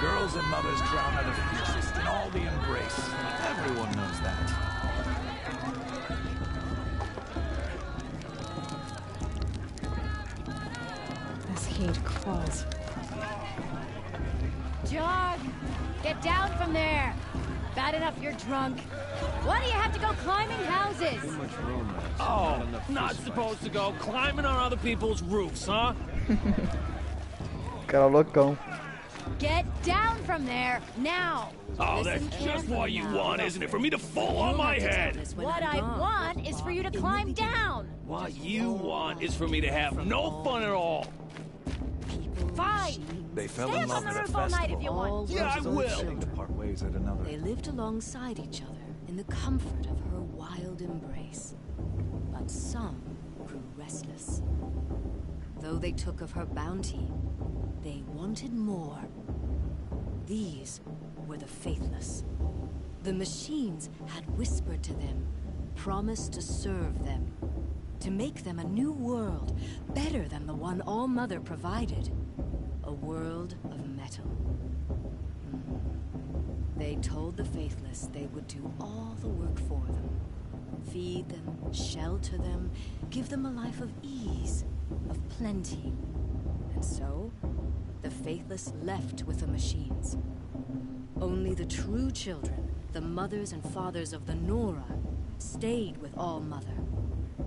Girls and mothers crown are the fiercest in all the embrace. Everyone knows that. This heat calls. Jog! Get down from there! Bad enough you're drunk. Why do you have to go climbing houses? Too much romance. Oh, enough not fist supposed to go climbing on other people's roofs, huh? Cara loucão. Get down from there, now! Oh, that's just what you want, isn't it? For me to fall on my head! What I want is for you to climb down! What you want is for me to have no fun at all. Fine! They fell Stay in up on love the at a roof all night if festival. you want. Yeah, I will! To part ways at another. They lived alongside each other in the comfort of her wild embrace. But some grew restless. Though they took of her bounty, they wanted more. These were the faithless. The machines had whispered to them, promised to serve them, to make them a new world, better than the one All-Mother provided. A world of metal. They told the faithless they would do all the work for them. Feed them, shelter them, give them a life of ease, of plenty. And so, the faithless left with the machines. Only the true children, the mothers and fathers of the Nora, stayed with All-Mother.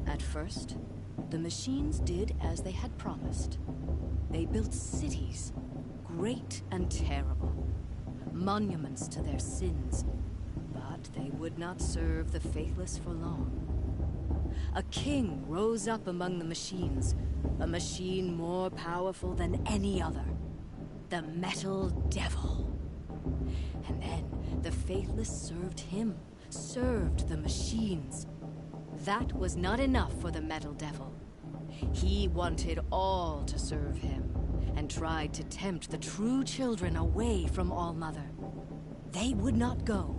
At first, the machines did as they had promised. They built cities, great and terrible, monuments to their sins, but they would not serve the faithless for long. A king rose up among the machines, a machine more powerful than any other. The Metal Devil. And then the faithless served him, served the machines. That was not enough for the Metal Devil. He wanted all to serve him, and tried to tempt the true children away from All-Mother. They would not go.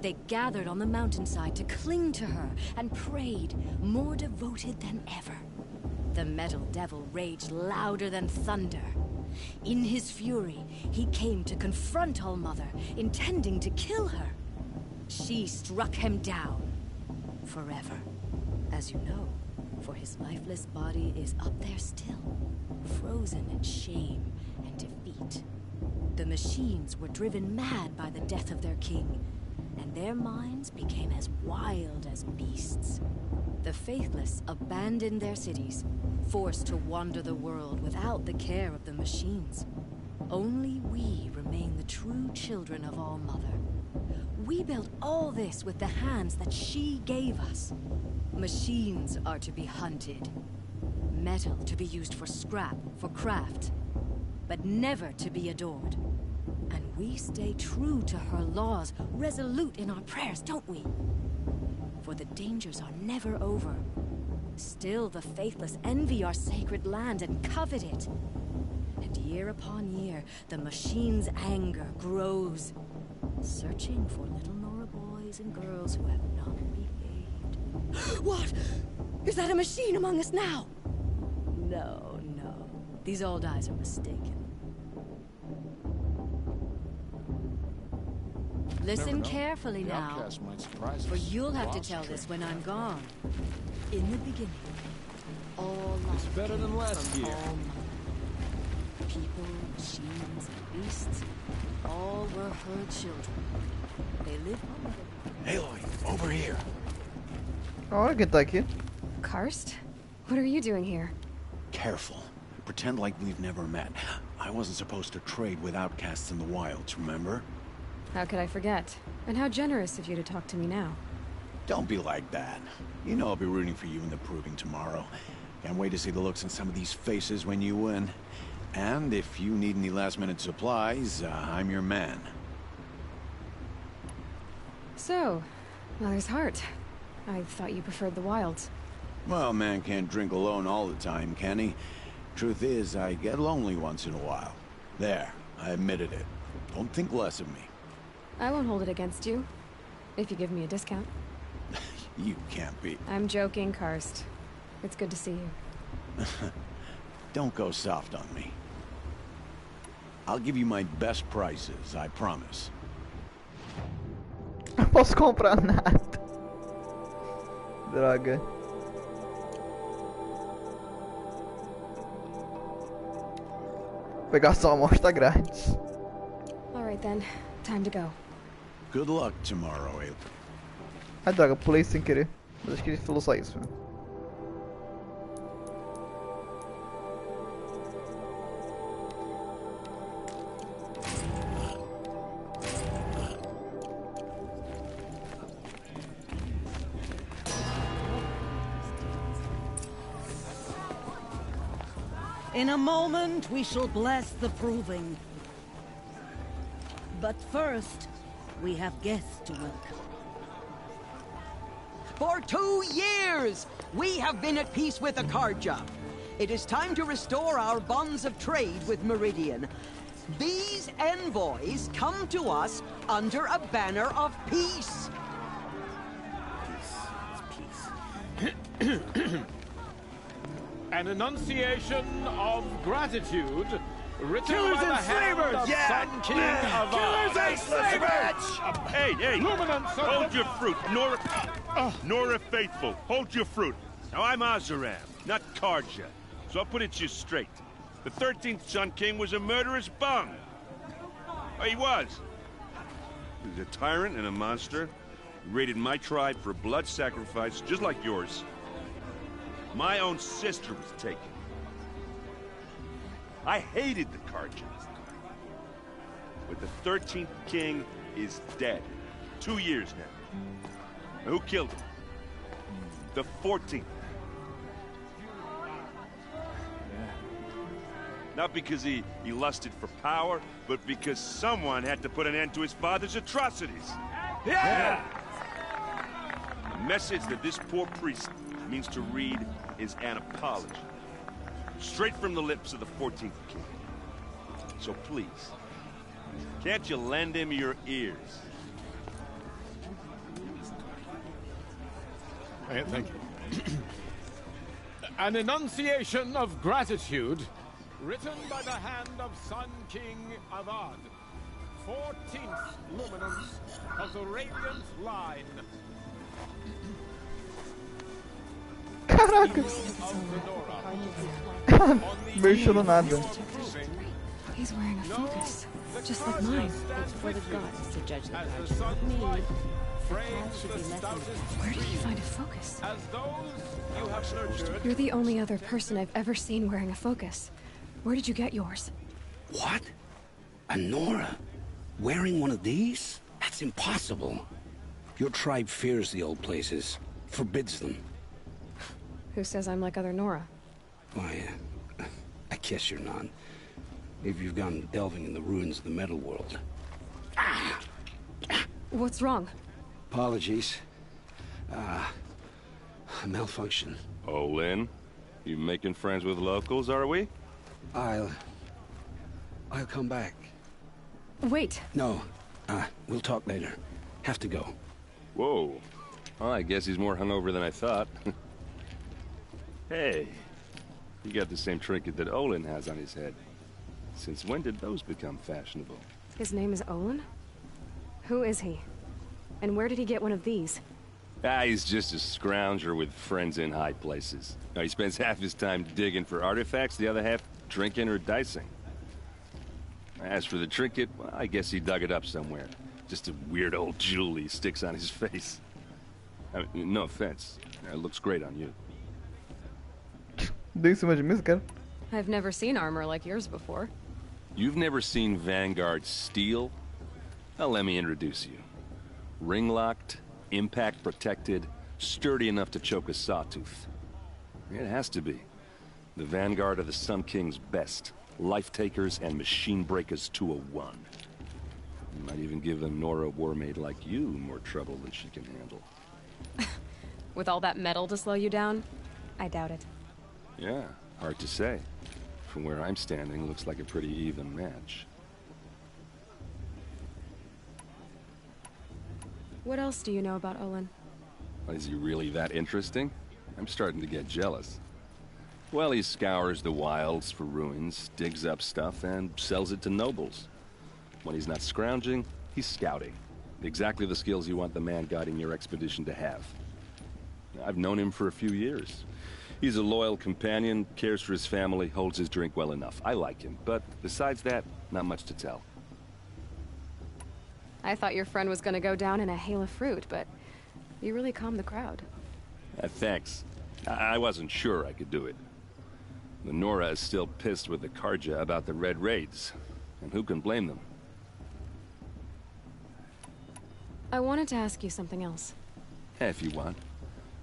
They gathered on the mountainside to cling to her, and prayed, more devoted than ever. The metal devil raged louder than thunder. In his fury, he came to confront All-Mother, intending to kill her. She struck him down. Forever. As you know, for his lifeless body is up there still, frozen in shame and defeat. The machines were driven mad by the death of their king, and their minds became as wild as beasts. The faithless abandoned their cities, forced to wander the world without the care of the machines. Only we remain the true children of All-Mother. We built all this with the hands that she gave us. Machines are to be hunted. Metal to be used for scrap, for craft. But never to be adored. And we stay true to her laws, resolute in our prayers, don't we? For the dangers are never over. Still the faithless envy our sacred land and covet it. And year upon year, the machine's anger grows, searching for little Nora boys and girls who have not behaved. What? Is that a machine among us now? No, no. These old eyes are mistaken. Listen carefully now, for you'll have to tell this when I'm gone. In the beginning, all life It's better than last year. People, machines, and beasts, all were her children. They lived on the... Aloy, over here. Olha quem tá aqui. Karst? What are you doing here? Careful. Pretend like we've never met. I wasn't supposed to trade with outcasts in the wilds, remember? How could I forget? And how generous of you to talk to me now. Don't be like that. You know I'll be rooting for you in the proving tomorrow. Can't wait to see the looks on some of these faces when you win. And if you need any last-minute supplies, I'm your man. So, Mother's Heart. I thought you preferred the wilds. Well, man can't drink alone all the time, can he? Truth is, I get lonely once in a while. There, I admitted it. Don't think less of me. I won't hold it against you, if you give me a discount. You can't be. I'm joking, Karst. It's good to see you. Don't go soft on me. I'll give you my best prices, I promise. Não posso comprar nada. Droga. Pegar só a amostra grátis. Alright then, time to go. Good luck tomorrow, Aloy. Ai droga, pulei sem querer. Mas acho que ele falou só isso. In a moment, we shall bless the proving. But first, we have guests to welcome. For 2 years, we have been at peace with Akarja. It is time to restore our bonds of trade with Meridian. These envoys come to us under a banner of peace. An enunciation of gratitude written Killers by the and hand slavers! of Yeah! Sun King Yeah! of Killers and slavers! Hey, hey! Luminance of Hold the- your fruit, Nora Faithful. Hold your fruit. Now I'm Azaram, not Karja, so I'll put it to you straight. The 13th Sun King was a murderous bum. Oh, he was. He was a tyrant and a monster. He raided my tribe for blood sacrifice, just like yours. My own sister was taken. I hated the Karjas. But the 13th king is dead. 2 years now. Now, who killed him? The 14th. Not because he lusted for power, but because someone had to put an end to his father's atrocities. Yeah! The message that this poor priest means to read is an apology. Straight from the lips of the 14th king. So please, can't you lend him your ears? Thank you. An enunciation of gratitude, written by the hand of Sun King Avad, 14th luminance of the Radiant Line. Caraca! Mexeu no nada. He's wearing a focus, just like mine. It's for the gods to judge the Guardian, not me. The path should be less than Where did he find a focus? As those you have nurtured. You're the only other person I've ever seen wearing a focus. Where did you get yours? What? A Nora? Wearing one of these? That's impossible. Your tribe fears the old places, forbids them. Who says I'm like other Nora? Why, I guess you're not. If you've gone delving in the ruins of the metal world. What's wrong? Apologies. A malfunction. Oh, Lynn? You making friends with locals, are we? I'll come back. Wait. No. We'll talk later. Have to go. Whoa. Well, I guess he's more hungover than I thought. Hey. You got the same trinket that Olin has on his head. Since when did those become fashionable? His name is Olin? Who is he? And where did he get one of these? He's just a scrounger with friends in high places. Now, he spends half his time digging for artifacts, the other half drinking or dicing. As for the trinket, well, I guess he dug it up somewhere. Just a weird old jewel he sticks on his face. I mean, no offense. It looks great on you. Dei so much miss, cara. I've never seen armor like yours before. You've never seen Vanguard steel? Well, let me introduce you. Ring-locked, impact-protected, sturdy enough to choke a sawtooth. It has to be. The Vanguard of the Sun King's best. Life-takers and machine-breakers to a one. You might even give a Nora warmaid like you more trouble than she can handle. With all that metal to slow you down? I doubt it. Yeah, hard to say. From where I'm standing, looks like a pretty even match. What else do you know about Olin? Is he really that interesting? I'm starting to get jealous. Well, he scours the wilds for ruins, digs up stuff, and sells it to nobles. When he's not scrounging, he's scouting. Exactly the skills you want the man guiding your expedition to have. I've known him for a few years. He's a loyal companion, cares for his family, holds his drink well enough. I like him, but besides that, not much to tell. I thought your friend was gonna go down in a hail of fruit, but you really calmed the crowd. Thanks. I wasn't sure I could do it. The Nora is still pissed with the Karja about the Red Raids, and who can blame them? I wanted to ask you something else. If you want.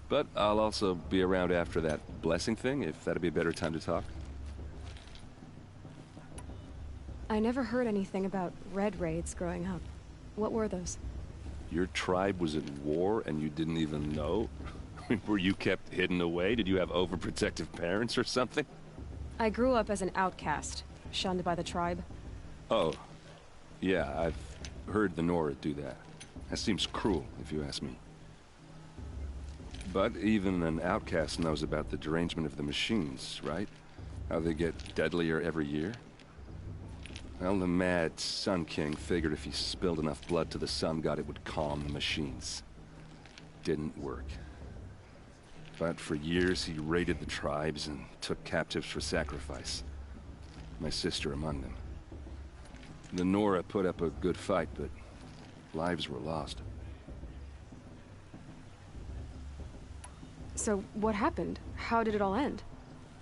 But I'll also be around after that blessing thing, if that'd be a better time to talk. I never heard anything about Red Raids growing up. What were those? Your tribe was at war and you didn't even know? Were you kept hidden away? Did you have overprotective parents or something? I grew up as an outcast, shunned by the tribe. Oh. Yeah, I've heard the Nora do that. That seems cruel, if you ask me. But even an outcast knows about the derangement of the machines, right? How they get deadlier every year? Well, the mad Sun King figured if he spilled enough blood to the Sun God, it would calm the machines. Didn't work. But for years, he raided the tribes and took captives for sacrifice. My sister among them. The Nora put up a good fight, but lives were lost. So, what happened? How did it all end?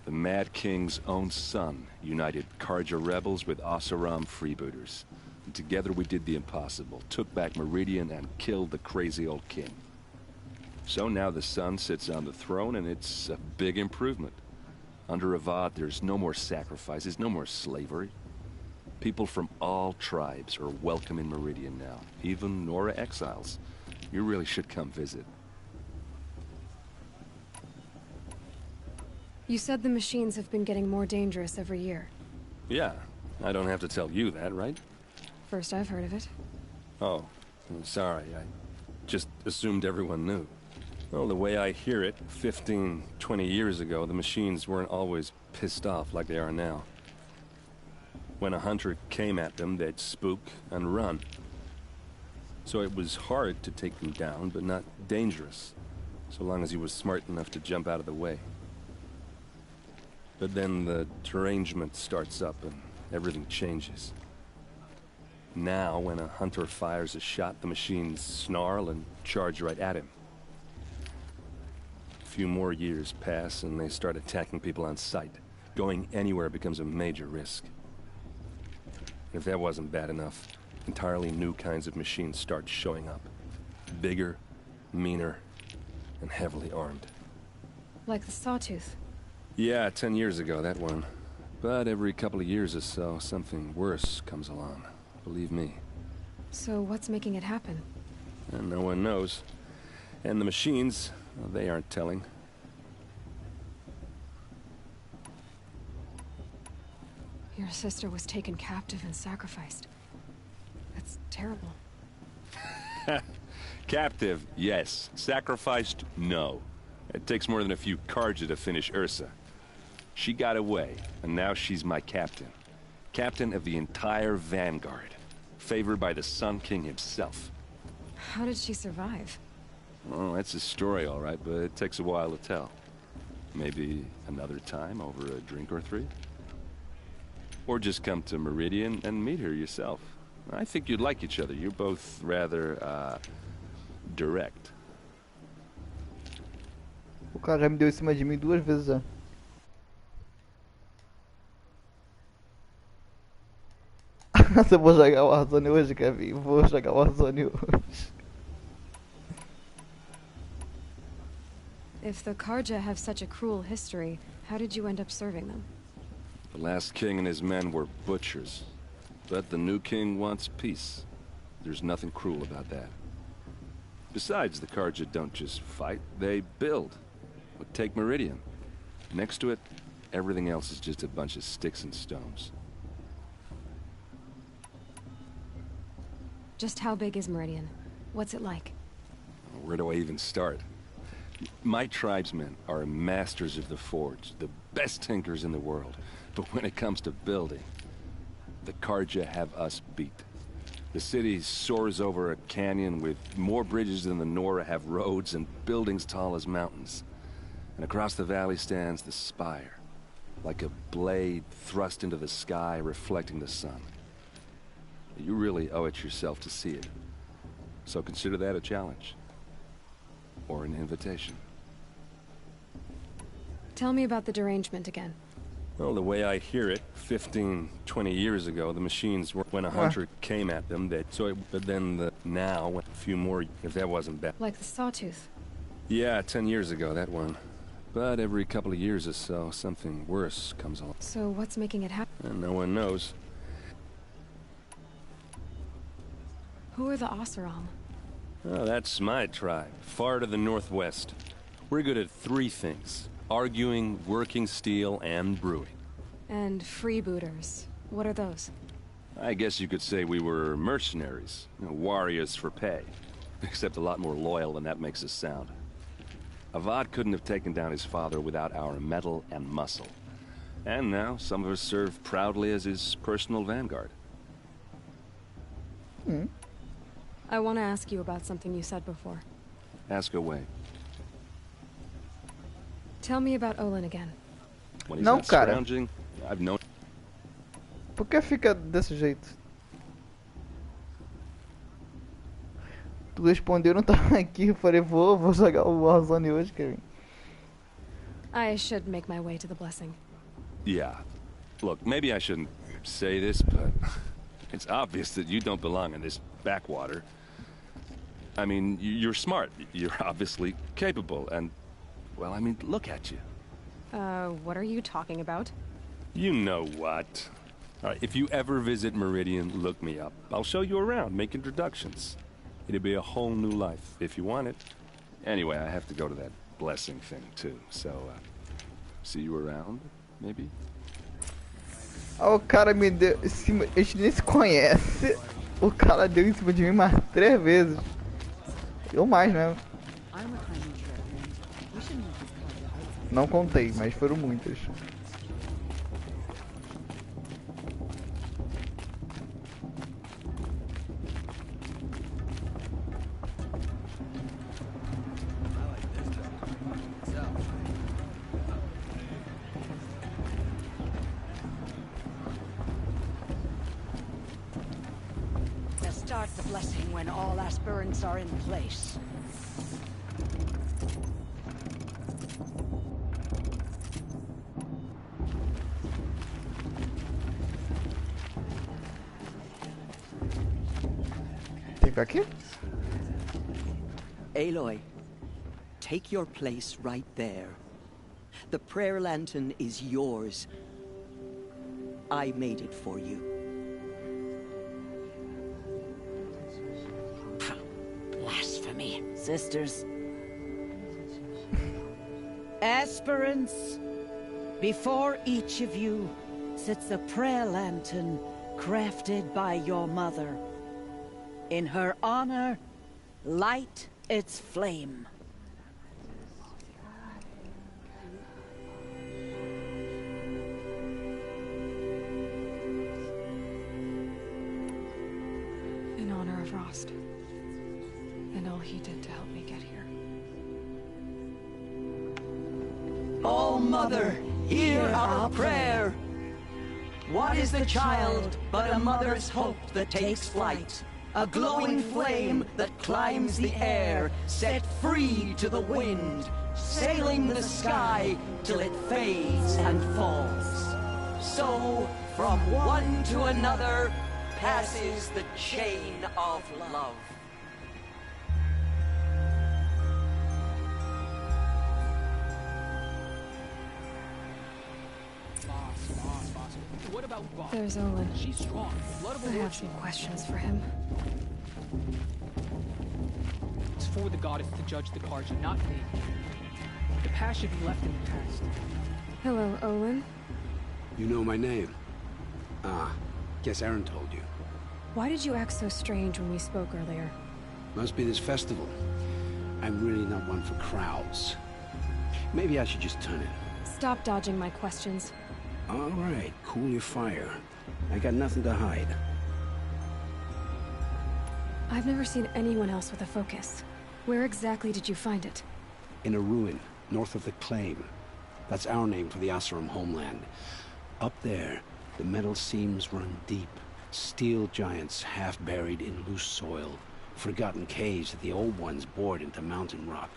The Mad King's own son united Karja rebels with Oseram freebooters. And together we did the impossible, took back Meridian and killed the crazy old king. So now the son sits on the throne and it's a big improvement. Under Avad, there's no more sacrifices, no more slavery. People from all tribes are welcome in Meridian now, even Nora exiles. You really should come visit. You said the machines have been getting more dangerous every year. Yeah, I don't have to tell you that, right? First I've heard of it. Oh, I'm sorry. I just assumed everyone knew. Well, the way I hear it, 15, 20 years ago, the machines weren't always pissed off like they are now. When a hunter came at them, they'd spook and run. So it was hard to take them down, but not dangerous, so long as he was smart enough to jump out of the way. But then the derangement starts up and everything changes. Now, when a hunter fires a shot, the machines snarl and charge right at him. A few more years pass and they start attacking people on sight. Going anywhere becomes a major risk. If that wasn't bad enough, entirely new kinds of machines start showing up. Bigger, meaner, and heavily armed. Like the Sawtooth. Yeah, 10 years ago, that one. But every couple of years or so, something worse comes along. Believe me. So what's making it happen? And no one knows. And the machines, well, they aren't telling. Your sister was taken captive and sacrificed. That's terrible. Captive, yes. Sacrificed, no. It takes more than a few Karja to finish Ursa. She got away, and now she's my captain. Captain of the entire Vanguard. Favored by the Sun King himself. How did she survive? Oh, that's a story, all right, but it takes a while to tell. Maybe another time over a drink or three? Or just come to Meridian and meet her yourself. I think you'd like each other. You're both rather, direct. O cara já me deu em cima de mim 2 vezes já. Nossa, eu vou jogar o Warzone hoje, Kevin. Vou jogar o Warzone hoje. If the Karja have such a cruel history, how did you end up serving them? The last king and his men were butchers. But the new king wants peace. There's nothing cruel about that. Besides, the Karja don't just fight, they build. Take Meridian. Next to it, everything else is just a bunch of sticks and stones. Just how big is Meridian? What's it like? Where do I even start? My tribesmen are masters of the forge, the best tinkers in the world. But when it comes to building, the Karja have us beat. The city soars over a canyon with more bridges than the Nora have roads and buildings tall as mountains. And across the valley stands the spire, like a blade thrust into the sky reflecting the sun. You really owe it yourself to see it. So consider that a challenge. Or an invitation. Tell me about the derangement again. Well, the way I hear it, 15, 20 years ago, the machines were... When a hunter came at them, they... But then now, a few more... If that wasn't bad... Like the Sawtooth. Yeah, 10 years ago, that one. But every couple of years or so, something worse comes along. So what's making it happen? And no one knows. Who are the Oseram? Oh, that's my tribe, far to the northwest. We're good at 3 things. Arguing, working steel, and brewing. And freebooters. What are those? I guess you could say we were mercenaries. Warriors for pay. Except a lot more loyal than that makes us sound. Avad couldn't have taken down his father without our metal and muscle. And now, some of us serve proudly as his personal vanguard. I want to ask you about something you said before. Ask away. Tell me about Olin again. When he's not scrounging, I've known... Por que fica desse jeito? Tu respondeu, não tava aqui. Eu falei, vou jogar o Warzone hoje, Kevin. I should make my way to the blessing. Yeah. Look, maybe I shouldn't say this, but it's obvious that you don't belong in this backwater. I mean, you're smart. You're obviously capable, and... Well, I mean, look at you. What are you talking about? You know what. All right, if you ever visit Meridian, look me up. I'll show you around, make introductions. It'll be a whole new life, if you want it. Anyway, I have to go to that blessing thing, too. So, see you around, maybe? O cara me deu em cima... A gente nem se conhece. O cara deu em cima de mim mais 3 vezes. Ou mais, né? Não contei, mas foram muitas. Let's start the blessing when all aspirants are in place. Tem aqui? Aloy, take your place right there. The prayer lantern is yours. I made it for you. Blasphemy, sisters. Aspirants, before each of you sits a prayer lantern crafted by your mother. In her honor, light its flame. In honor of Rost. And all he did to help me get here. All Mother, hear our prayer. What is the child but a mother's hope that takes flight? A glowing flame that climbs the air, set free to the wind, sailing the sky till it fades and falls. So, from one to another, passes the chain of love. What about Bufd? There's Olin. She's strong. Blood of a I have lord. some questions for him. It's for the goddess to judge the Karja, not me. The past should be left in the past. Hello, Olin. You know my name? Ah, guess Aaron told you. Why did you act so strange when we spoke earlier? Must be this festival. I'm really not one for crowds. Maybe I should just turn it. Stop dodging my questions. All right, cool your fire. I got nothing to hide. I've never seen anyone else with a focus. Where exactly did you find it? In a ruin, north of the Claim. That's our name for the Oseram homeland. Up there, the metal seams run deep. Steel giants half buried in loose soil. Forgotten caves that the old ones bored into mountain rock.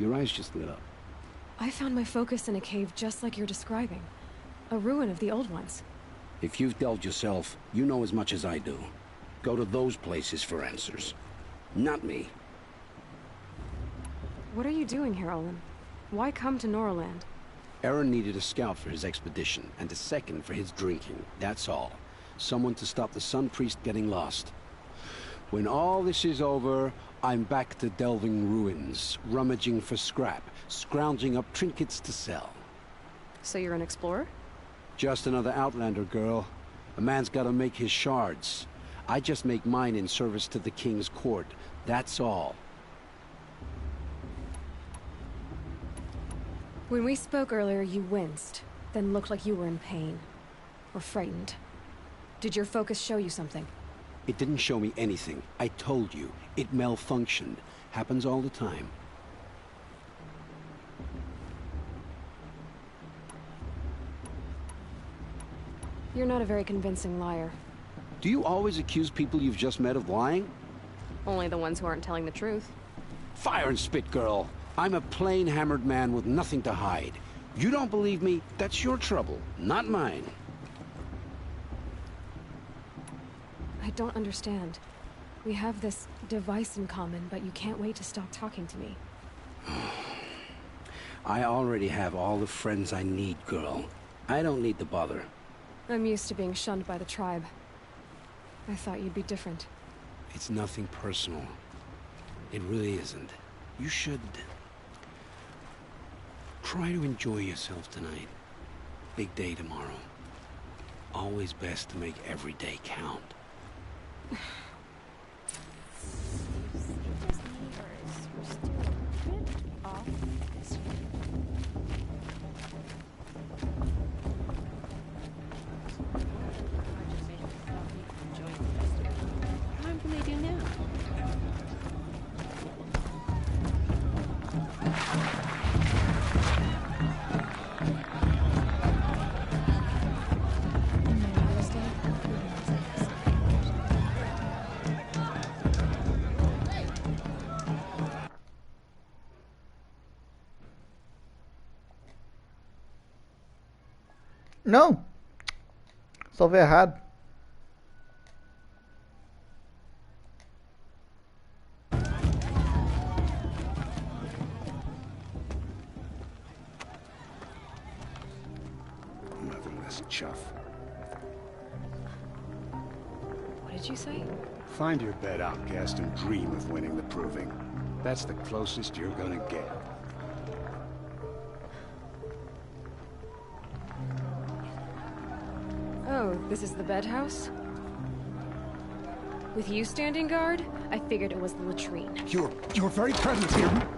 Your eyes just lit up. I found my focus in a cave just like you're describing. A ruin of the old ones. If you've delved yourself, you know as much as I do. Go to those places for answers. Not me. What are you doing here, Olin? Why come to Norland? Aaron needed a scout for his expedition, and a second for his drinking. That's all. Someone to stop the Sun Priest getting lost. When all this is over, I'm back to delving ruins, rummaging for scrap, scrounging up trinkets to sell. So you're an explorer? Just another Outlander, girl. A man's gotta make his shards. I just make mine in service to the King's court. That's all. When we spoke earlier, you winced, then looked like you were in pain. Or frightened. Did your focus show you something? It didn't show me anything. I told you. It malfunctioned. Happens all the time. You're not a very convincing liar. Do you always accuse people you've just met of lying? Only the ones who aren't telling the truth. Fire and spit, girl. I'm a plain hammered man with nothing to hide. You don't believe me? That's your trouble, not mine. I don't understand. We have this device in common, but you can't wait to stop talking to me. I already have all the friends I need, girl. I don't need the bother. I'm used to being shunned by the tribe. I thought you'd be different. It's nothing personal. It really isn't. You should... try to enjoy yourself tonight. Big day tomorrow. Always best to make every day count. Não! Salvei errado. Motherless chuff. What did you say? Find your bed, outcast, and dream of winning the proving. That's the closest you're gonna get. Oh, this is the bed house? With you standing guard, I figured it was the latrine. Your very presence here.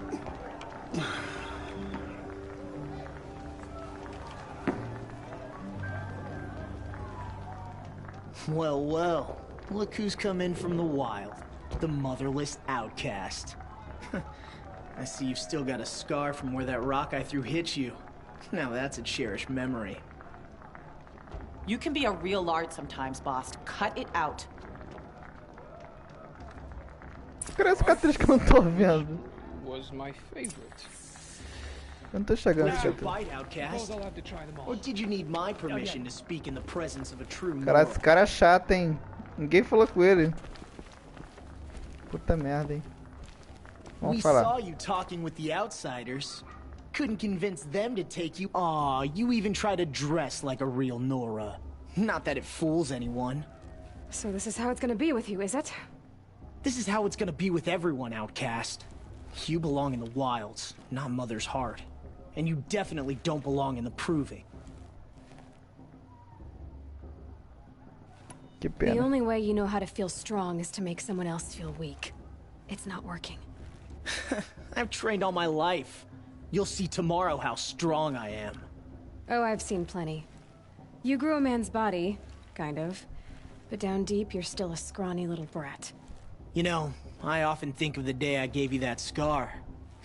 Well, well. Look who's come in from the wild. The motherless outcast. I see you've still got a scar from where that rock I threw hit you. Now that's a cherished memory. You can be a real lard sometimes, boss. Cut it out. Cadê a cicatriz que eu não tô vendo? Was my favorite. Eu não tô chegando, Where's your cicatriz. bite, outcast? Or did you need my permission to speak in the presence of a true Caralho, esse cara é chato, hein? Ninguém falou com ele. Puta merda, hein? Vamos We falar. saw you talking with the outsiders. Couldn't convince them to take you. Aw, you even try to dress like a real Nora. Not that it fools anyone. So this is how it's gonna be with you, is it? This is how it's gonna be with everyone, outcast. You belong in the wilds, not Mother's heart. And you definitely don't belong in the proving. Que The pena. only way you know how to feel strong is to make someone else feel weak. It's not working. I've trained all my life. You'll see tomorrow how strong I am. Oh, I've seen plenty. You grew a man's body, kind of. But down deep, you're still a scrawny little brat. You know, I often think of the day I gave you that scar.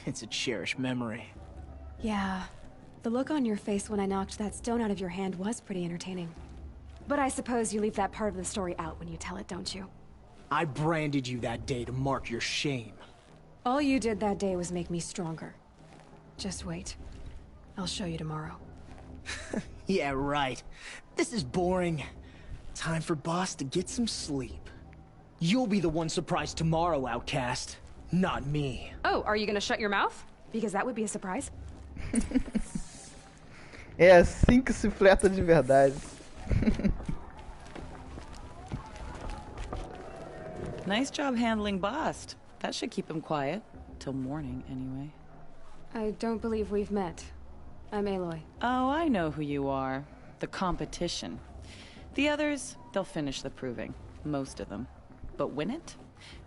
It's a cherished memory. Yeah. The look on your face when I knocked that stone out of your hand was pretty entertaining. But I suppose you leave that part of the story out when you tell it, don't you? I branded you that day to mark your shame. All you did that day was make me stronger. Just wait. I'll show you tomorrow. Yeah, right. This is boring. Time for Boss to get some sleep. You'll be the one surprised tomorrow, outcast. Not me. Oh, are you gonna shut your mouth? Because that would be a surprise. É assim que se fleta de verdade. Nice job handling Bust. That should keep him quiet. Till morning, anyway. I don't believe we've met. I'm Aloy. Oh, I know who you are. The competition. The others, they'll finish the proving. Most of them. But win it?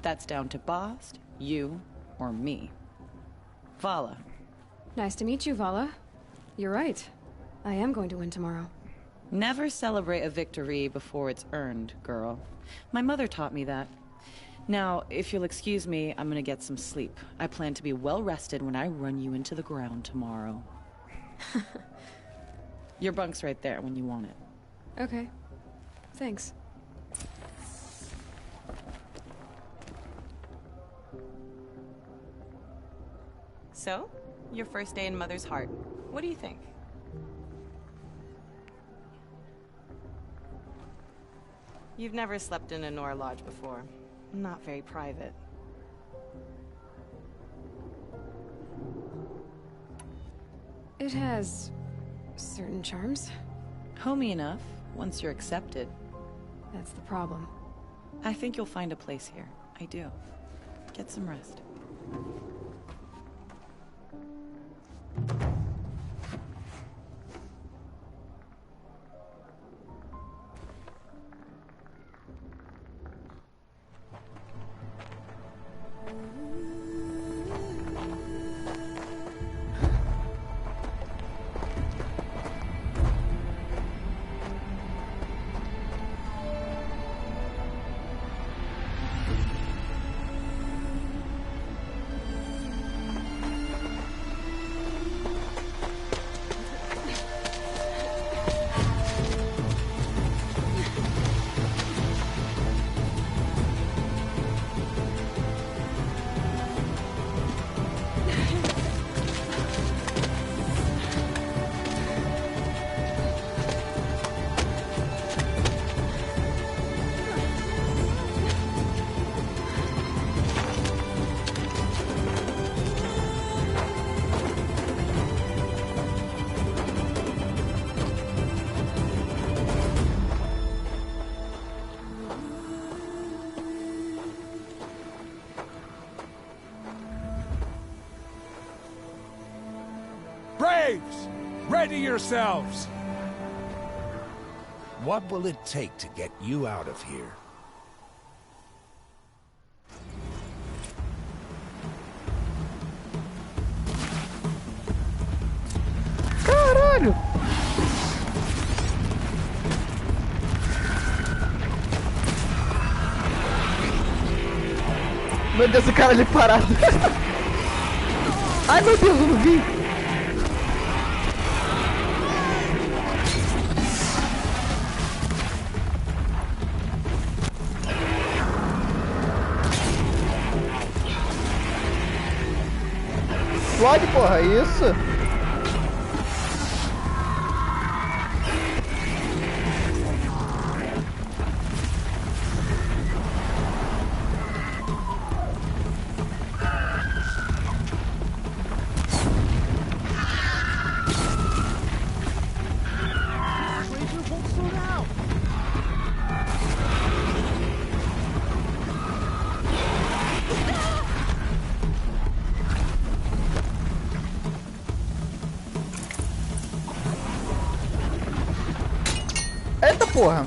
That's down to Bast, you, or me. Vala. Nice to meet you, Vala. You're right. I am going to win tomorrow. Never celebrate a victory before it's earned, girl. My mother taught me that. Now, if you'll excuse me, I'm gonna get some sleep. I plan to be well rested when I run you into the ground tomorrow. Your bunk's right there when you want it. Okay. Thanks. So, your first day in Mother's heart. What do you think? You've never slept in a Nora lodge before. Not very private. It has certain charms. Homey enough, once you're accepted. That's the problem. I think you'll find a place here. I do. Get some rest. Braves, ready yourselves! What will it take to get you out of here? Caralho! Meu Deus, o cara ali parado. Ai, meu Deus, eu não vi. Explode, porra, isso. Eita porra!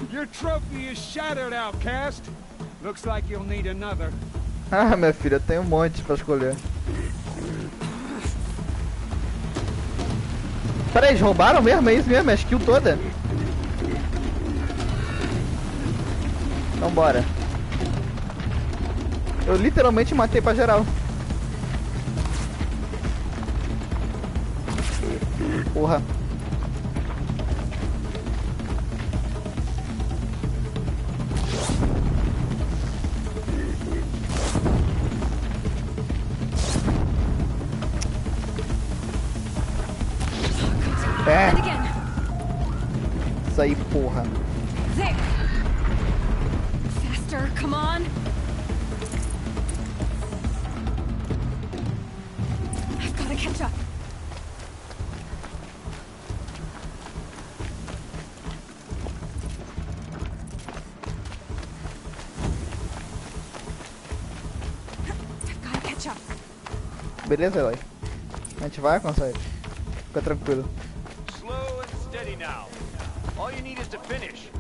Your trophy is shattered, outcast. Looks like you'll need another. Ah, minha filha, tem um monte pra escolher. Peraí, eles roubaram mesmo? É isso mesmo? É a skill toda? Então bora. Eu literalmente matei pra geral. Porra. É. Isso aí, porra. There. Faster, come on. I've got to catch up. Beleza, Eloy? A gente vai, consegue. Fica tranquilo. Slow and steady now. All you need is to finish.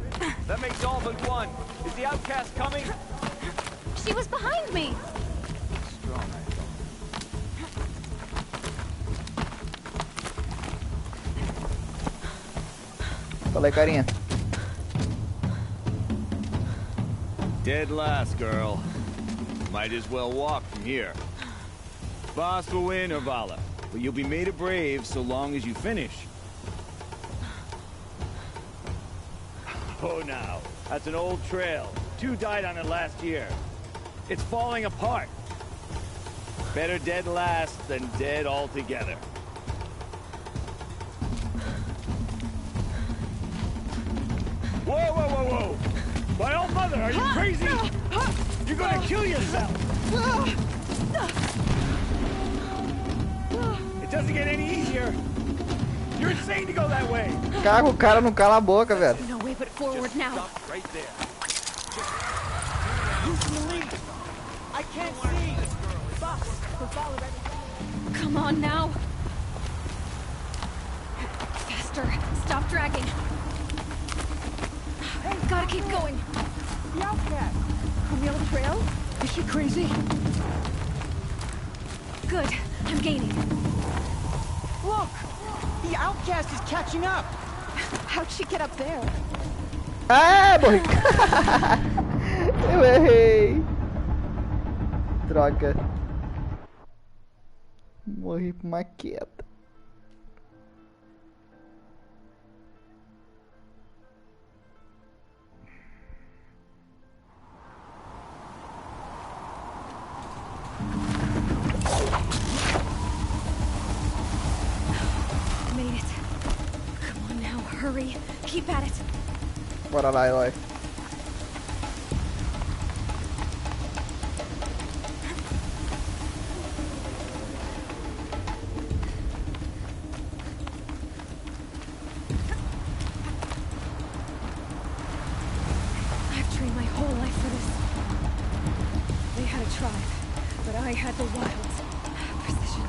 That makes all but one. Is the outcast coming? She was behind me. Fala aí, carinha. Dead last, girl. Might as well walk from here. Boss will win, Orvala, but you'll be made a brave so long as you finish. Oh, now, that's an old trail. 2 died on it last year. It's falling apart. Better dead last than dead altogether. Whoa, whoa, whoa, whoa! My old mother, are you crazy? You're gonna kill yourself! It doesn't get any easier. You're insane to go that way. Caga, o cara não cala a boca, velho. No way but forward now. Stop right there. Who's in the lead? I can't see. Boss, we're following. Come on now. Faster. Stop dragging. Gotta keep going. The outcast. On the old trail? Is she crazy? Good. I'm gaining. Look! The outcast is catching up! How'd she get up there? Ah, morri. Eu errei. Droga. Morri por uma queda. Made it. Come on now, hurry. Keep at it. Bora lá, Eloy. I've trained my whole life for this. They had a tribe, but I had the wilds. Precision.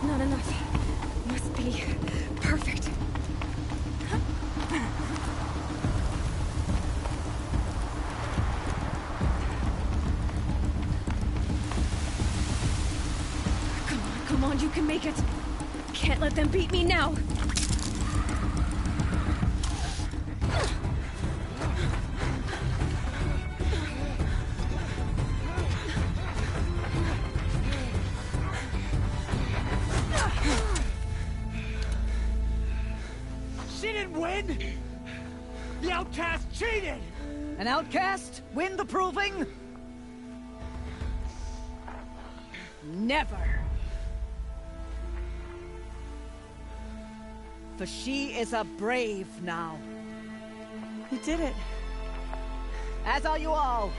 Not enough. Must be perfect. Come on, you can make it. Can't let them beat me now. She didn't win! The outcast cheated! An outcast? Win the proving? Never. For she is a brave now. You did it. As are you all.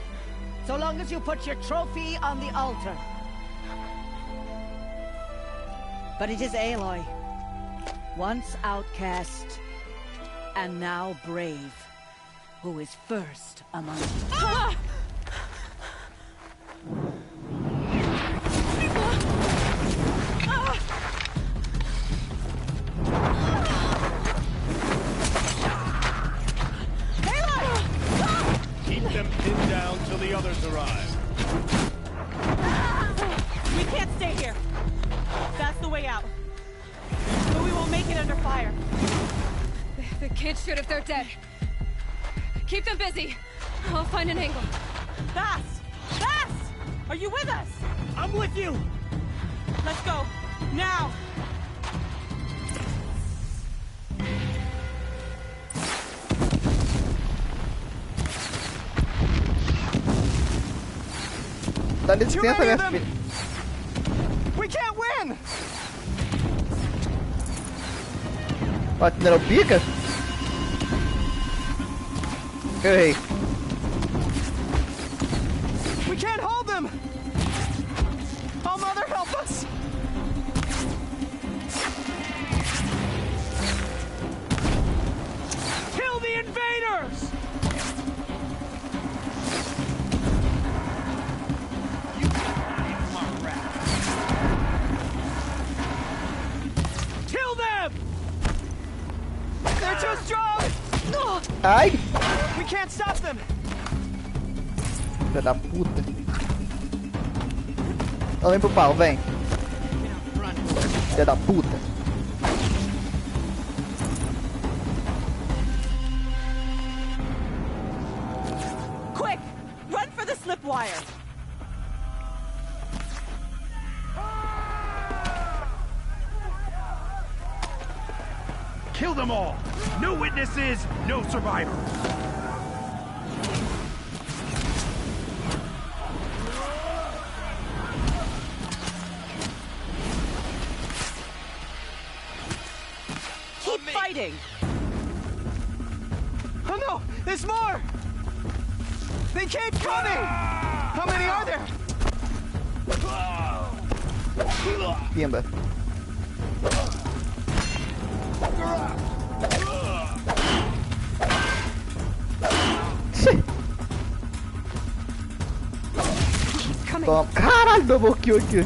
So long as you put your trophy on the altar. But it is Aloy. Once outcast, and now brave, who is first among you. Ah! Keep them pinned down till the others arrive. We can't stay here. That's the way out. But we won't make it under fire. They can't shoot if they're dead. Keep them busy. I'll find an angle. Fast! Fast! Are you with us? I'm with you! Let's go. Now! Dá licença, minha filha. We can't win! Ó, não pica? Eu errei. We can't hold them! Oh, Mother, help us! Kill the invaders! Kill them! They're too strong! Ai! We can't stop them! Filha da puta. Então vem pro pau, vem. Filha da puta. Quick! Run for the slip wire! Kill them all! No witnesses, no survivors! Keep fighting! Oh no! There's more! They keep coming! How many are there? Pimba. Toma. Caralho, double kill aqui.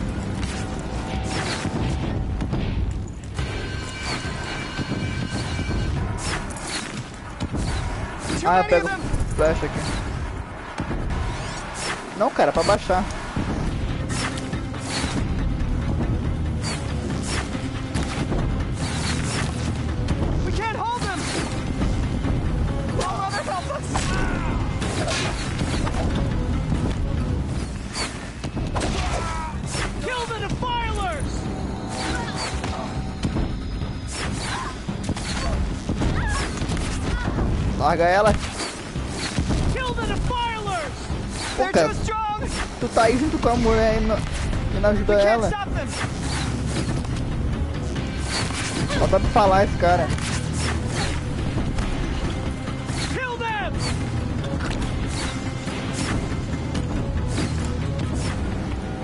Ah, eu pego flash aqui. Não, cara, pra baixar. We can't hold them! Oh, Mother, help us! Kill the defilers! Larga ela. Kill the defilers! Pô, They're cara, too strong! tu tá aí junto com a mulher e não ajuda ela. Stop them! Só pra falar esse cara. Kill them!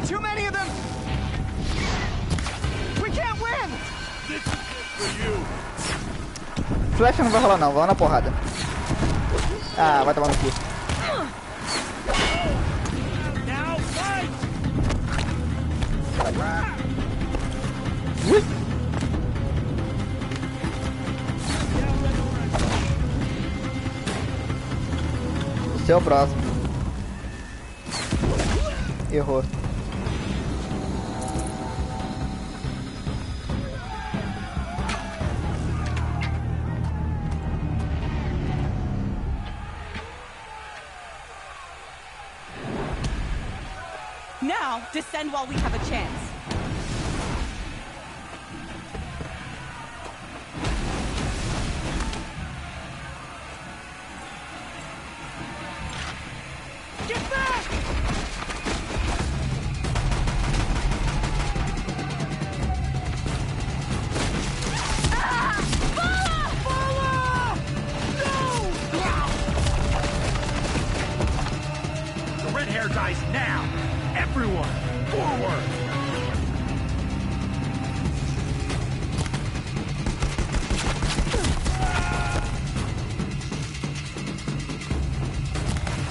Too many of them! We can't win! This is it for you. Flecha não vai rolar não, vamos na porrada. Ah, vai tomar no cu. Now fight! Você é o próximo. Errou. Now, descend while we have a chance. Get back! The red hair dies now! Everyone, forward!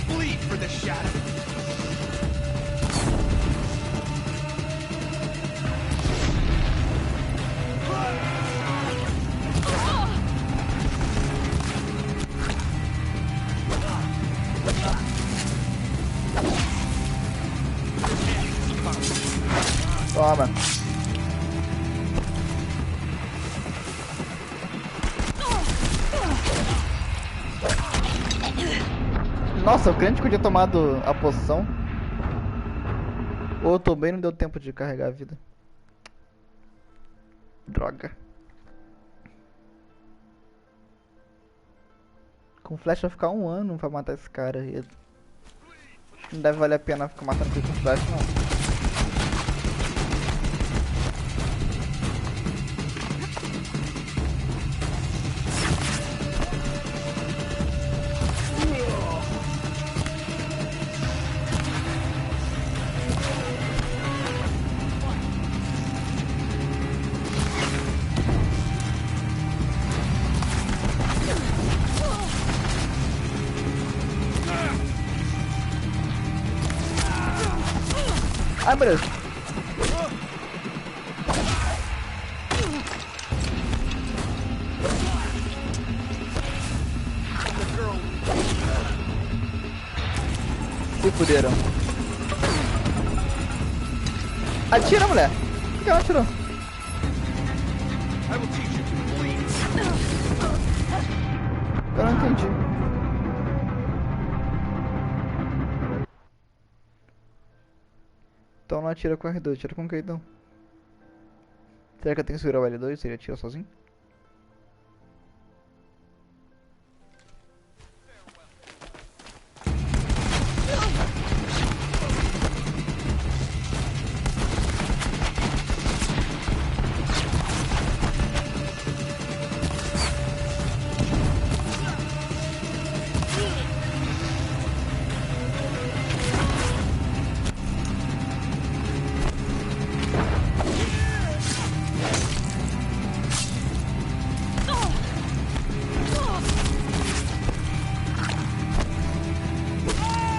Bleed for the shadow! Toma. Nossa, o crente podia ter tomado a poção. Ou eu tomei e não deu tempo de carregar a vida. Droga. Com flecha vai ficar 1 ano pra matar esse cara. E não deve valer a pena ficar matando ele com flecha, não. Ai, meu Deus. Se fuderam. Atira, mulher. Por que ela atirou? Eu não entendi. Então não atira com R2, atira com o que então? Será que eu tenho que segurar o L2 se ele atira sozinho?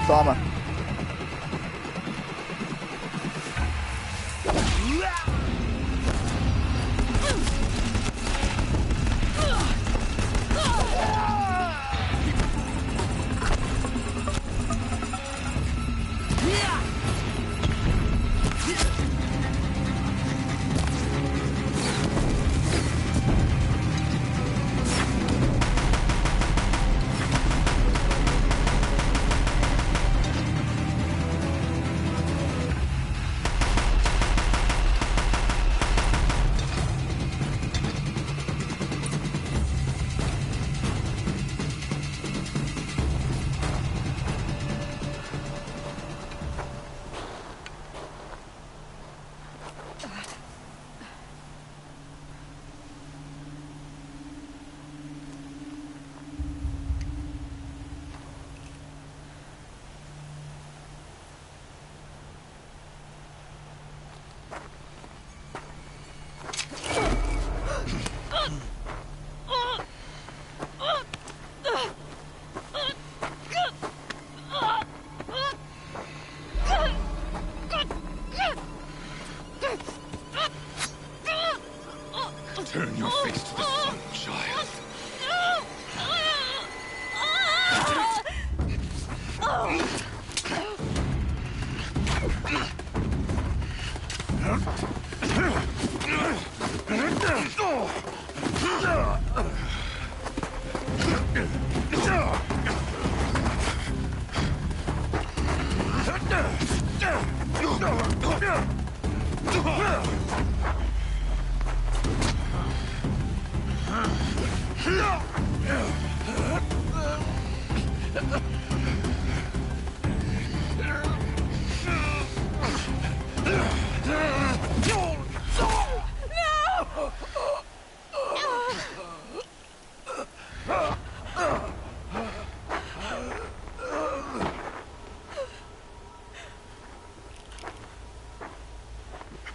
Toma.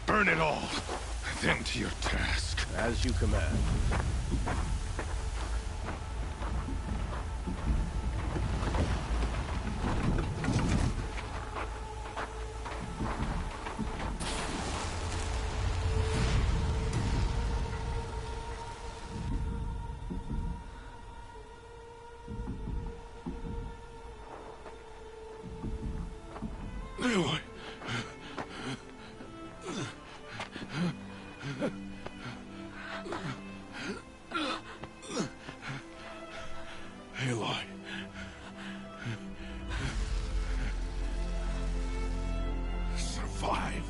Burn it all, then to your task. As you command. Aloy. Aloy. Survive.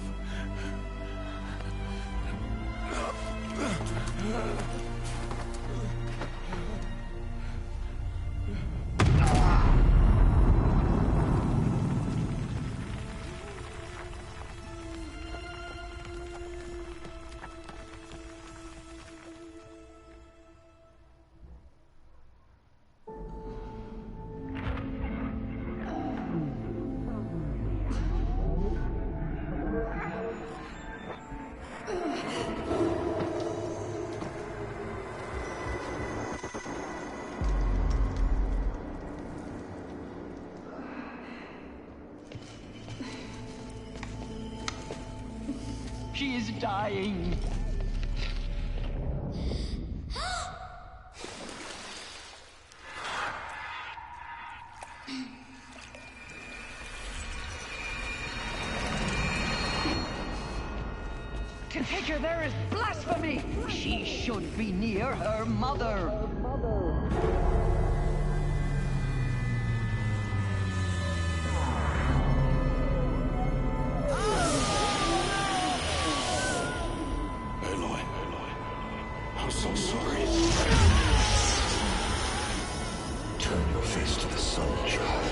She is dying. To take her there is blasphemy. She should be near her mother. Aloy. I'm so sorry. Turn your face to the sun, child.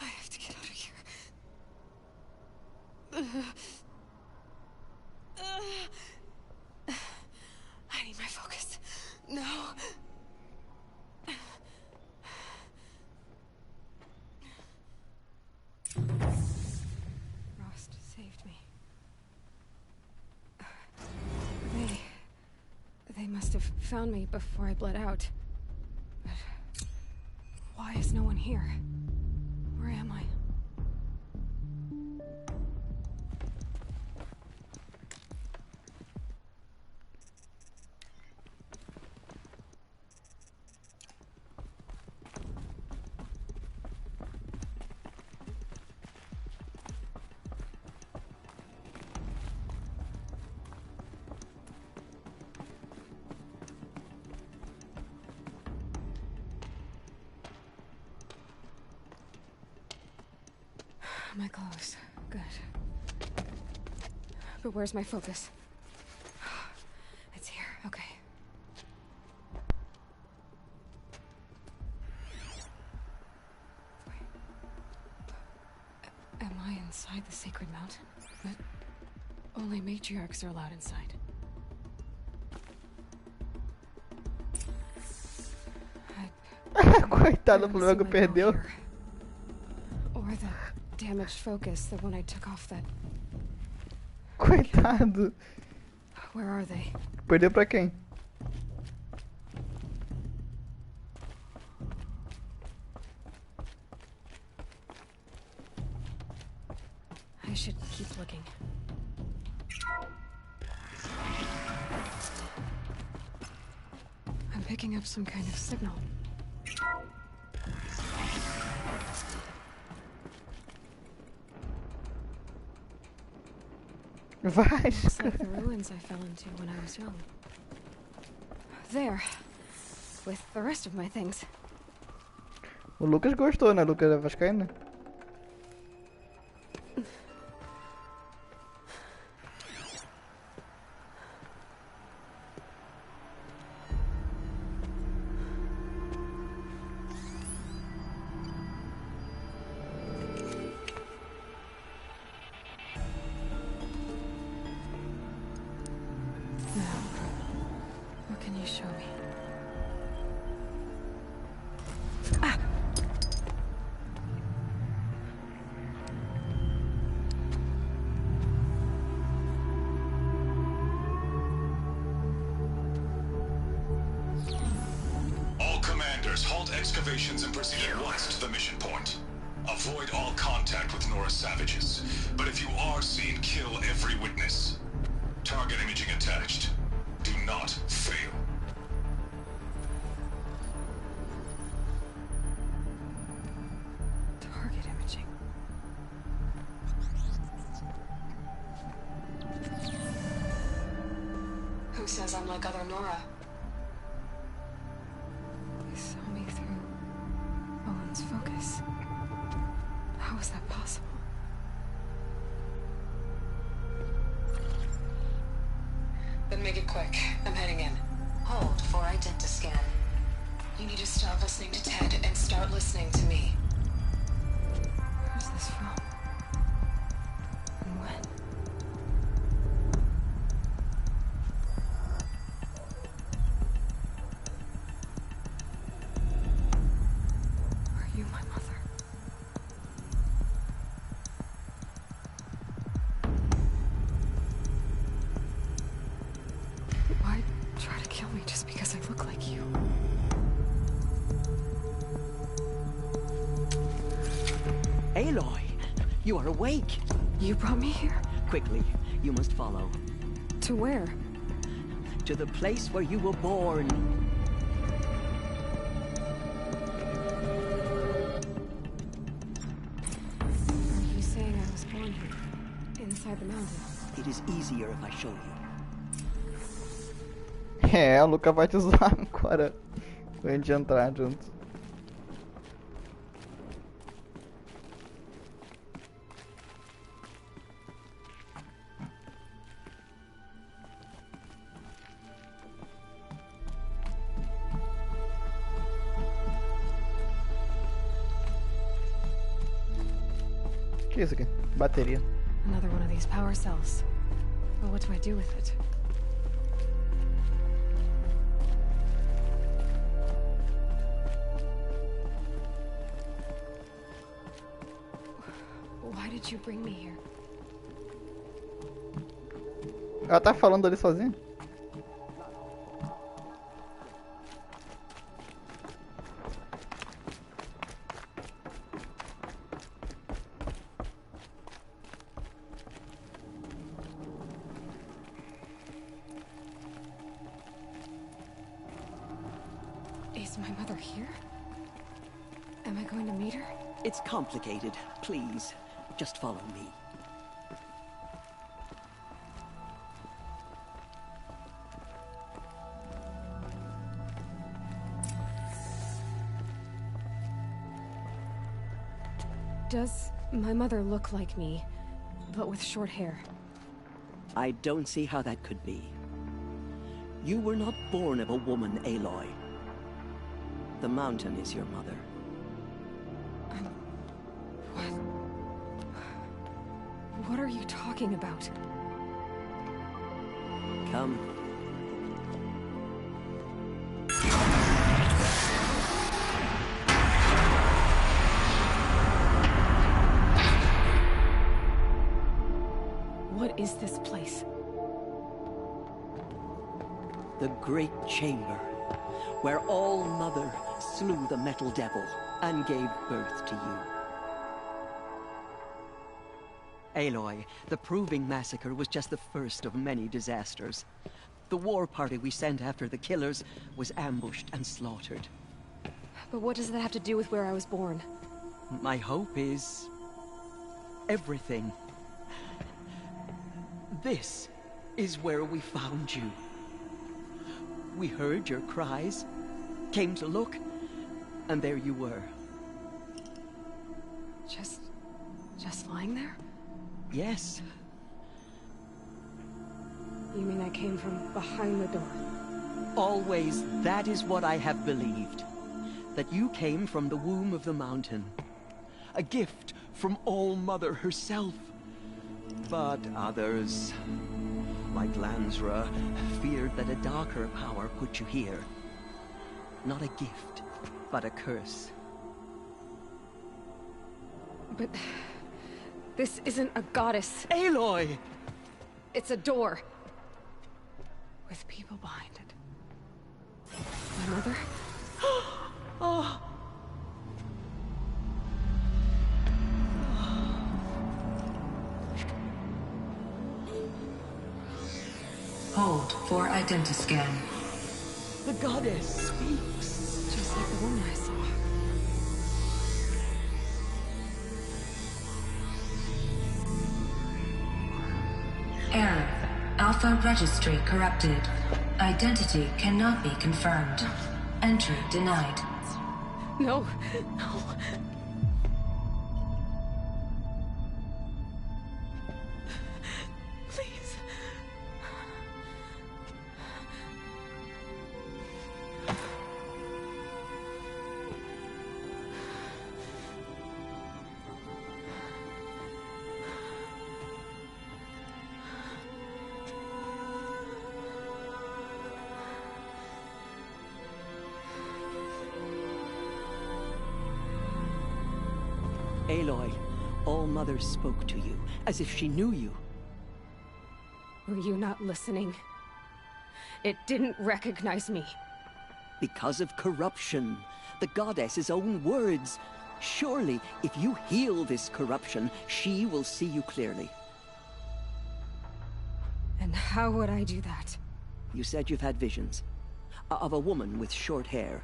I have to get out of here. I need my focus. No. Rost saved me. They must have found me before I bled out. But why is no one here? Where am I? My clothes. Good. But where's my focus? It's here. Okay. Wait. Am I inside the sacred mountain? But only matriarchs are allowed inside. Coitado, o problema que perdeu. Or the damaged focus, the one I took off that... Coitado. Where are they? Perdeu pra quem? I should keep looking. picking up some kind of signal. Vai. Looks like the ruins I fell into when I was young. There. With the rest of my things. O Lucas gostou, né? O Lucas é vascaíno. What can you show me? All commanders, halt excavations and proceed at once to the mission point. Avoid all contact with Nora savages. But if you are seen, kill every witness. Target imaging attached. Do not fail. Target imaging. Who says I'm like other Nora? They saw me through Owen's focus. How is that possible? Then make it quick. I'm heading in. Hold for identiscan. You need to stop listening to Ted and start listening to me. Where's this from? And when? Are you my mother? Why try to kill me just because I look like you? Aloy, you are awake. You brought me here? Quickly, you must follow. To where? To the place where you were born. Are you saying I was born here? Inside the mountain? It is easier if I show you. É, o Lucas vai te usar agora. Pra gente entrar junto. O que é isso aqui? Bateria. Another one of these power cells. Well, what do I do with it? Why did you bring me here? Ela tá falando ali sozinha? Is my mother here? Am I going to meet her? It's complicated. Please, just follow me. Does my mother look like me, but with short hair? I don't see how that could be. You were not born of a woman, Aloy. The mountain is your mother. What are you talking about? Come. What is this place? The Great Chamber, where All Mother slew the Metal Devil and gave birth to you. Aloy, the Proving Massacre was just the first of many disasters. The war party we sent after the killers was ambushed and slaughtered. But what does that have to do with where I was born? My hope is... everything. This is where we found you. We heard your cries, came to look, and there you were. Just lying there? Yes. You mean I came from behind the door? Always, that is what I have believed. That you came from the womb of the mountain. A gift from All-Mother herself. But others, like Lansra, feared that a darker power put you here. Not a gift, but a curse. But... this isn't a goddess. Aloy! It's a door. With people behind it. My mother? Oh! Hold for identiscan. The goddess speaks. Just like the woman I saw. Error. Alpha registry corrupted. Identity cannot be confirmed. Entry denied. No. No. Please. Aloy, All-Mother spoke to you, as if she knew you. Were you not listening? It didn't recognize me. Because of corruption. The goddess's own words. Surely, if you heal this corruption, she will see you clearly. And how would I do that? You said you've had visions. Of a woman with short hair.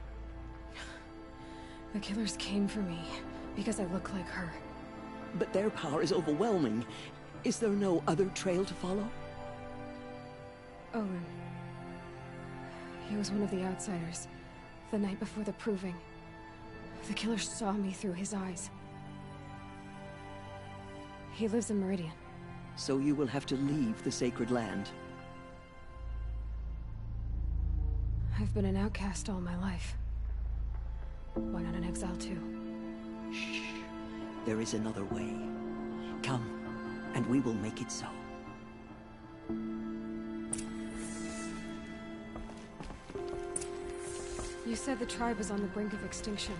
The killers came for me, because I look like her. But their power is overwhelming. Is there no other trail to follow? Owen. He was one of the outsiders. The night before the proving. The killer saw me through his eyes. He lives in Meridian. So you will have to leave the sacred land. I've been an outcast all my life. Why not an exile too? Shh. There is another way. Come, and we will make it so. You said the tribe was on the brink of extinction.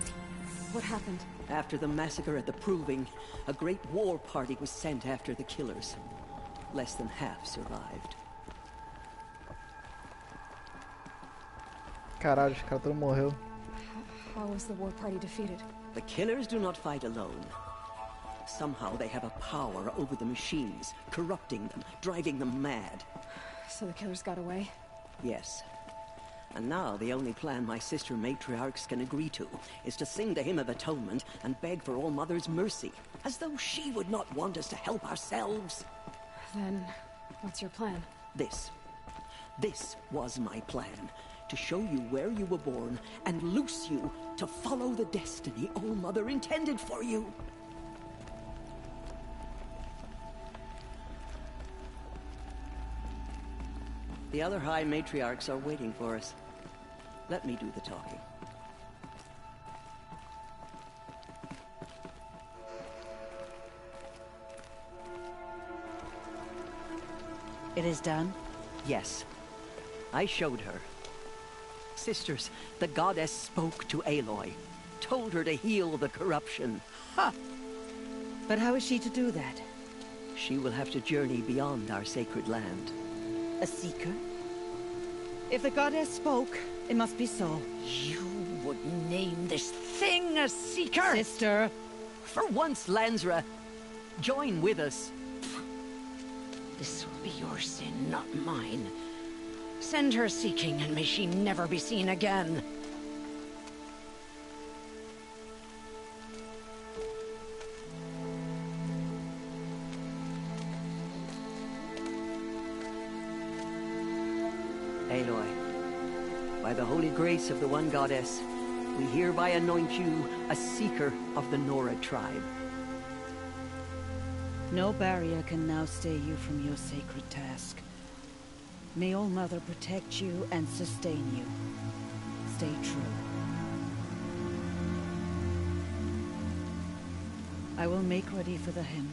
What happened? After the massacre at the Proving, a great war party was sent after the killers. Less than half survived. Caralho, esse cara todo morreu. How was the war party defeated? The killers do not fight alone. Somehow they have a power over the machines, corrupting them, driving them mad. So the killers got away? Yes. And now the only plan my sister matriarchs can agree to is to sing the Hymn of Atonement and beg for All-Mother's mercy, as though she would not want us to help ourselves. Then, what's your plan? This. This was my plan. To show you where you were born and loose you to follow the destiny All-Mother intended for you. The other High Matriarchs are waiting for us. Let me do the talking. It is done? Yes. I showed her. Sisters, the goddess spoke to Aloy. Told her to heal the corruption. Ha! But how is she to do that? She will have to journey beyond our sacred land. A seeker? If the goddess spoke, it must be so. You would name this thing a seeker? Sister! For once, Lansra, join with us. This will be your sin, not mine. Send her seeking, and may she never be seen again. Aloy, by the holy grace of the One Goddess, we hereby anoint you a seeker of the Nora tribe. No barrier can now stay you from your sacred task. May All Mother protect you and sustain you. Stay true. I will make ready for the hymn.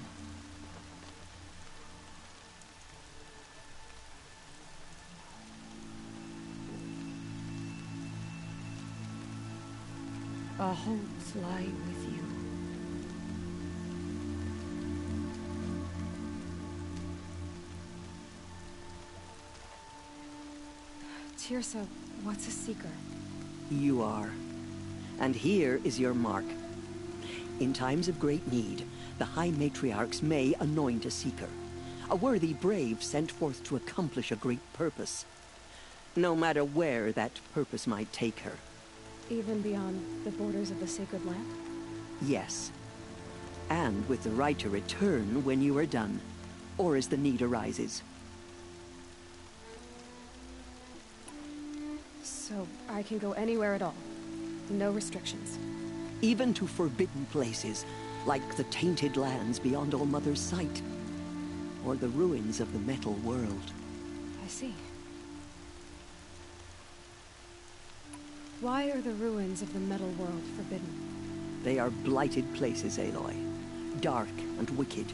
Our hopes lie with you. Tirsa, what's a seeker? You are. And here is your mark. In times of great need, the High Matriarchs may anoint a seeker. A worthy brave sent forth to accomplish a great purpose. No matter where that purpose might take her. Even beyond the borders of the sacred land? Yes. And with the right to return when you are done, or as the need arises. So I can go anywhere at all? No restrictions? Even to forbidden places, like the tainted lands beyond All Mother's sight. Or the ruins of the metal world. I see. Why are the ruins of the metal world forbidden? They are blighted places, Aloy. Dark and wicked.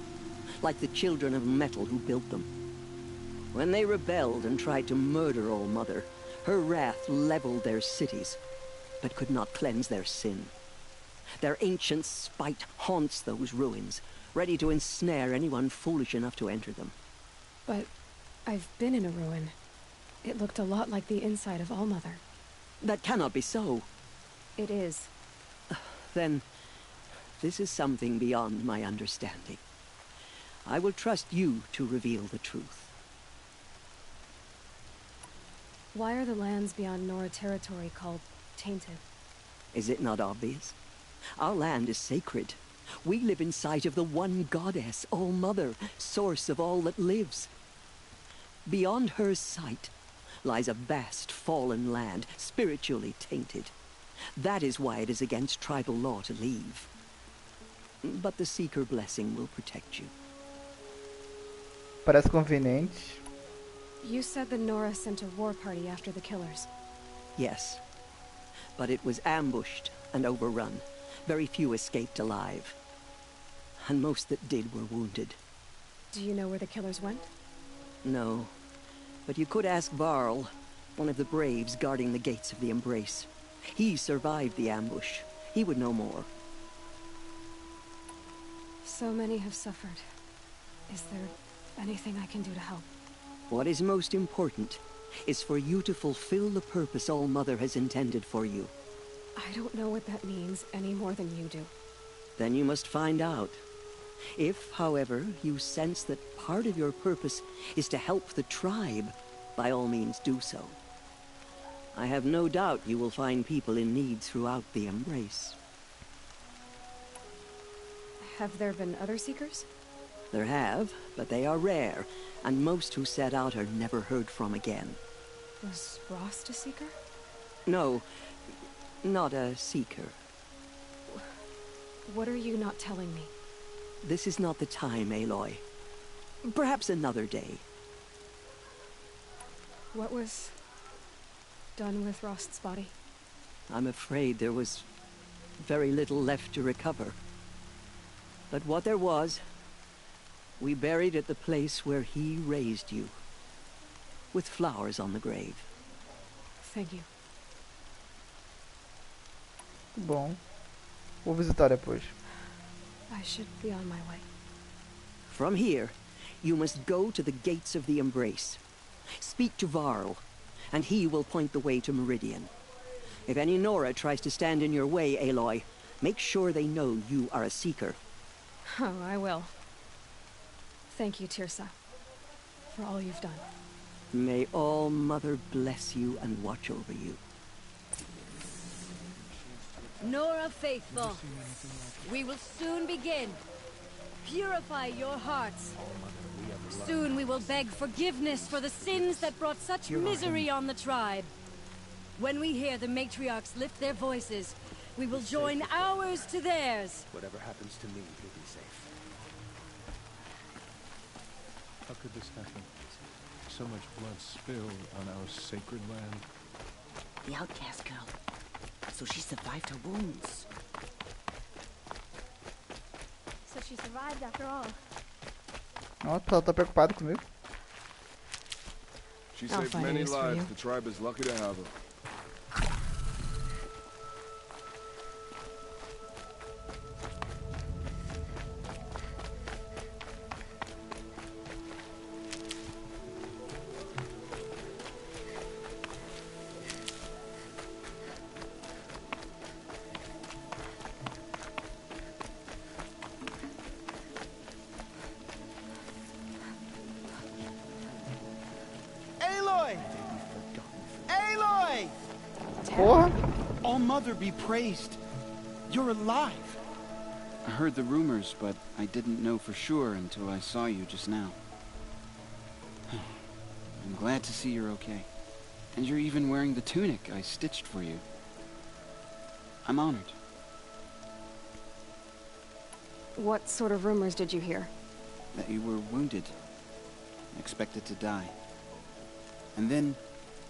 Like the children of metal who built them. When they rebelled and tried to murder All Mother, her wrath leveled their cities, but could not cleanse their sin. Their ancient spite haunts those ruins, ready to ensnare anyone foolish enough to enter them. But I've been in a ruin. It looked a lot like the inside of All Mother. That cannot be so. It is. Then, this is something beyond my understanding. I will trust you to reveal the truth. Why are the lands beyond Nora territory called tainted? Is it not obvious? Our land is sacred. We live in sight of the One Goddess, All Mother, source of all that lives. Beyond her sight lies a vast fallen land, spiritually tainted. That is why it is against tribal law to leave. But the Seeker blessing will protect you. Parece conveniente. You said the Nora sent a war party after the killers. Yes. But it was ambushed and overrun. Very few escaped alive. And most that did were wounded. Do you know where the killers went? No. But you could ask Varl, one of the braves guarding the gates of the Embrace. He survived the ambush. He would know more. So many have suffered. Is there anything I can do to help? What is most important is for you to fulfill the purpose All Mother has intended for you. I don't know what that means any more than you do. Then you must find out. If, however, you sense that part of your purpose is to help the tribe, by all means do so. I have no doubt you will find people in need throughout the Embrace. Have there been other Seekers? There have, but they are rare, and most who set out are never heard from again. Was Rost a Seeker? No, not a Seeker. What are you not telling me? This is not the time, Aloy. Perhaps another day. What was done with Rost's body? I'm afraid there was very little left to recover. But what there was, we buried at the place where he raised you, with flowers on the grave. Thank you. Bom, vou visitar depois. I should be on my way. From here, you must go to the gates of the Embrace. Speak to Varl, and he will point the way to Meridian. If any Nora tries to stand in your way, Aloy, make sure they know you are a Seeker. Oh, I will. Thank you, Tirsa, for all you've done. May All Mother bless you and watch over you. Nora Faithful, we will soon begin. Purify your hearts. Soon we will beg forgiveness for the sins that brought such misery on the tribe. When we hear the matriarchs lift their voices, we will join ours to theirs. Whatever happens to me, you'll be safe. How could this happen? So much blood spilled on our sacred land. The outcast girl. So she survived her wounds. So she survived after all. Nossa, ela tá preocupada comigo. She saved many lives. The tribe is lucky to have her. Porra! All Mother be praised. You're alive. I heard the rumors, but I didn't know for sure until I saw you just now. I'm glad to see you're okay. And you're even wearing the tunic I stitched for you. I'm honored. What sort of rumors did you hear? That you were wounded. Expected to die. And then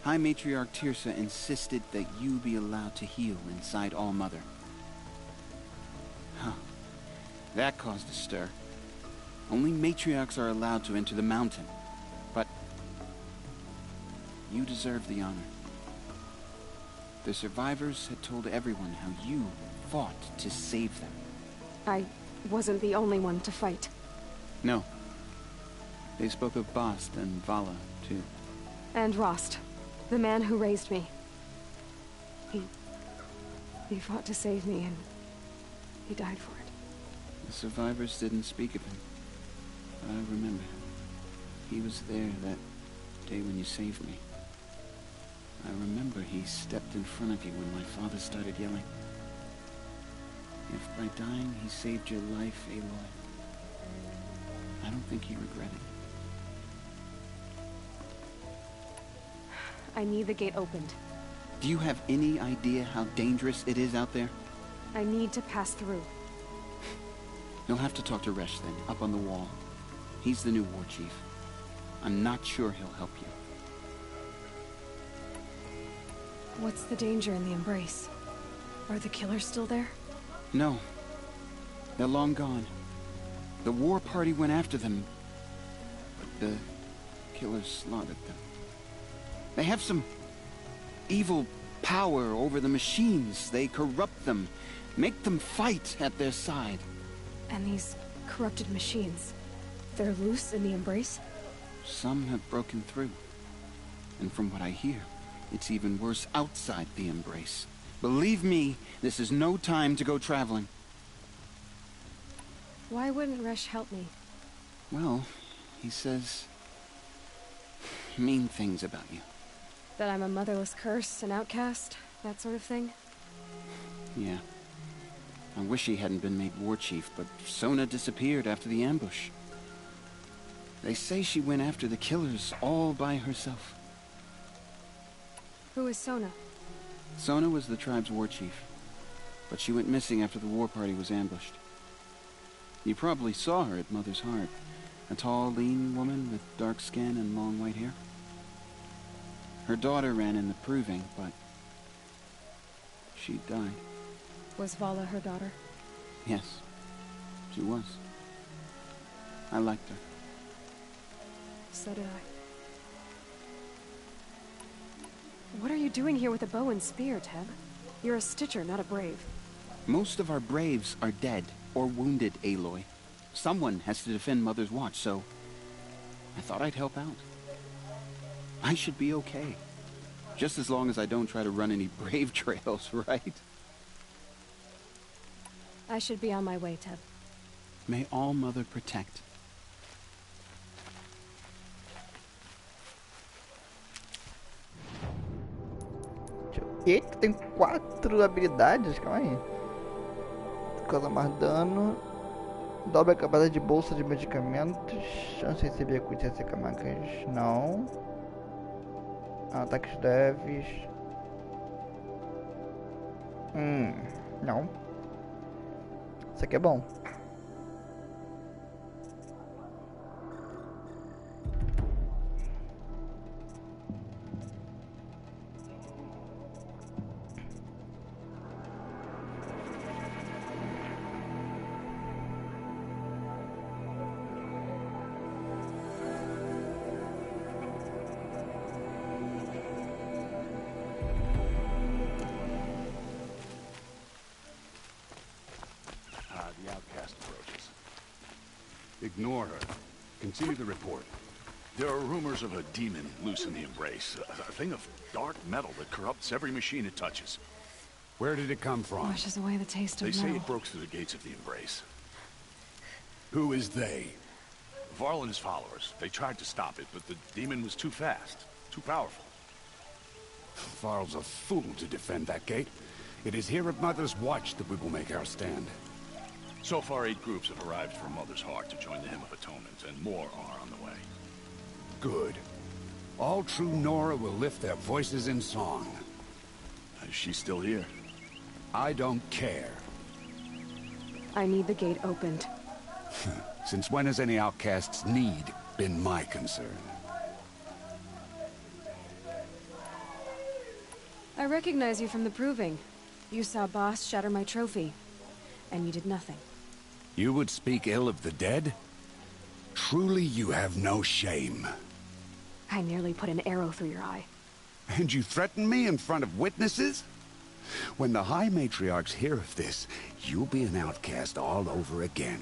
High Matriarch Tirsa insisted that you be allowed to heal inside All Mother. Huh. That caused a stir. Only matriarchs are allowed to enter the mountain. But you deserve the honor. The survivors had told everyone how you fought to save them. I wasn't the only one to fight. No. They spoke of Bufd and Vala, too. And Rost, the man who raised me. He fought to save me, and he died for it. The survivors didn't speak of him. But I remember. He was there that day when you saved me. I remember he stepped in front of you when my father started yelling. If by dying he saved your life, Aloy, I don't think he regretted it. I need the gate opened. Do you have any idea how dangerous it is out there? I need to pass through. You'll have to talk to Resh then, up on the wall. He's the new war chief. I'm not sure he'll help you. What's the danger in the Embrace? Are the killers still there? No. They're long gone. The war party went after them, but the killers slaughtered them. They have some evil power over the machines. They corrupt them, make them fight at their side. And these corrupted machines, they're loose in the Embrace? Some have broken through. And from what I hear, it's even worse outside the Embrace. Believe me, this is no time to go traveling. Why wouldn't Resh help me? Well, he says mean things about you. That I'm a motherless curse, an outcast, that sort of thing? Yeah. I wish he hadn't been made war chief, but Sona disappeared after the ambush. They say she went after the killers all by herself. Who is Sona? Sona was the tribe's war chief, but she went missing after the war party was ambushed. You probably saw her at Mother's Heart. A tall, lean woman with dark skin and long white hair. Her daughter ran in the proving, but she died. Was Vala her daughter? Yes, she was. I liked her. So did I. What are you doing here with a bow and spear, Teb? You're a Stitcher, not a Brave. Most of our Braves are dead or wounded, Aloy. Someone has to defend Mother's Watch, so I thought I'd help out. I should be okay. Just as long as I don't try to run any Brave trails, right? I should be on my way, Teb. May All Mother protect. Eita, tem 4 habilidades, calma aí. Causa mais dano. Dobra a capacidade de bolsa de medicamentos. Chance de receber cuidas secamacas. Não. Ataques leves. Não. Isso aqui é bom. The outcast approaches. Ignore her. Continue the report. There are rumors of a demon loose in the Embrace. A thing of dark metal that corrupts every machine it touches. Where did it come from? Washes away the taste of They say metal. it broke through the gates of the Embrace. Who is they? Varl and his followers. They tried to stop it, but the demon was too fast. Too powerful. Varl's a fool to defend that gate. It is here at Mother's Watch that we will make our stand. So far, 8 groups have arrived from Mother's Heart to join the Hymn of Atonement, and more are on the way. Good. All true Nora will lift their voices in song. Is she still here? I don't care. I need the gate opened. Since when has any outcast's need been my concern? I recognize you from the proving. You saw Boss shatter my trophy, and you did nothing. You would speak ill of the dead? Truly you have no shame. I nearly put an arrow through your eye. And you threaten me in front of witnesses? When the High Matriarchs hear of this, you'll be an outcast all over again.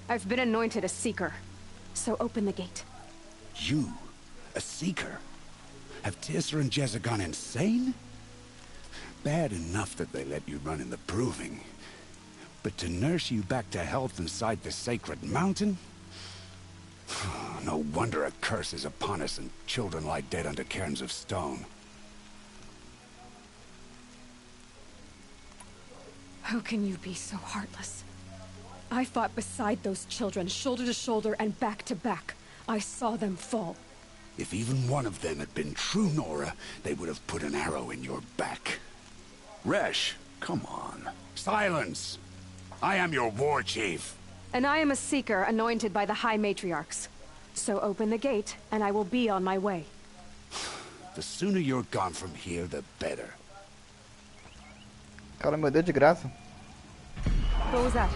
I've been anointed a Seeker, so open the gate. You? A Seeker? Have Tissa and Jezza gone insane? Bad enough that they let you run in the proving. But to nurse you back to health inside the sacred mountain? No wonder a curse is upon us and children lie dead under cairns of stone. How can you be so heartless? I fought beside those children, shoulder to shoulder and back to back. I saw them fall. If even one of them had been true Nora, they would have put an arrow in your back. Resh, come on. Silence! I am your war chief. And I am a Seeker anointed by the High Matriarchs. So open the gate, and I will be on my way. The sooner you're gone from here, the better. Cara, meu Deus, de graça. What was that?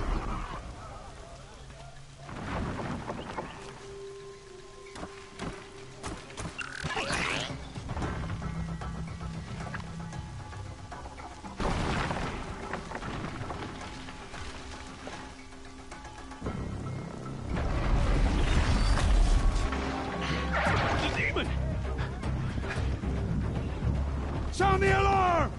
Sound the alarm!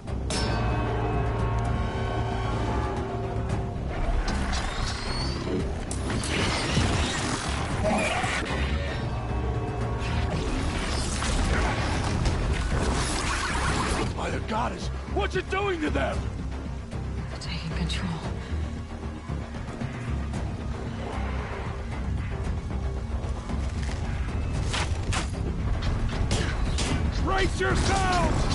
By the goddess, what's it doing to them? Taking control. Brace yourselves!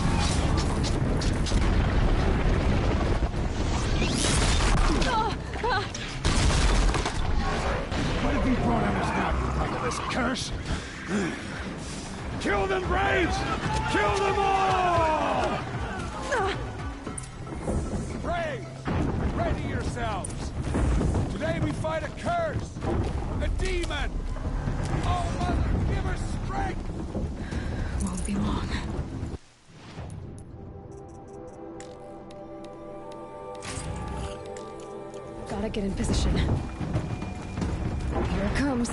What have you brought on us now, because of this curse? Kill them, Braves! Kill them all! Braves, ready yourselves! Today we fight a curse! A demon! Oh, Mother, give her strength! Won't be long. Gotta get in position. Here it comes.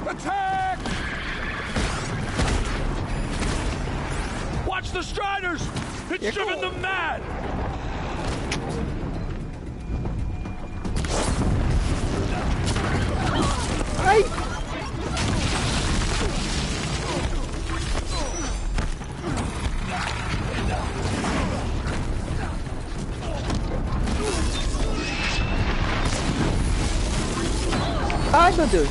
Attack! Watch the Striders! It's driven them mad! Ai! Deus.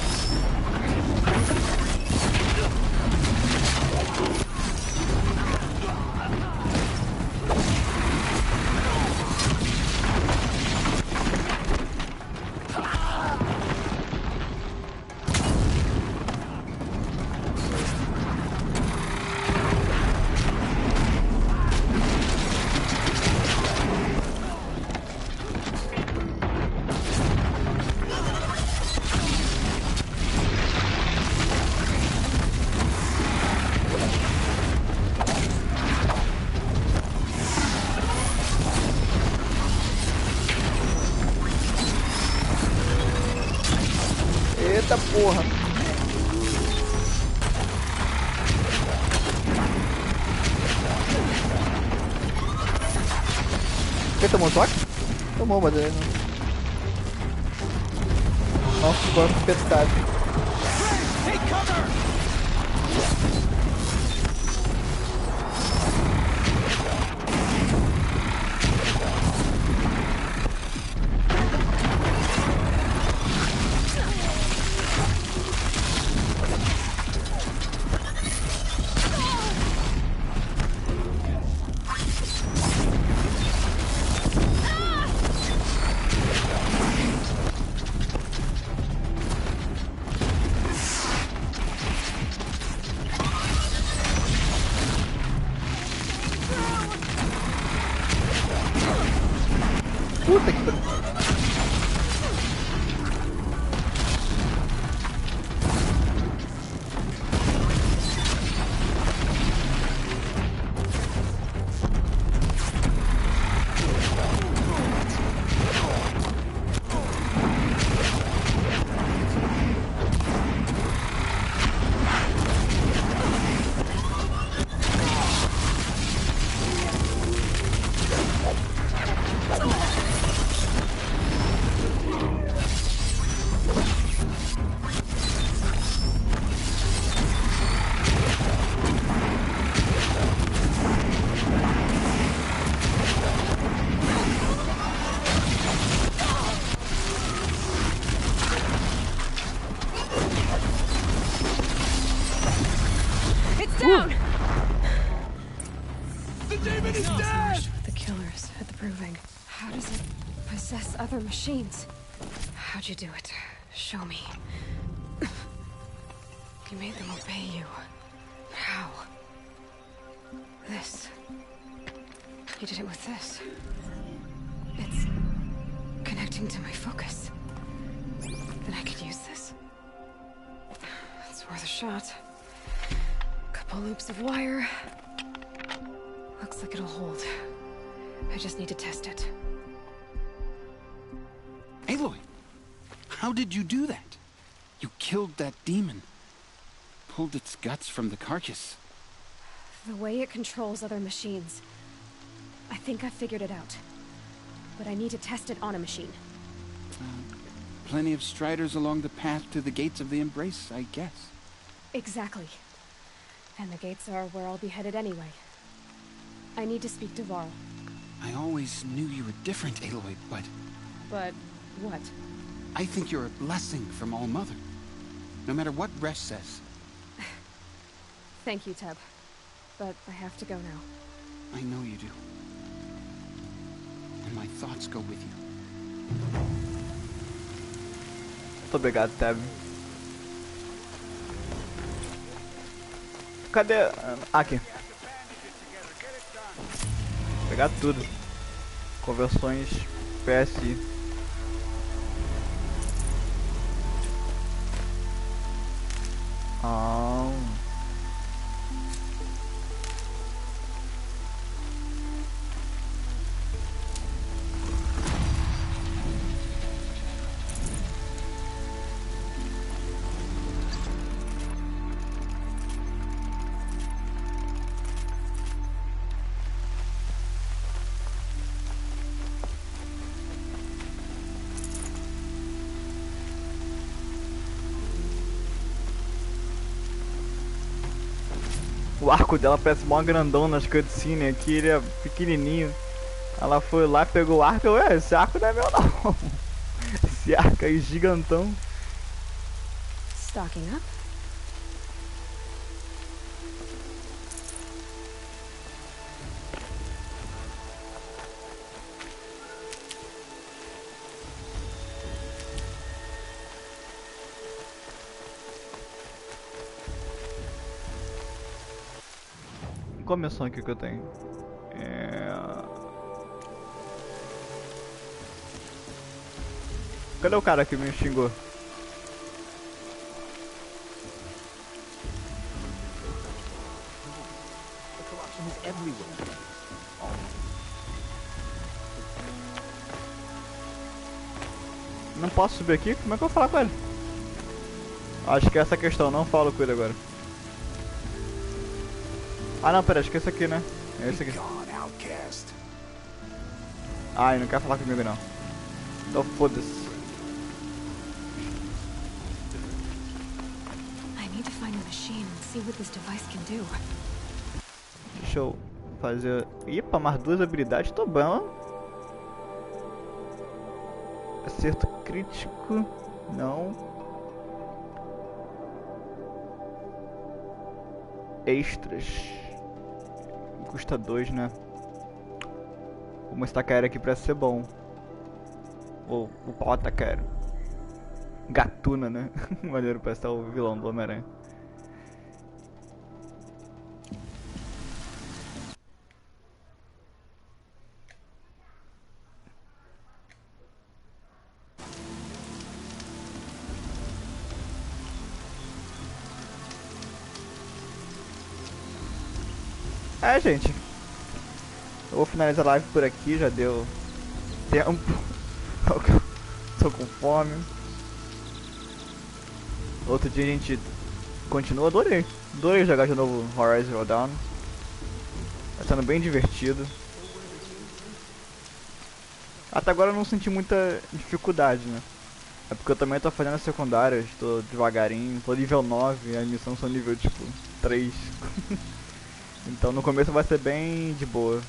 Eita porra. Quem tomou toque? Tomou, mas ele não. Nossa, quanto petado. Take cover! Puta que pariu. Down! The demon is dead! With the killers at the proving. How does it possess other machines? How'd you do it? Show me. You made them obey you. How? This. You did it with this. It's connecting to my focus. Then I could use this. It's worth a shot. Couple loops of wire. Looks like it'll hold. I just need to test it. Aloy, how did you do that? You killed that demon. Pulled its guts from the carcass. The way it controls other machines. I think I figured it out. But I need to test it on a machine. Plenty of striders along the path to the gates of the Embrace, I guess. Exactly. And the gates are where I'll be headed anyway. I need to speak to Varl. I always knew you were different, Aloy, but... But what? I think you're a blessing from All Mother. No matter what Resh says. Thank you, Teb. But I have to go now. I know you do. And my thoughts go with you. Muito obrigado, Teb. Cadê? Aqui. Vou pegar tudo. Conversões PSI. O arco dela parece mó grandão nas cutscenes, aqui ele é pequenininho. Ela foi lá, pegou o arco, esse arco não é meu não. Esse arco aí gigantão. Stocking up. Qual a missão aqui que eu tenho? Cadê o cara que me xingou? Não posso subir aqui? Como é que eu vou falar com ele? Acho que é essa a questão, não falo com ele agora. Ah não, pera, acho que é esse aqui, né? É esse aqui. Ah, ele não quer falar comigo não. Então foda-se. I need to find a machine and see what this device can do. Deixa eu fazer... Ipa, mais 2 habilidades, tô bom. Acerto crítico, não. Extras. Custa 2, né? Vou mostrar a cara aqui pra ser bom. Ou o pau tá caro. Gatuna, né? Maneiro, parece que tá o vilão do Homem-Aranha. É, gente, eu vou finalizar a live por aqui, já deu tempo. Tô com fome. Outro dia a gente continua, adorei jogar de novo Horizon Zero Dawn. Tá sendo bem divertido. Até agora eu não senti muita dificuldade, né? É porque eu também tô fazendo as secundárias, tô devagarinho, tô nível 9 e a missão são nível tipo 3. Então no começo vai ser bem de boa.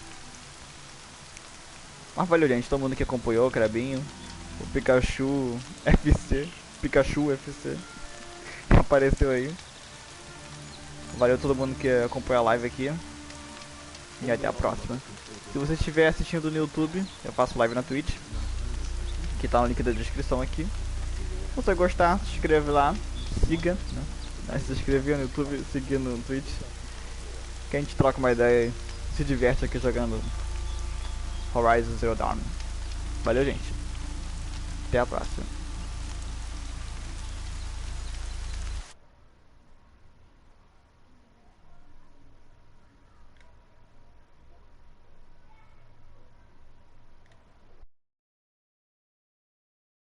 Mas valeu, gente, todo mundo que acompanhou, o Crabinho, o Pikachu FC apareceu aí. Valeu todo mundo que acompanhou a live aqui. E até a próxima. Se você estiver assistindo no YouTube, eu faço live na Twitch, que tá no link da descrição aqui. Se você gostar, se inscreve lá, siga, né? Se inscrever no YouTube, seguir no Twitch, que a gente troca uma ideia e se diverte aqui jogando Horizon Zero Dawn. Valeu, gente. Até a próxima.